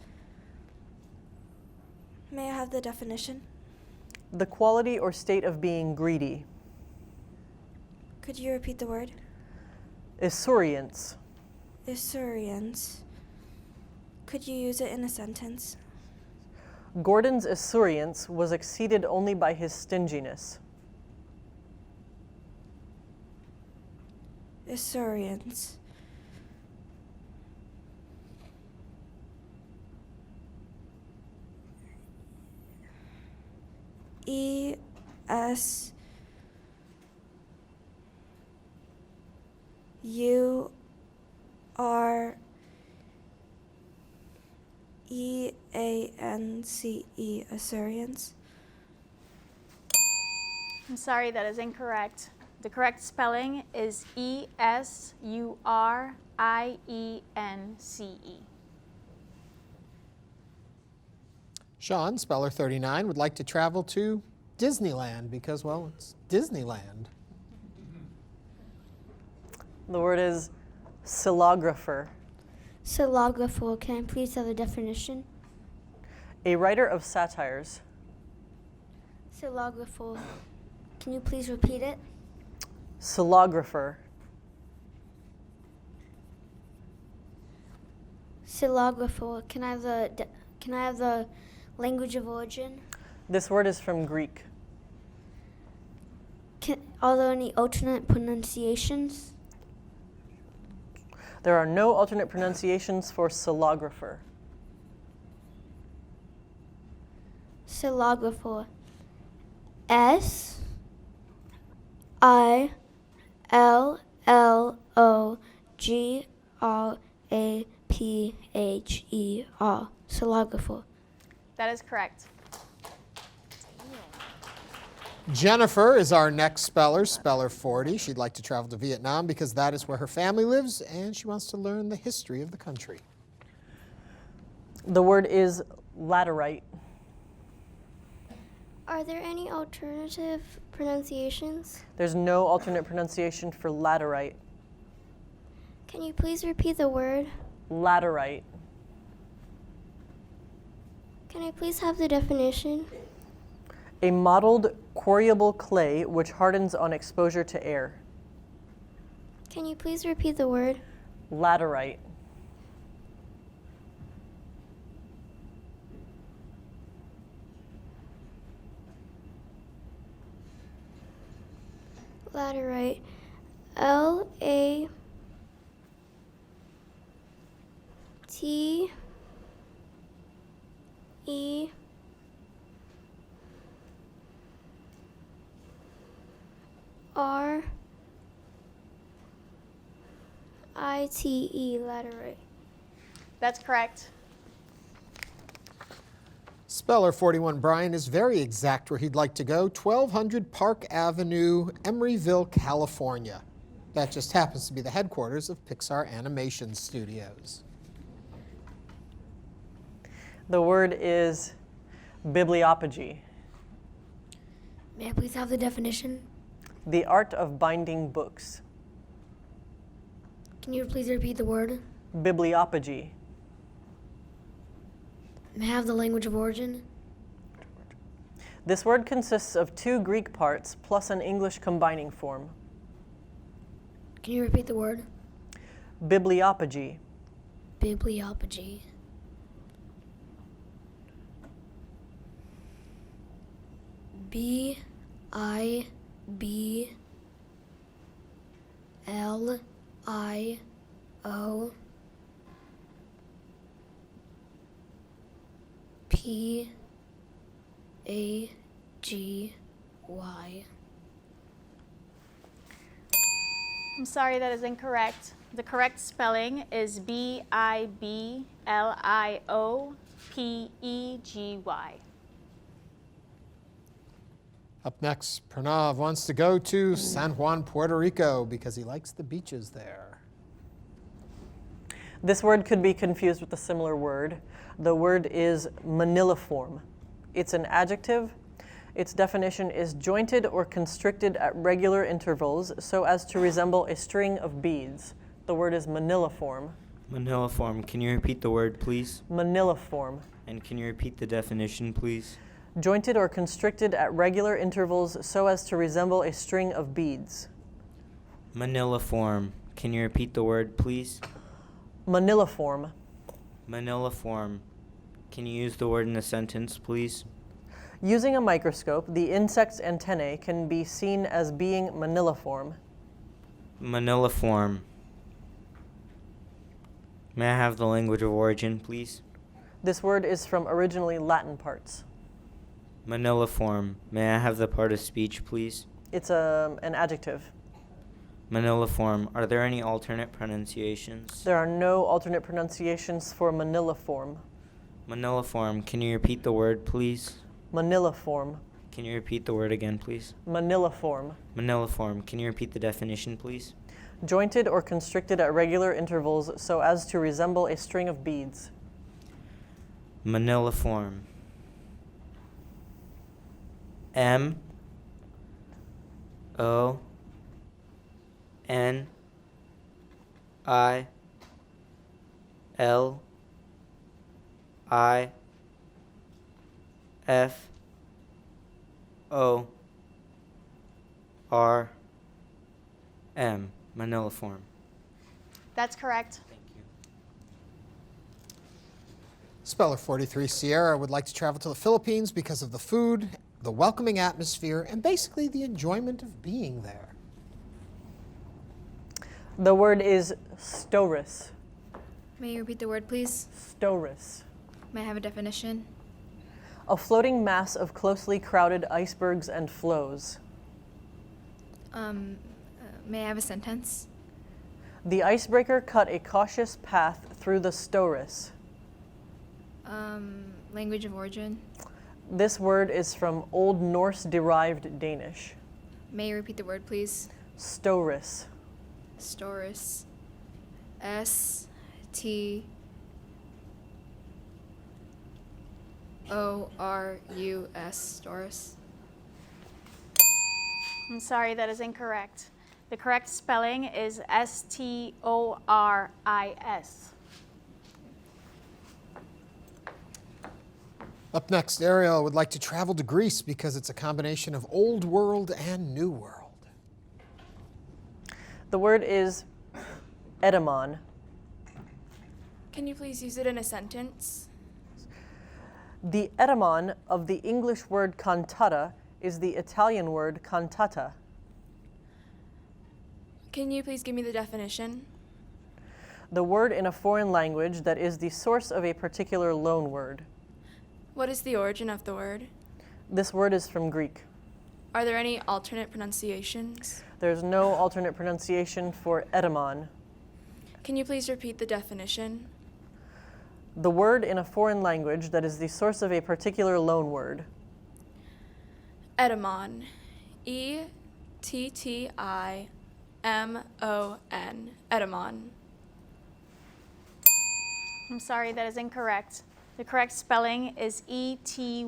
May I have the definition? The quality or state of being greedy. Could you repeat the word? Isurians. Assyrians. Could you use it in a sentence? Gordon's Isurians was exceeded only by his stinginess. Assyrians. E-S-U-R-E-A-N-C-E, Assyrians. I'm sorry, that is incorrect. The correct spelling is E-S-U-R-I-E-N-C-E. Sean, speller 39, would like to travel to Disneyland because, well, it's Disneyland. The word is silographer. Silographer. Can I please have a definition? A writer of satires. Silographer. Can you please repeat it? Silographer. Silographer. Can I have the language of origin? This word is from Greek. Are there any alternate pronunciations? There are no alternate pronunciations for silographer. Silographer. S-I-L-L-O-G-R-A-P-H-E-R. Silographer. That is correct. Jennifer is our next speller, speller 40. She'd like to travel to Vietnam because that is where her family lives and she wants to learn the history of the country. The word is laterite. Are there any alternative pronunciations? There's no alternate pronunciation for laterite. Can you please repeat the word? Laterite. Can I please have the definition? A mottled, quarryable clay which hardens on exposure to air. Can you please repeat the word? Laterite. Laterite. L-A-T-E R-I-T-E, laterite. That's correct. Speller 41, Brian, is very exact where he'd like to go, 1200 Park Avenue, Emeryville, California. That just happens to be the headquarters of Pixar Animation Studios. The word is bibliopegy. May I please have the definition? The art of binding books. Can you please repeat the word? Bibliopegy. May I have the language of origin? This word consists of two Greek parts plus an English combining form. Can you repeat the word? Bibliopegy. Bibliopegy. B I B L I O P A G Y. I'm sorry, that is incorrect. The correct spelling is BIBLIOPEGY. Up next, Pranav wants to go to San Juan, Puerto Rico, because he likes the beaches there. This word could be confused with a similar word. The word is maniliform. It's an adjective. Its definition is jointed or constricted at regular intervals so as to resemble a string of beads. The word is maniliform. Maniliform. Can you repeat the word, please? Maniliform. And can you repeat the definition, please? Jointed or constricted at regular intervals so as to resemble a string of beads. Maniliform. Can you repeat the word, please? Maniliform. Maniliform. Can you use the word in a sentence, please? Using a microscope, the insect's antennae can be seen as being maniliform. Maniliform. May I have the language of origin, please? This word is from originally Latin parts. Maniliform. May I have the part of speech, please? It's an adjective. Maniliform. Are there any alternate pronunciations? There are no alternate pronunciations for maniliform. Maniliform. Can you repeat the word, please? Maniliform. Can you repeat the word again, please? Maniliform. Maniliform. Can you repeat the definition, please? Jointed or constricted at regular intervals so as to resemble a string of beads. Maniliform. M O N I L I F O R M. Maniliform. That's correct. Thank you. Speller 43 Sierra would like to travel to the Philippines because of the food, the welcoming atmosphere, and basically the enjoyment of being there. The word is storis. May you repeat the word, please? Storis. May I have a definition? A floating mass of closely crowded icebergs and floes. May I have a sentence? The icebreaker cut a cautious path through the storis. Language of origin? This word is from Old Norse-derived Danish. May you repeat the word, please? Storis. Storis. S-T-O-R-U-S. Storis. I'm sorry, that is incorrect. The correct spelling is S-T-O-R-I-S. Up next, Ariel would like to travel to Greece because it's a combination of Old World and New World. The word is edamon. Can you please use it in a sentence? The edamon of the English word cantata is the Italian word cantata. Can you please give me the definition? The word in a foreign language that is the source of a particular loan word. What is the origin of the word? This word is from Greek. Are there any alternate pronunciations? There's no alternate pronunciation for edamon. Can you please repeat the definition? The word in a foreign language that is the source of a particular loan word. Edamon. E-T-T-I-M-O-N. Edamon. I'm sorry, that is incorrect. The correct spelling is E-T-Y-M-O-N.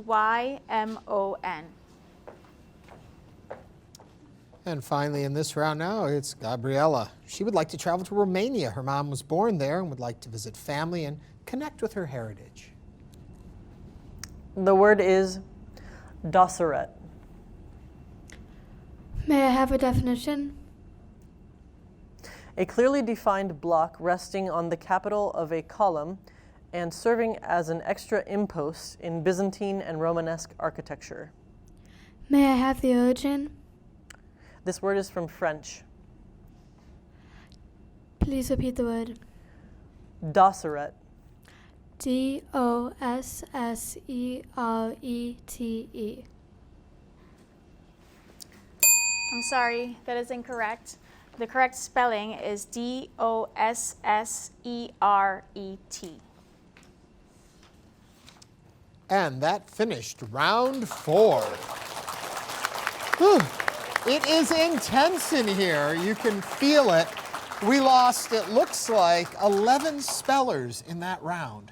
And finally, in this round now, it's Gabriella. She would like to travel to Romania. Her mom was born there and would like to visit family and connect with her heritage. The word is dosseret. May I have a definition? A clearly defined block resting on the capital of a column and serving as an extra impost in Byzantine and Romanesque architecture. May I have the origin? This word is from French. Please repeat the word. Dosseret. Dosseret. I'm sorry, that is incorrect. The correct spelling is Dosseret. And that finished round 4. Whew. It is intense in here. You can feel it. We lost, it looks like, 11 spellers in that round.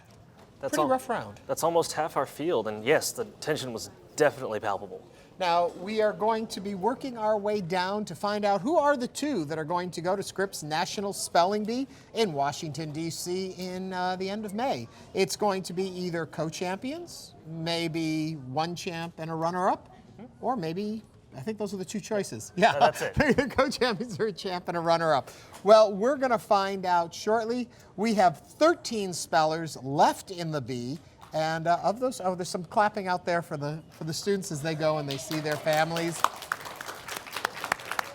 That's Pretty rough round. That's almost half our field, and yes, the tension was definitely palpable. Now, we are going to be working our way down to find out who are the 2 that are going to go to Scripps National Spelling Bee in Washington, D.C. in the end of May. It's going to be either co-champions, maybe one champ and a runner-up, or maybe, I think those are the 2 choices. Yeah, that's it. Either co-champions or a champ and a runner-up. Well, we're going to find out shortly. We have 13 spellers left in the bee. And of those, there's some clapping out there for the students as they go and they see their families.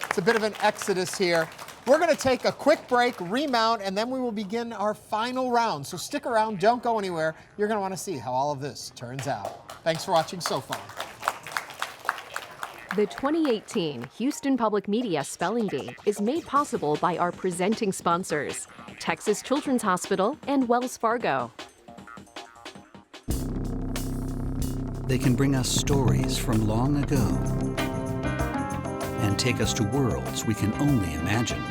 It's a bit of an exodus here. We're going to take a quick break, remount, and then we will begin our final round. So stick around, don't go anywhere. You're going to want to see how all of this turns out. Thanks for watching so far. The 2018 Houston Public Media Spelling Bee is made possible by our presenting sponsors, Texas Children's Hospital and Wells Fargo. They can bring us stories from long ago and take us to worlds we can only imagine.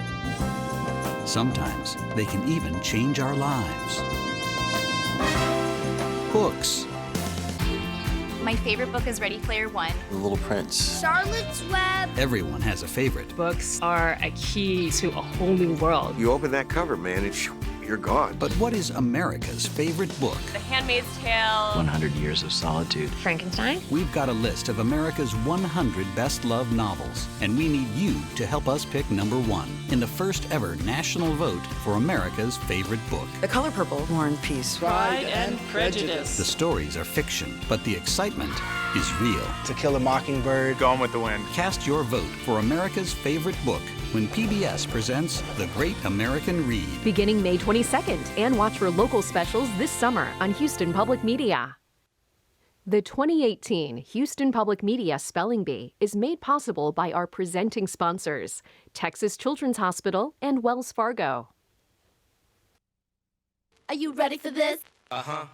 Sometimes they can even change our lives. Books. My favorite book is Ready Player One. The Little Prince. Charlotte's Web. Everyone has a favorite. Books are a key to a whole new world. You open that cover, man, you're gone. But what is America's favorite book? The Handmaid's Tale. 100 Years of Solitude. Frankenstein. We've got a list of America's 100 best-loved novels, and we need you to help us pick number 1 in the first ever national vote for America's favorite book. The Color Purple. War and Peace. Pride and Prejudice. The stories are fiction, but the excitement is real. To Kill a Mockingbird. Gone with the Wind. Cast your vote for America's favorite book when PBS presents The Great American Read. Beginning May 22nd, and watch for local specials this summer on Houston Public Media. The 2018 Houston Public Media Spelling Bee is made possible by our presenting sponsors, Texas Children's Hospital and Wells Fargo. Are you ready for this? Uh-huh.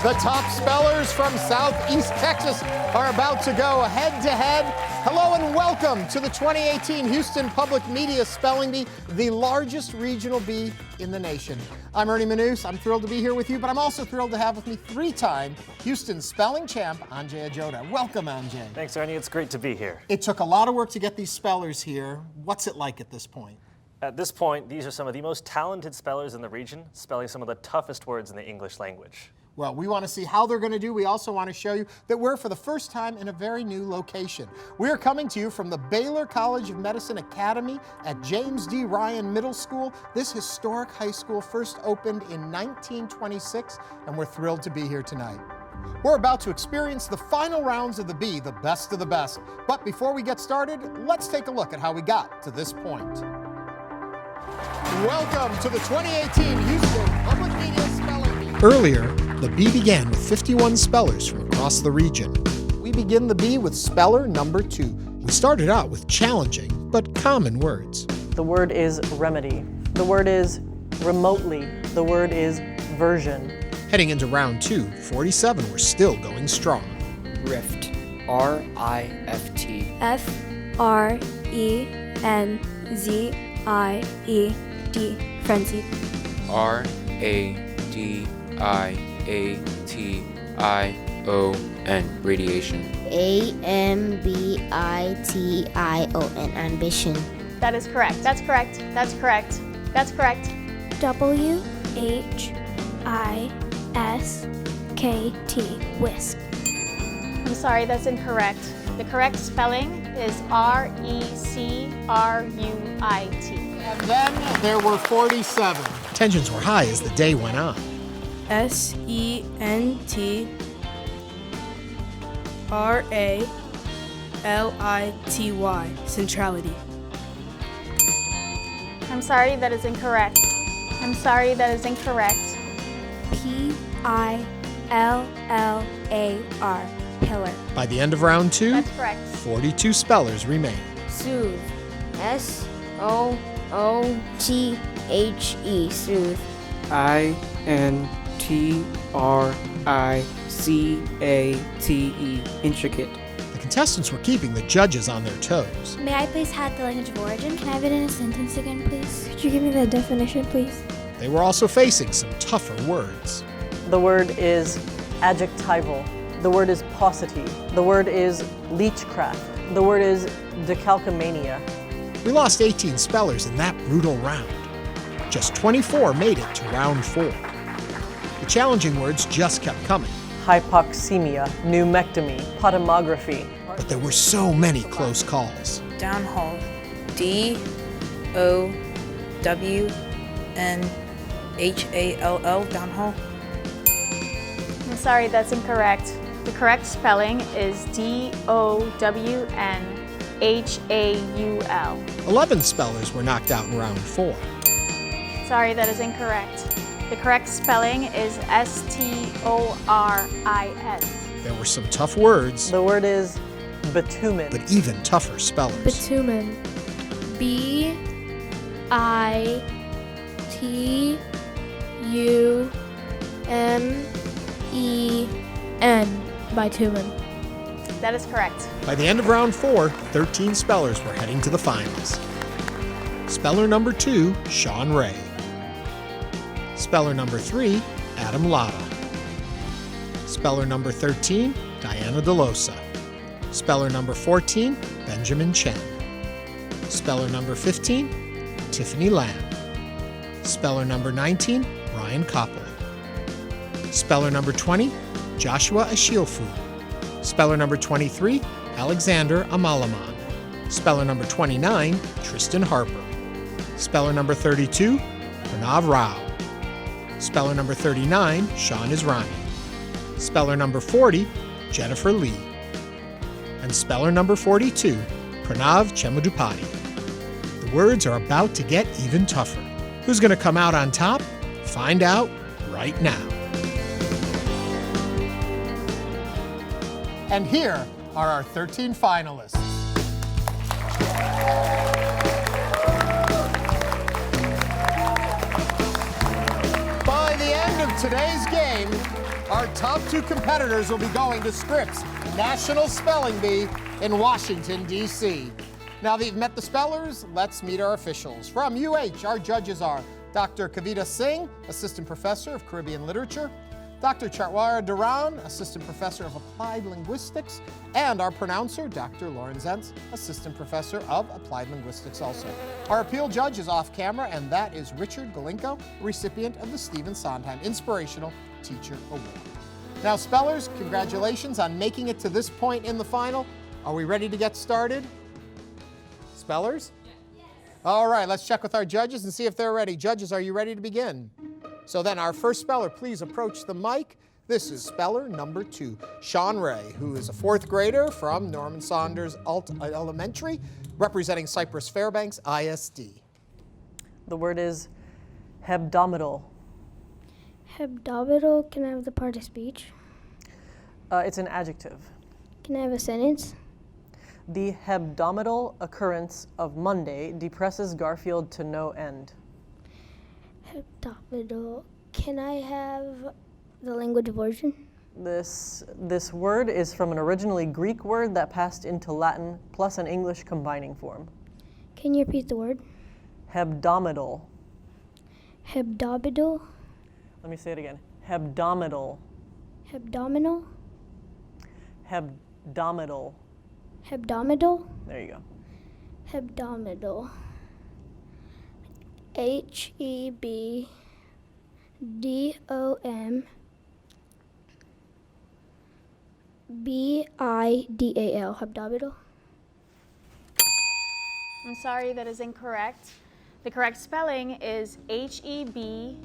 The top spellers from Southeast Texas are about to go head-to-head. Hello and welcome to the 2018 Houston Public Media Spelling Bee, the largest regional bee in the nation. I'm Ernie Manous. I'm thrilled to be here with you, but I'm also thrilled to have with me 3-time Houston spelling champ, Anjay Ajoda. Welcome, Anjay. Thanks, Ernie. It's great to be here. It took a lot of work to get these spellers here. What's it like at this point? At this point, these are some of the most talented spellers in the region, spelling some of the toughest words in the English language. Well, we want to see how they're going to do. We also want to show you that we're, for the first time, in a very new location. We're coming to you from the Baylor College of Medicine Academy at James D. Ryan Middle School. This historic high school first opened in 1926, and we're thrilled to be here tonight. We're about to experience the final rounds of the bee, the best of the best. But before we get started, let's take a look at how we got to this point. Welcome to the 2018 Houston Public Media Spelling Bee. Earlier, the bee began with 51 spellers from across the region. We begin the bee with speller number 2. We started out with challenging but common words. The word is remedy. The word is remotely. The word is version. Heading into round 2, 47 were still going strong. Rift. R-I-F-T. F-R-E-N-Z-I-E-D. Frenzied. R-A-D-I-A-T-I-O-N. Radiation. Ambition. Ambition. That is correct. That's correct. That's correct. That's correct. WHISKT. Whisk. I'm sorry, that's incorrect. The correct spelling is RECRUIT. And then there were 47. Tensions were high as the day went on. SENTRALITY. Centrality. I'm sorry, that is incorrect. I'm sorry, that is incorrect. PILLAR. Pillar. By the end of round 2, That's correct. 42 spellers remain. Soothe. SOOTHE. Soothe. INTRICATE. Intricate. The contestants were keeping the judges on their toes. May I please have the language of origin? Can I have it in a sentence again, please? Could you give me the definition, please? They were also facing some tougher words. The word is adjectival. The word is paucity. The word is leechcraft. The word is decalcomania. We lost 18 spellers in that brutal round. Just 24 made it to round 4. The challenging words just kept coming. Hypoxemia, pneumectomy, potomography. But there were so many close calls. Downhole. DOWNHALL. Downhole. I'm sorry, that's incorrect. The correct spelling is DOWNHAUL. 11 spellers were knocked out in round 4. Sorry, that is incorrect. The correct spelling is STORIS. There were some tough words. The word is bitumen. But even tougher spellers. Bitumen. BITUMEN. Bitumen. That is correct. By the end of round 4, 13 spellers were heading to the finals. Speller number 2, Sean Ray. Speller number 3, Adam Latta. Speller number 13, Diana DeLosa. Speller number 14, Benjamin Chen. Speller number 15, Tiffany Lamb. Speller number 19, Ryan Koppel. Speller number 20, Joshua Ashilfu. Speller number 23, Alexander Amalaman. Speller number 29, Tristan Harper. Speller number 32, Pranav Rao. Speller number 39, Sean Israni. Speller number 40, Jennifer Lee. And speller number 42, Pranav Chemadupati. The words are about to get even tougher. Who's going to come out on top? Find out right now. And here are our 13 finalists. By the end of today's game, our top 2 competitors will be going to Scripps National Spelling Bee in Washington, D.C. Now that you've met the spellers, let's meet our officials. From UH, our judges are Dr. Kavita Singh, Assistant Professor of Caribbean Literature, Dr. Chartwara Duran, Assistant Professor of Applied Linguistics, and our pronouncer, Dr. Lauren Zentz, Assistant Professor of Applied Linguistics also. Our appeal judge is off camera, and that is Richard Galinko, recipient of the Stephen Sondheim Inspirational Teacher Award. Now, spellers, congratulations on making it to this point in the final. Are we ready to get started? Spellers? Yes. All right, let's check with our judges and see if they're ready. Judges, are you ready to begin? So then our first speller, please approach the mic. This is speller number 2, Sean Ray, who is a 4th grader from Norman Saunders Elementary, representing Cypress Fairbanks ISD. The word is hebdomadal. Hebdomadal. Can I have the part of speech? It's an adjective. Can I have a sentence? The hebdomadal occurrence of Monday depresses Garfield to no end. Hebdomadal. Can I have the language of origin? This word is from an originally Greek word that passed into Latin plus an English combining form. Can you repeat the word? Hebdomadal. Hebdomadal. Let me say it again. Hebdomadal. Hebdomadal. Hebdomadal. Hebdomadal? There you go. Hebdomadal. Hebdomadal. Hebdomadal. I'm sorry, that is incorrect. The correct spelling is Hebdomadal.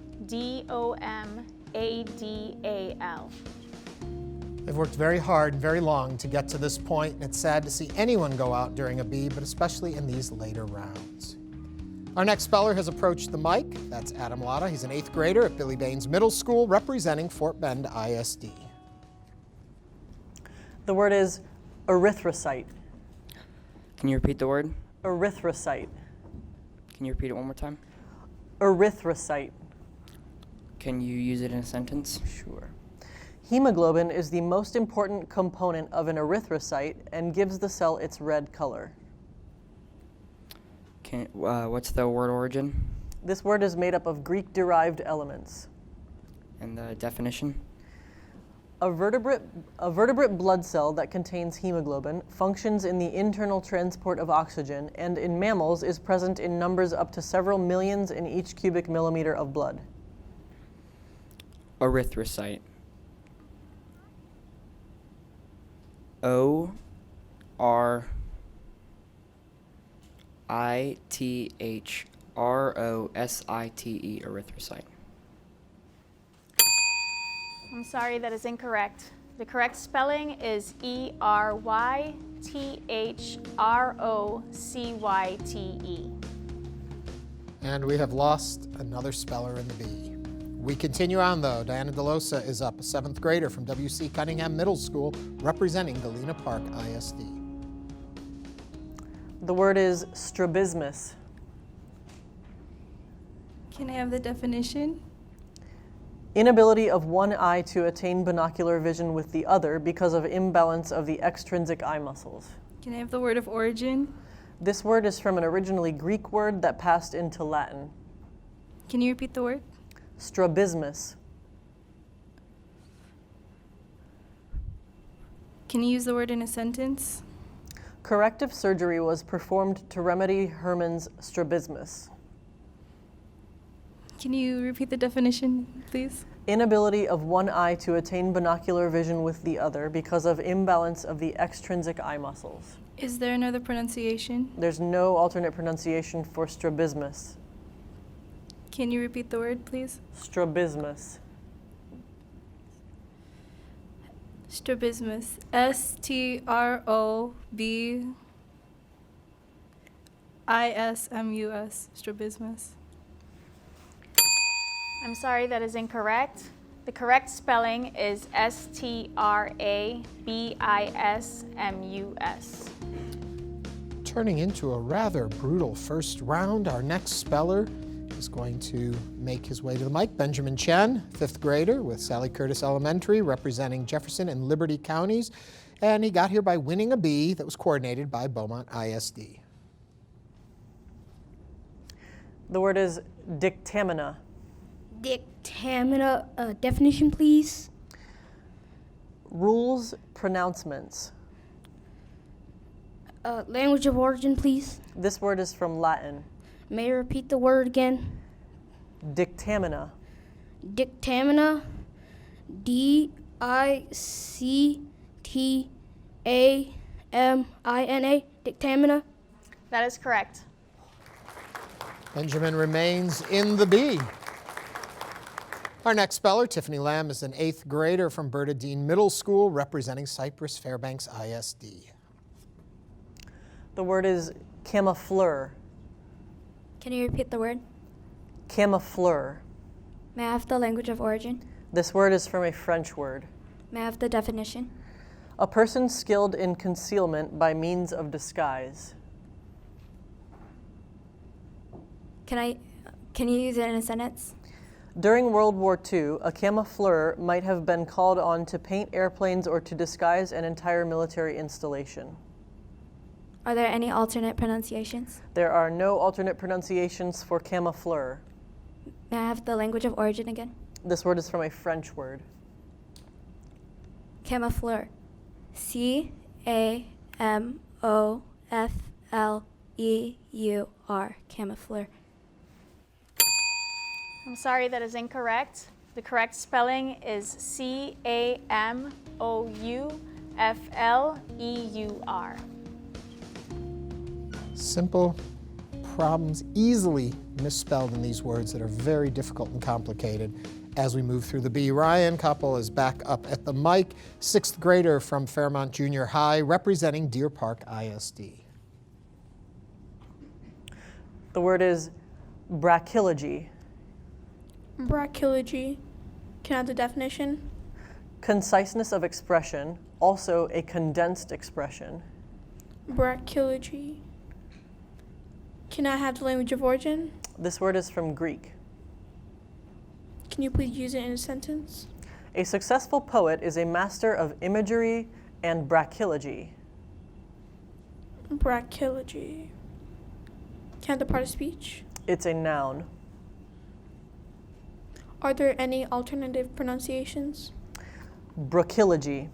They've worked very hard and very long to get to this point, and it's sad to see anyone go out during a B, but especially in these later rounds. Our next speller has approached the mic. That's Adam Latta. He's an 8th grader at Billy Baines Middle School, representing Fort Bend ISD. The word is erythrocyte. Can you repeat the word? Erythrocyte. Can you repeat it one more time? Erythrocyte. Can you use it in a sentence? Sure. Hemoglobin is the most important component of an erythrocyte and gives the cell its red color. What's the word origin? This word is made up of Greek-derived elements. And the definition? A vertebrate blood cell that contains hemoglobin functions in the internal transport of oxygen and in mammals is present in numbers up to several millions in each cubic millimeter of blood. Erythrocyte. O-R-I-T-H-R-O-S-I-T-E, erythrocyte. I'm sorry, that is incorrect. The correct spelling is E-R-Y-T-H-R-O-C-Y-T-E. And we have lost another speller in the B. We continue on, though. Diana DeLosa is up, a 7th grader from W.C. Cunningham Middle School, representing Galena Park ISD. The word is strabismus. Can I have the definition? Inability of one eye to attain binocular vision with the other because of imbalance of the extrinsic eye muscles. Can I have the word of origin? This word is from an originally Greek word that passed into Latin. Can you repeat the word? Strabismus. Can you use the word in a sentence? Corrective surgery was performed to remedy Hermann's strabismus. Can you repeat the definition, please? Inability of one eye to attain binocular vision with the other because of imbalance of the extrinsic eye muscles. Is there another pronunciation? There's no alternate pronunciation for strabismus. Can you repeat the word, please? Strabismus. Strabismus. S-T-R-O-B-I-S-M-U-S. Strabismus. I'm sorry, that is incorrect. The correct spelling is S-T-R-A-B-I-S-M-U-S. Turning into a rather brutal first round, our next speller is going to make his way to the mic. Benjamin Chen, 5th grader with Sally Curtis Elementary, representing Jefferson and Liberty counties. And he got here by winning a B that was coordinated by Beaumont ISD. The word is dictamina. Dictamina, definition, please. Rules, pronouncements. Language of origin, please. This word is from Latin. May I repeat the word again? Dictamina. Dictamina. D-I-C-T-A-M-I-N-A. Dictamina. That is correct. Benjamin remains in the B. Our next speller, Tiffany Lamb, is an 8th grader from Bernardine Middle School, representing Cypress Fairbanks ISD. The word is camoufleur. Can you repeat the word? Camoufleur. May I have the language of origin? This word is from a French word. May I have the definition? A person skilled in concealment by means of disguise. Can you use it in a sentence? During World War II, a camoufleur might have been called on to paint airplanes or to disguise an entire military installation. Are there any alternate pronunciations? There are no alternate pronunciations for camoufleur. May I have the language of origin again? This word is from a French word. Camoufleur. C-A-M-O-F-L-E-U-R. Camoufleur. I'm sorry, that is incorrect. The correct spelling is C-A-M-O-U-F-L-E-U-R. Simple problems easily misspelled in these words that are very difficult and complicated. As we move through the B, Ryan Koppel is back up at the mic, 6th grader from Fairmont Junior High, representing Deer Park ISD. The word is brachylogy. Brachylogy. Can I have the definition? Conciseness of expression, also a condensed expression. Brachylogy. Can I have the language of origin? This word is from Greek. Can you please use it in a sentence? A successful poet is a master of imagery and brachylogy. Brachylogy. Can I have the part of speech? It's a noun. Are there any alternative pronunciations? Brachylogy.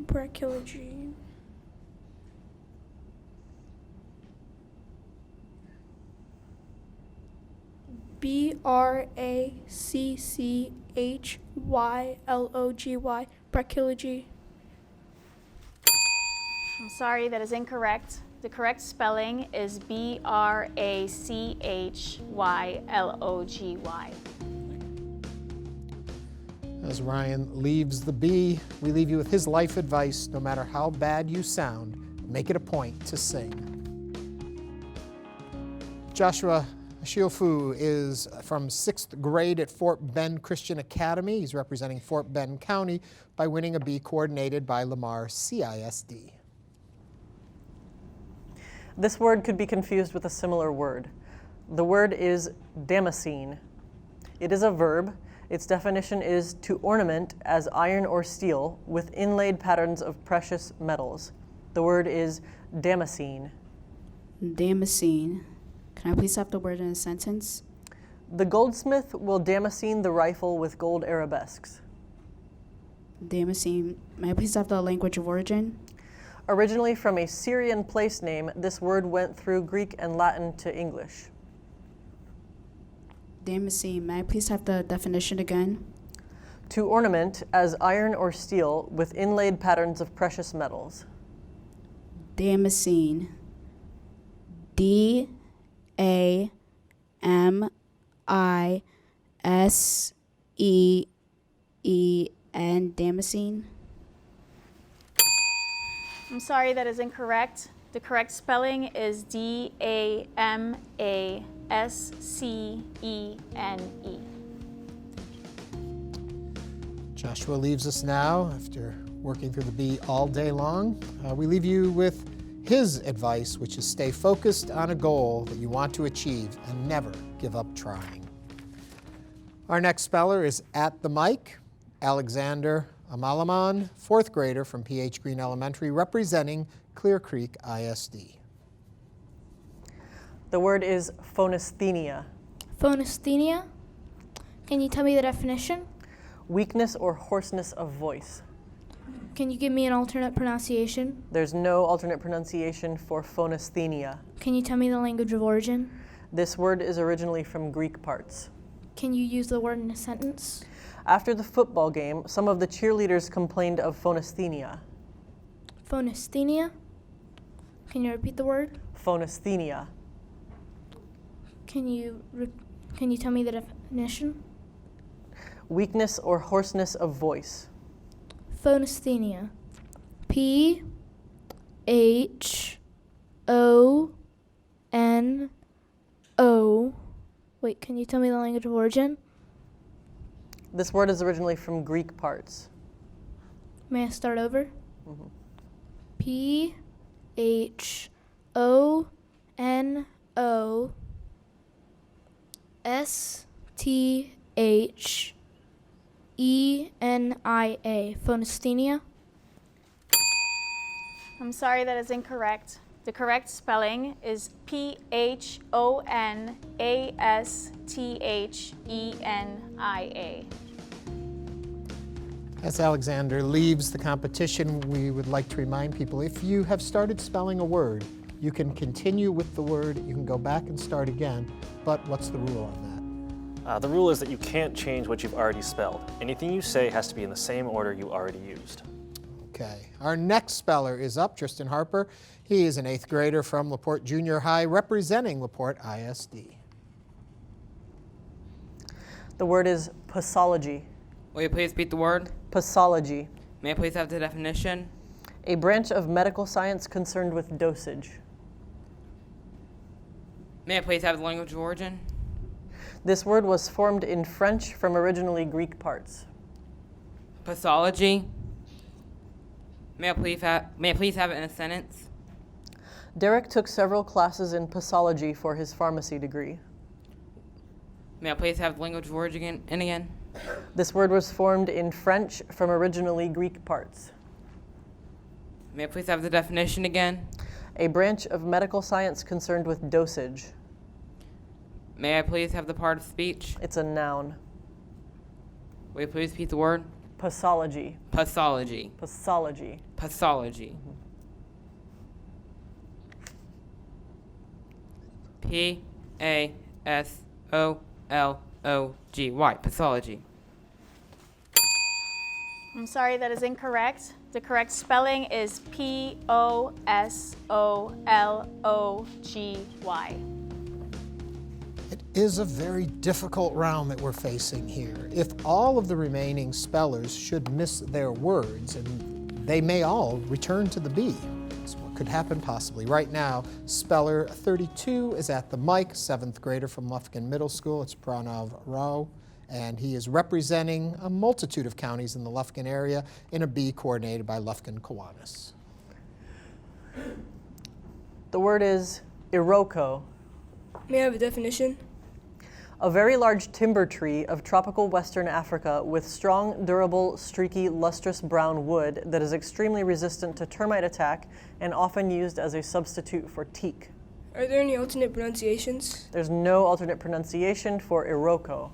Brachylogy. B-R-A-C-C-H-Y-L-O-G-Y. Brachylogy. I'm sorry, that is incorrect. The correct spelling is B-R-A-C-H-Y-L-O-G-Y. As Ryan leaves the B, we leave you with his life advice: no matter how bad you sound, make it a point to sing. Joshua Shiofu is from 6th grade at Fort Bend Christian Academy. He's representing Fort Bend County by winning a B coordinated by Lamar CISD. This word could be confused with a similar word. The word is damascene. It is a verb. Its definition is to ornament as iron or steel with inlaid patterns of precious metals. The word is damascene. Damascene. Can I please have the word in a sentence? The goldsmith will damascene the rifle with gold arabesques. Damascene. May I please have the language of origin? Originally from a Syrian place name, this word went through Greek and Latin to English. Damascene. May I please have the definition again? To ornament as iron or steel with inlaid patterns of precious metals. Damascene. D-A-M-I-S-E-E-N. Damascene. I'm sorry, that is incorrect. The correct spelling is D-A-M-A-S-C-E-N-E. Joshua leaves us now after working through the B all day long. We leave you with his advice, which is stay focused on a goal that you want to achieve and never give up trying. Our next speller is at the mic, Alexander Amalaman, 4th grader from P.H. Green Elementary, representing Clear Creek ISD. The word is phonesthenia. Phonesthenia. Can you tell me the definition? Weakness or hoarseness of voice. Can you give me an alternate pronunciation? There's no alternate pronunciation for phonesthenia. Can you tell me the language of origin? This word is originally from Greek parts. Can you use the word in a sentence? After the football game, some of the cheerleaders complained of phonesthenia. Phonesthenia. Can you repeat the word? Phonesthenia. Can you tell me the definition? Weakness or hoarseness of voice. Phonesthenia. P-H-O-N-O. Wait, can you tell me the language of origin? This word is originally from Greek parts. May I start over? Mm-hmm. P-H-O-N-O-S-T-H-E-N-I-A. Phonesthenia. I'm sorry, that is incorrect. The correct spelling is P-H-O-N-A-S-T-H-E-N-I-A. As Alexander leaves the competition, we would like to remind people, if you have started spelling a word, you can continue with the word, you can go back and start again, but what's the rule on that? The rule is that you can't change what you've already spelled. Anything you say has to be in the same order you already used. Okay, our next speller is up, Tristan Harper. He is an 8th grader from LaPorte Junior High, representing LaPorte ISD. The word is pathology. Will you please repeat the word? Pathology. May I please have the definition? A branch of medical science concerned with dosage. May I please have the language of origin? This word was formed in French from originally Greek parts. Pathology. May I please have it in a sentence? Derek took several classes in pathology for his pharmacy degree. May I please have the language of origin again? This word was formed in French from originally Greek parts. May I please have the definition again? A branch of medical science concerned with dosage. May I please have the part of speech? It's a noun. Will you please repeat the word? Pathology. Pathology. Pathology. Pathology. P-A-S-O-L-O-G-Y. Pathology. I'm sorry, that is incorrect. The correct spelling is P-O-S-O-L-O-G-Y. It is a very difficult round that we're facing here. If all of the remaining spellers should miss their words, and they may all return to the B. That's what could happen possibly. Right now, speller 32 is at the mic, 7th grader from Lufkin Middle School. It's Pranav Rao, and he is representing a multitude of counties in the Lufkin area in a B coordinated by Lufkin Kiwanis. The word is iroko. May I have a definition? A very large timber tree of tropical Western Africa with strong, durable, streaky, lustrous brown wood that is extremely resistant to termite attack and often used as a substitute for teak. Are there any alternate pronunciations? There's no alternate pronunciation for iroko.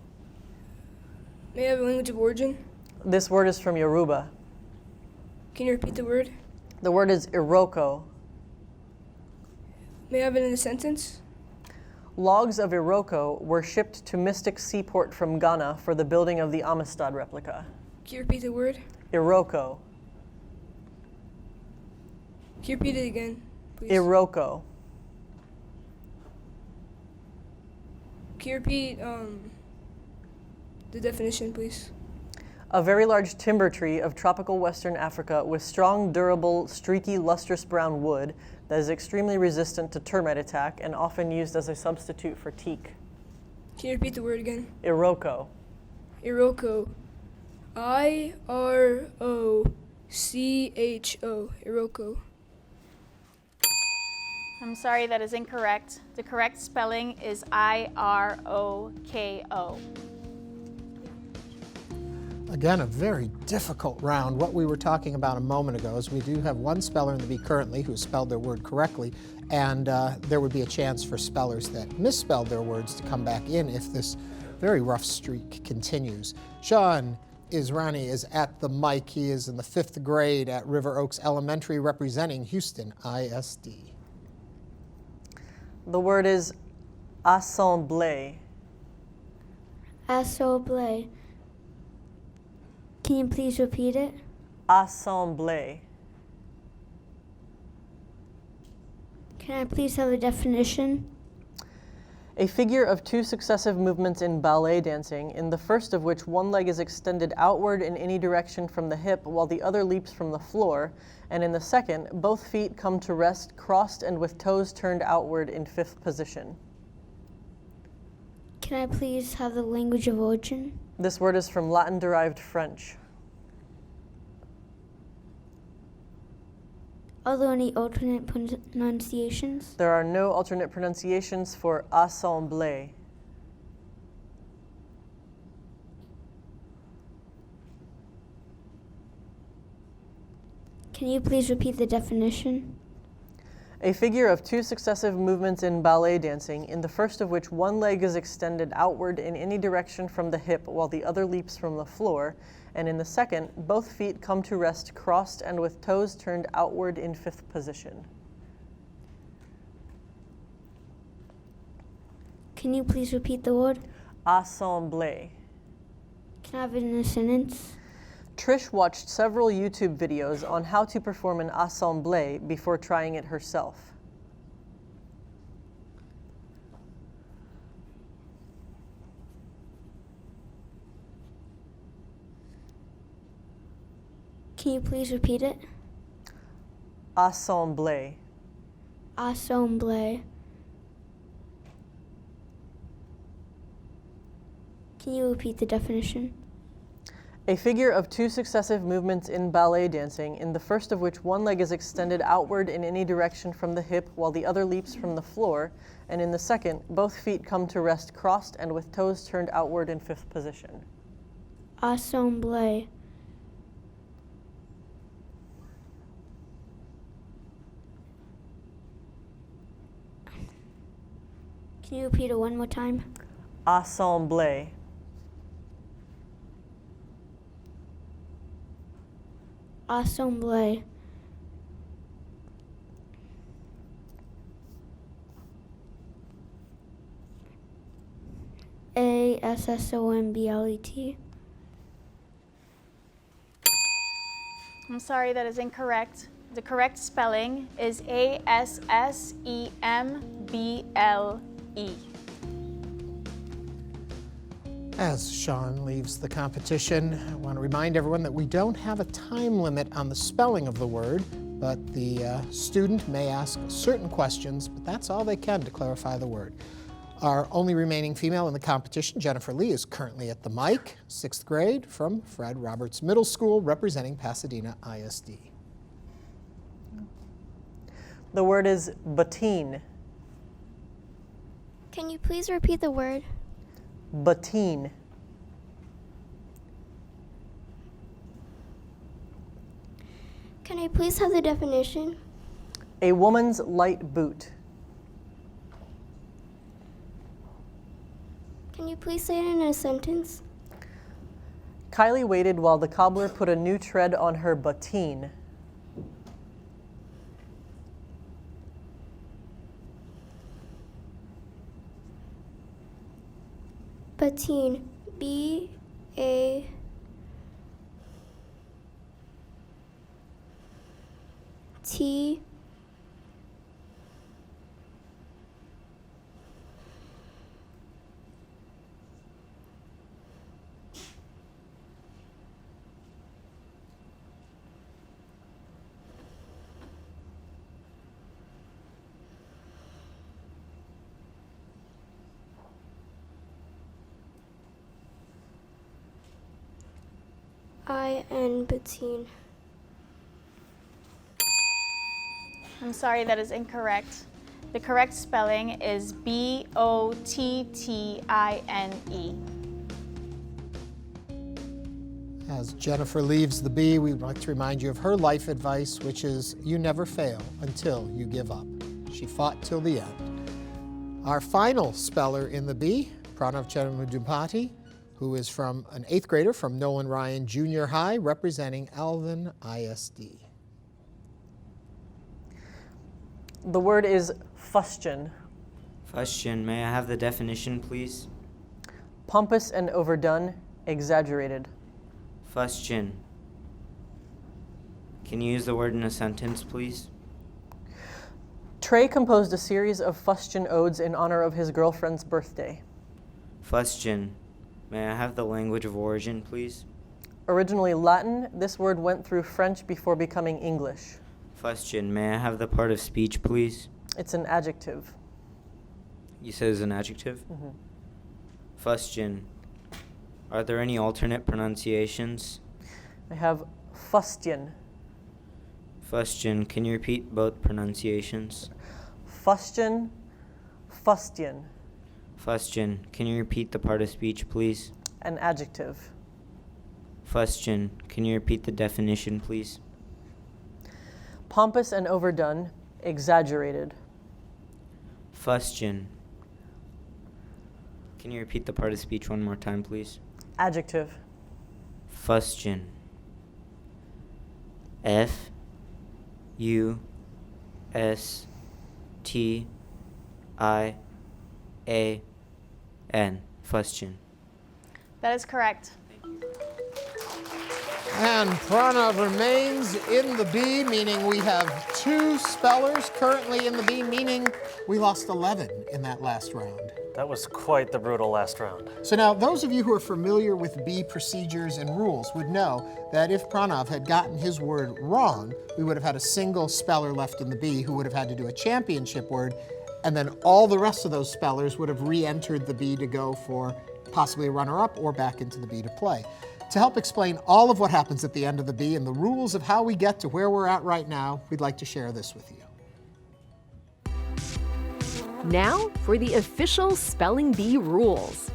May I have a language of origin? This word is from Yoruba. Can you repeat the word? The word is iroko. May I have it in a sentence? Logs of iroko were shipped to Mystic Seaport from Ghana for the building of the Amistad replica. Can you repeat the word? Iroko. Can you repeat it again, please? Iroko. Can you repeat the definition, please? A very large timber tree of tropical Western Africa with strong, durable, streaky, lustrous brown wood that is extremely resistant to termite attack and often used as a substitute for teak. Can you repeat the word again? Iroko. Iroko. I-R-O-C-H-O. Iroko. I'm sorry, that is incorrect. The correct spelling is I-R-O-K-O. Again, a very difficult round. What we were talking about a moment ago is we do have one speller in the B currently who spelled their word correctly, and there would be a chance for spellers that misspelled their words to come back in if this very rough streak continues. Sean Israni is at the mic. He is in the 5th grade at River Oaks Elementary representing Houston ISD. The word is assemblée. Assemblée. Can you please repeat it? Assemblée. Can I please have a definition? A figure of two successive movements in ballet dancing, in the first of which one leg is extended outward in any direction from the hip while the other leaps from the floor, and in the second, both feet come to rest crossed and with toes turned outward in 5th position. Can I please have the language of origin? This word is from Latin-derived French. Are there any alternate pronunciations? There are no alternate pronunciations for assemblée. Can you please repeat the definition? A figure of two successive movements in ballet dancing, in the first of which one leg is extended outward in any direction from the hip while the other leaps from the floor, and in the second, both feet come to rest crossed and with toes turned outward in fifth position. Can you please repeat the word? Assemblée. Can I have it in a sentence? Trish watched several YouTube videos on how to perform an assemblée before trying it herself. Can you please repeat it? Assemblée. Assemblée. Can you repeat the definition? A figure of two successive movements in ballet dancing, in the first of which one leg is extended outward in any direction from the hip while the other leaps from the floor, and in the second, both feet come to rest crossed and with toes turned outward in fifth position. Assemblée. Can you repeat it one more time? Assemblée. Assemblée. Assemblet. I'm sorry, that is incorrect. The correct spelling is Assemble. As Sean leaves the competition, I want to remind everyone that we don't have a time limit on the spelling of the word, but the student may ask certain questions, but that's all they can to clarify the word. Our only remaining female in the competition, Jennifer Lee, is currently at the mic, 6th grade, from Fred Roberts Middle School, representing Pasadena ISD. The word is bottine. Can you please repeat the word? Bottine. Can I please have the definition? A woman's light boot. Can you please say it in a sentence? Kylie waited while the cobbler put a new tread on her bottine. Bottine. B-A-T. I-N, bottine. I'm sorry, that is incorrect. The correct spelling is B-O-T-T-I-N-E. As Jennifer leaves the B, we'd like to remind you of her life advice, which is you never fail until you give up. She fought till the end. Our final speller in the B, Pranav Chattopadhyay, who is from an 8th grader from Nolan Ryan Junior High, representing Alvin ISD. The word is fustian. Fustian, may I have the definition, please? Pompous and overdone, exaggerated. Fustian. Can you use the word in a sentence, please? Trey composed a series of fustian odes in honor of his girlfriend's birthday. Fustian. May I have the language of origin, please? Originally Latin, this word went through French before becoming English. Fustian, may I have the part of speech, please? It's an adjective. You said it's an adjective? Mm-hmm. Fustian. Are there any alternate pronunciations? I have fustian. Fustian, can you repeat both pronunciations? Fustian, fustian. Fustian, can you repeat the part of speech, please? An adjective. Fustian, can you repeat the definition, please? Pompous and overdone, Exaggerated. Fustian. Can you repeat the part of speech one more time, please? Adjective. Fustian. F U S T I A N. Fustian. That is correct. And Pranav remains in the B, meaning we have 2 spellers currently in the B, meaning we lost 11 in that last round. That was quite the brutal last round. So now, those of you who are familiar with B procedures and rules would know that if Pranav had gotten his word wrong, we would have had a single speller left in the B who would have had to do a championship word, and then all the rest of those spellers would have re-entered the B to go for possibly a runner-up or back into the B to play. To help explain all of what happens at the end of the B and the rules of how we get to where we're at right now, we'd like to share this with you. Now for the official Spelling Bee rules.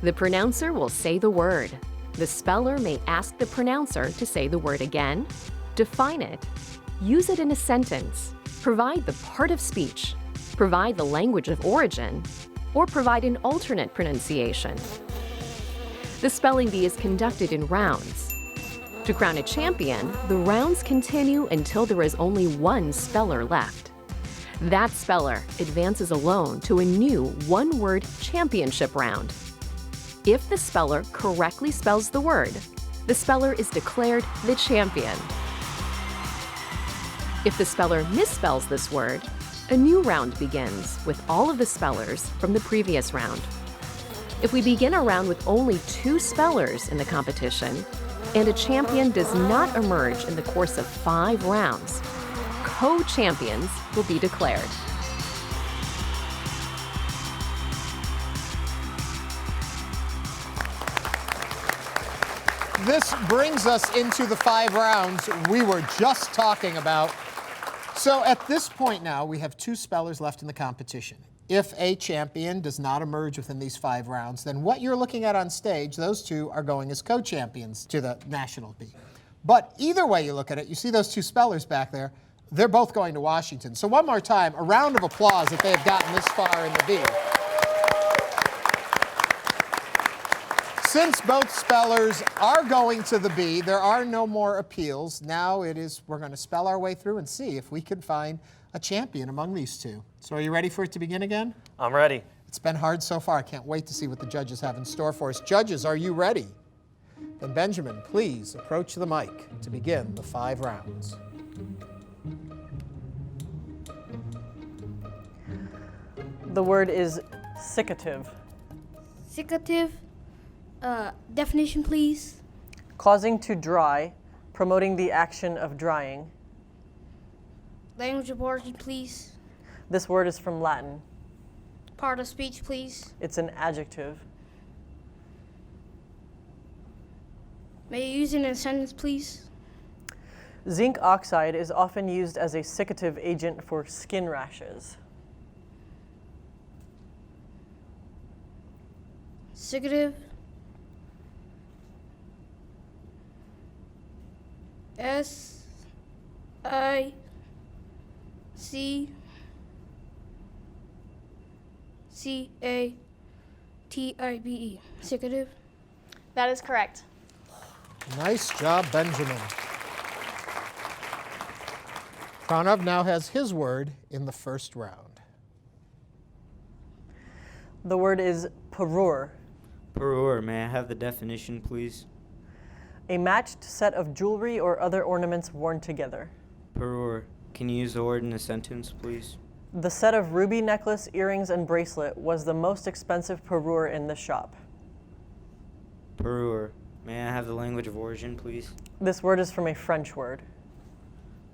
The pronouncer will say the word. The speller may ask the pronouncer to say the word again, define it, use it in a sentence, provide the part of speech, provide the language of origin, or provide an alternate pronunciation. The Spelling Bee is conducted in rounds. To crown a champion, the rounds continue until there is only one speller left. That speller advances alone to a new one-word championship round. If the speller correctly spells the word, the speller is declared the champion. If the speller misspells this word, a new round begins with all of the spellers from the previous round. If we begin a round with only 2 spellers in the competition, and a champion does not emerge in the course of 5 rounds, co-champions will be declared. This brings us into the 5 rounds we were just talking about. So at this point now, we have 2 spellers left in the competition. If a champion does not emerge within these 5 rounds, then what you're looking at on stage, those 2 are going as co-champions to the National B. But either way you look at it, you see those 2 spellers back there, they're both going to Washington. So one more time, a round of applause if they have gotten this far in the B. Since both spellers are going to the B, there are no more appeals. Now we're going to spell our way through and see if we can find a champion among these 2. So are you ready for it to begin again? I'm ready. It's been hard so far. I can't wait to see what the judges have in store for us. Judges, are you ready? Then Benjamin, please approach the mic to begin the 5 rounds. The word is siccative. Siccative. Definition, please. Causing to dry, promoting the action of drying. Language of origin, please. This word is from Latin. Part of speech, please. It's an adjective. May you use it in a sentence, please? Zinc oxide is often used as a siccative agent for skin rashes. Siccative. S-I-C-C-A-T-I-V-E. Siccative. That is correct. Nice job, Benjamin. Pranav now has his word in the first round. The word is parure. Parure. May I have the definition, please? A matched set of jewelry or other ornaments worn together. Parure. Can you use the word in a sentence, please? The set of ruby necklace, earrings, and bracelet was the most expensive parure in the shop. Parure. May I have the language of origin, please? This word is from a French word.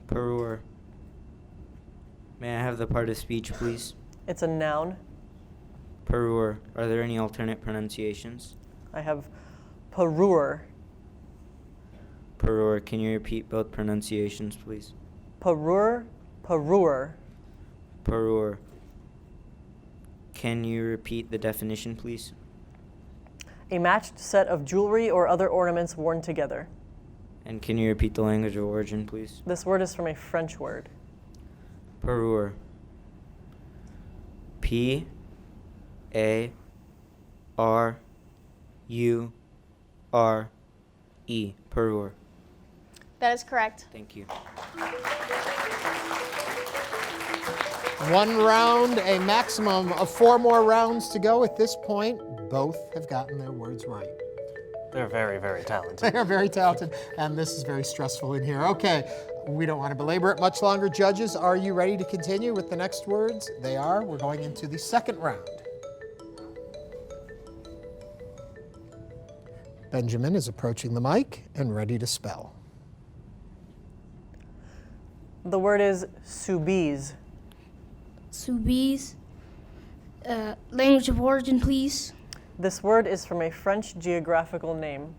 Parure. May I have the part of speech, please? It's a noun. Parure. Are there any alternate pronunciations? I have parure. Parure. Can you repeat both pronunciations, please? Parure, parure. Parure. Can you repeat the definition, please? A matched set of jewelry or other ornaments worn together. And can you repeat the language of origin, please? This word is from a French word. Perur. P-A-R-U-R-E. Perur. That is correct. Thank you. One round, a maximum of 4 more rounds to go. At this point, both have gotten their words right. They're very, very talented. They are very talented, and this is very stressful in here. Okay, we don't want to belabor it much longer. Judges, are you ready to continue with the next words? They are. We're going into the second round. Benjamin is approaching the mic and ready to spell. The word is Soubise. Soubise. Language of origin, please. This word is from a French geographical name.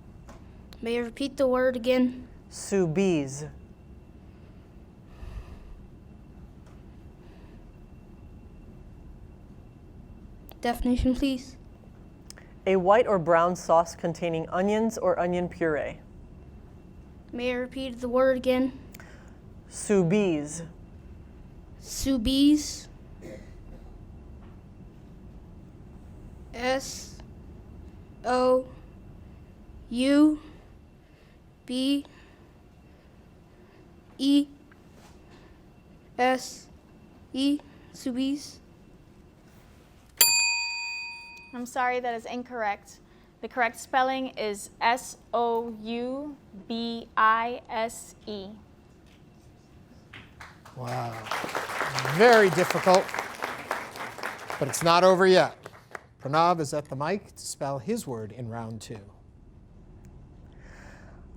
May you repeat the word again? Soubise. Definition, please. A white or brown sauce containing onions or onion puree. May you repeat the word again? Soubise. Soubise. S-O-U-B-E-S-E. Soubise. I'm sorry, that is incorrect. The correct spelling is S-O-U-B-I-S-E. Wow. Very difficult, but it's not over yet. Pranav is at the mic to spell his word in round 2.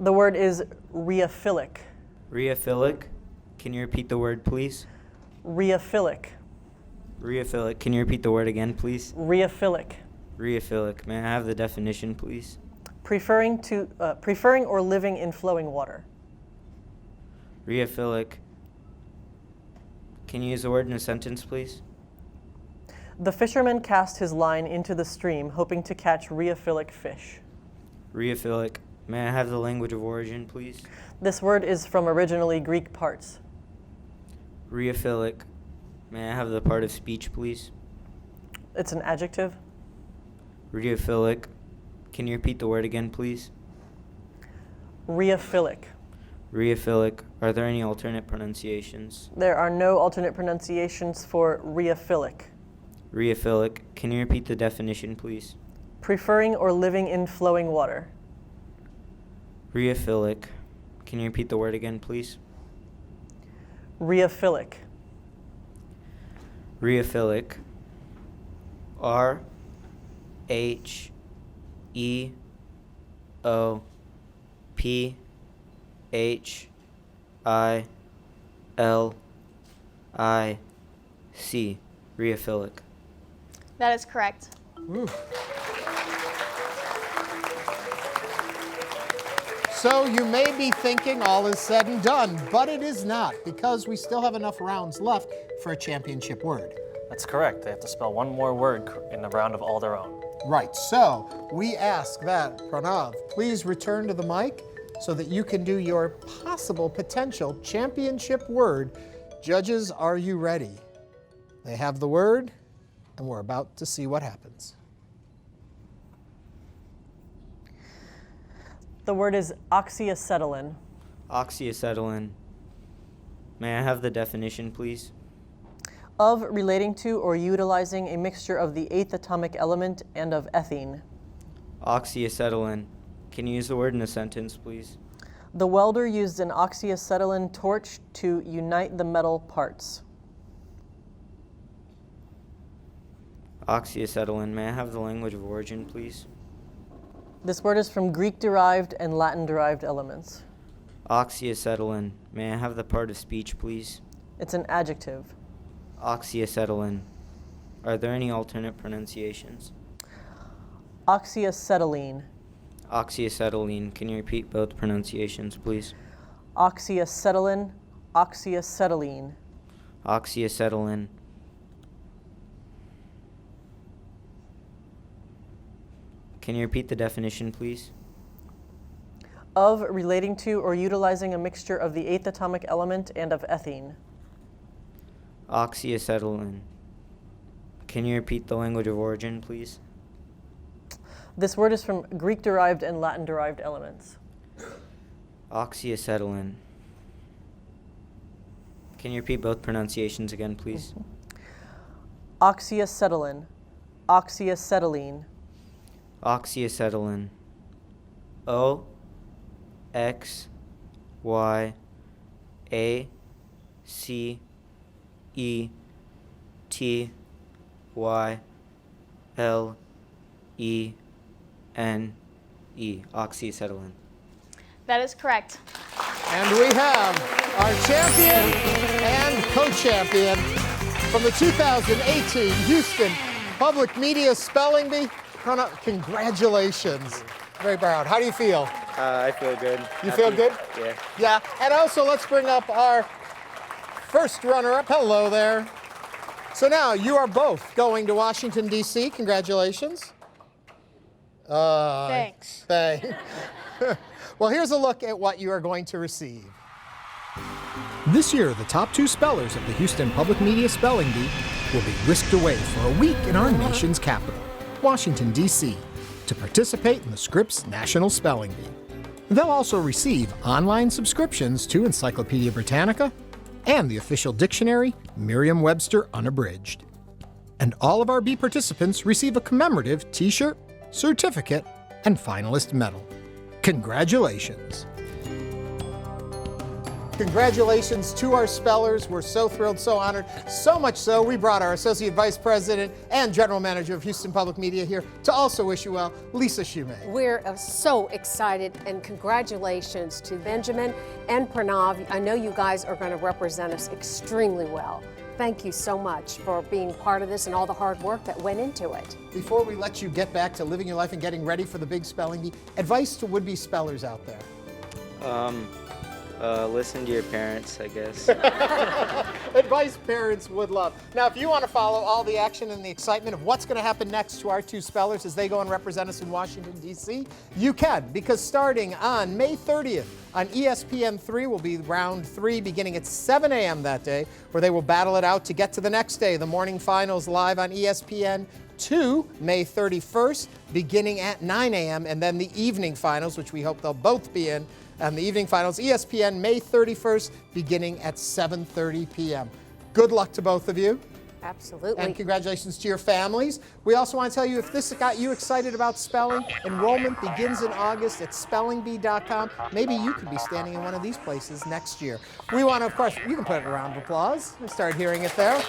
The word is rheophilic. Rheophilic. Can you repeat the word, please? Rheophilic. Rheophilic. Can you repeat the word again, please? Rheophilic. Rheophilic. May I have the definition, please? Preferring or living in flowing water. Rheophilic. Can you use the word in a sentence, please? The fisherman cast his line into the stream, hoping to catch rheophilic fish. Rheophilic. May I have the language of origin, please? This word is from originally Greek parts. Rheophilic. May I have the part of speech, please? It's an adjective. Rheophilic. Can you repeat the word again, please? Rheophilic. Rheophilic. Are there any alternate pronunciations? There are no alternate pronunciations for rheophilic. Rheophilic. Can you repeat the definition, please? Preferring or living in flowing water. Rheophilic. Can you repeat the word again, please? Rheophilic. Rheophilic. R-H-E-O-P-H-I-L-I-C. Rheophilic. That is correct. Ooh. So you may be thinking all is said and done, but it is not, because we still have enough rounds left for a championship word. That's correct. They have to spell one more word in a round of all their own. Right, so we ask that, Pranav, please return to the mic so that you can do your possible potential championship word. Judges, are you ready? They have the word, and we're about to see what happens. The word is oxyacetylene. Oxyacetylene. May I have the definition, please? Of, relating to, or utilizing a mixture of the 8th atomic element and of ethene. Oxyacetylene. Can you use the word in a sentence, please? The welder used an oxyacetylene torch to unite the metal parts. Oxyacetylene. May I have the language of origin, please? This word is from Greek-derived and Latin-derived elements. Oxyacetylene. May I have the part of speech, please? It's an adjective. Oxyacetylene. Are there any alternate pronunciations? Oxyacetylene. Oxyacetylene. Can you repeat both pronunciations, please? Oxyacetylene, oxyacetylene. Oxyacetylene. Can you repeat the definition, please? Of, relating to, or utilizing a mixture of the 8th atomic element and of ethene. Oxyacetylene. Can you repeat the language of origin, please? This word is from Greek-derived and Latin-derived elements. Oxyacetylene. Can you repeat both pronunciations again, please? Oxyacetylene. Oxyacetylene. Oxyacetylene. O X Y A C E T Y L E N E. Oxyacetylene. That is correct. And we have our champion and co-champion from the 2018 Houston Public Media Spelling Bee. Congratulations. Very proud. How do you feel? I feel good. You feel good? Yeah. Yeah. And also, let's bring up our first runner-up. Hello there. So now you are both going to Washington, D.C. Congratulations. Thanks. Thanks. Well, here's a look at what you are going to receive. This year, the top 2 spellers of the Houston Public Media Spelling Bee will be whisked away for a week in our nation's capital, Washington, D.C., to participate in the Scripps National Spelling Bee. They'll also receive online subscriptions to Encyclopedia Britannica and the official dictionary, Merriam-Webster Unabridged. And all of our bee participants receive a commemorative T-shirt, certificate, and finalist medal. Congratulations. Congratulations to our spellers. We're so thrilled, so honored. So much so, we brought our Associate Vice President and General Manager of Houston Public Media here to also wish you well, Lisa Shumay. We're so excited, and congratulations to Benjamin and Pranav. I know you guys are going to represent us extremely well. Thank you so much for being part of this and all the hard work that went into it. Before we let you get back to living your life and getting ready for the big spelling bee, advice to would-be spellers out there. Listen to your parents, I guess. Advice parents would love. Now, if you want to follow all the action and the excitement of what's going to happen next to our 2 spellers as they go and represent us in Washington, D.C., you can, because starting on May 30th on ESPN3 will be round 3 beginning at 7 a.m. that day, where they will battle it out to get to the next day. The morning finals live on ESPN2, May 31st, beginning at 9 a.m., and then the evening finals, which we hope they'll both be in, and the evening finals, ESPN, May 31st, beginning at 7:30 p.m. Good luck to both of you. Absolutely. And congratulations to your families. We also want to tell you, if this got you excited about spelling, enrollment begins in August at spellingbee.com. Maybe you could be standing in one of these places next year. We want to, of course, you can put it a round of applause. We start hearing it there.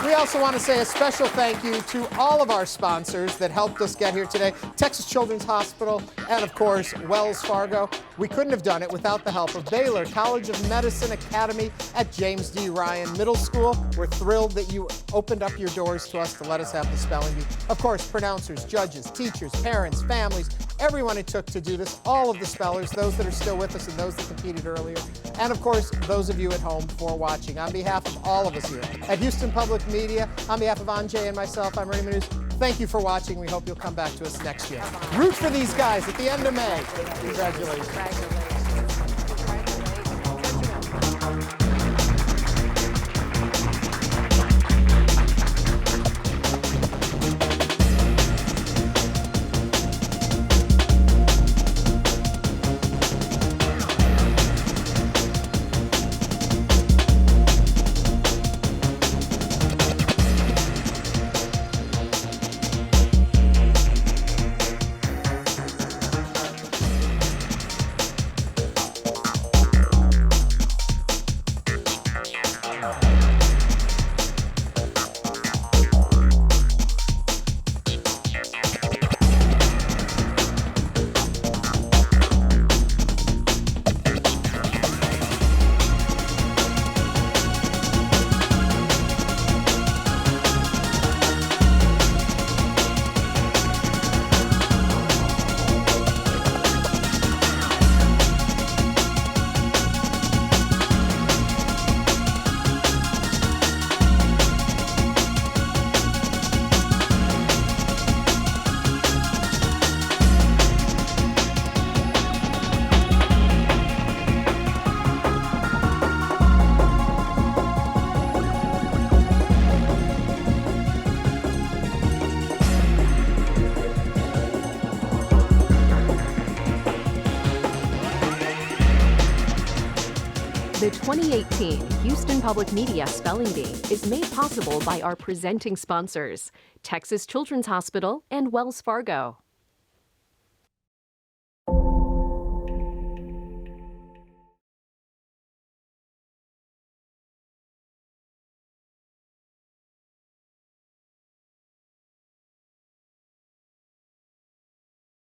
We also want to say a special thank you to all of our sponsors that helped us get here today. Texas Children's Hospital and, of course, Wells Fargo. We couldn't have done it without the help of Baylor College of Medicine Academy at James D. Ryan Middle School. We're thrilled that you opened up your doors to us to let us have the spelling bee. Of course, pronouncers, judges, teachers, parents, families, everyone it took to do this, all of the spellers, those that are still with us and those that competed earlier, and of course, those of you at home for watching. On behalf of all of us here at Houston Public Media, on behalf of Anjay and myself, I'm Ray Manous. Thank you for watching. We hope you'll come back to us next year. Root for these guys at the end of May. Congratulations. The 2018 Houston Public Media Spelling Bee is made possible by our presenting sponsors, Texas Children's Hospital and Wells Fargo.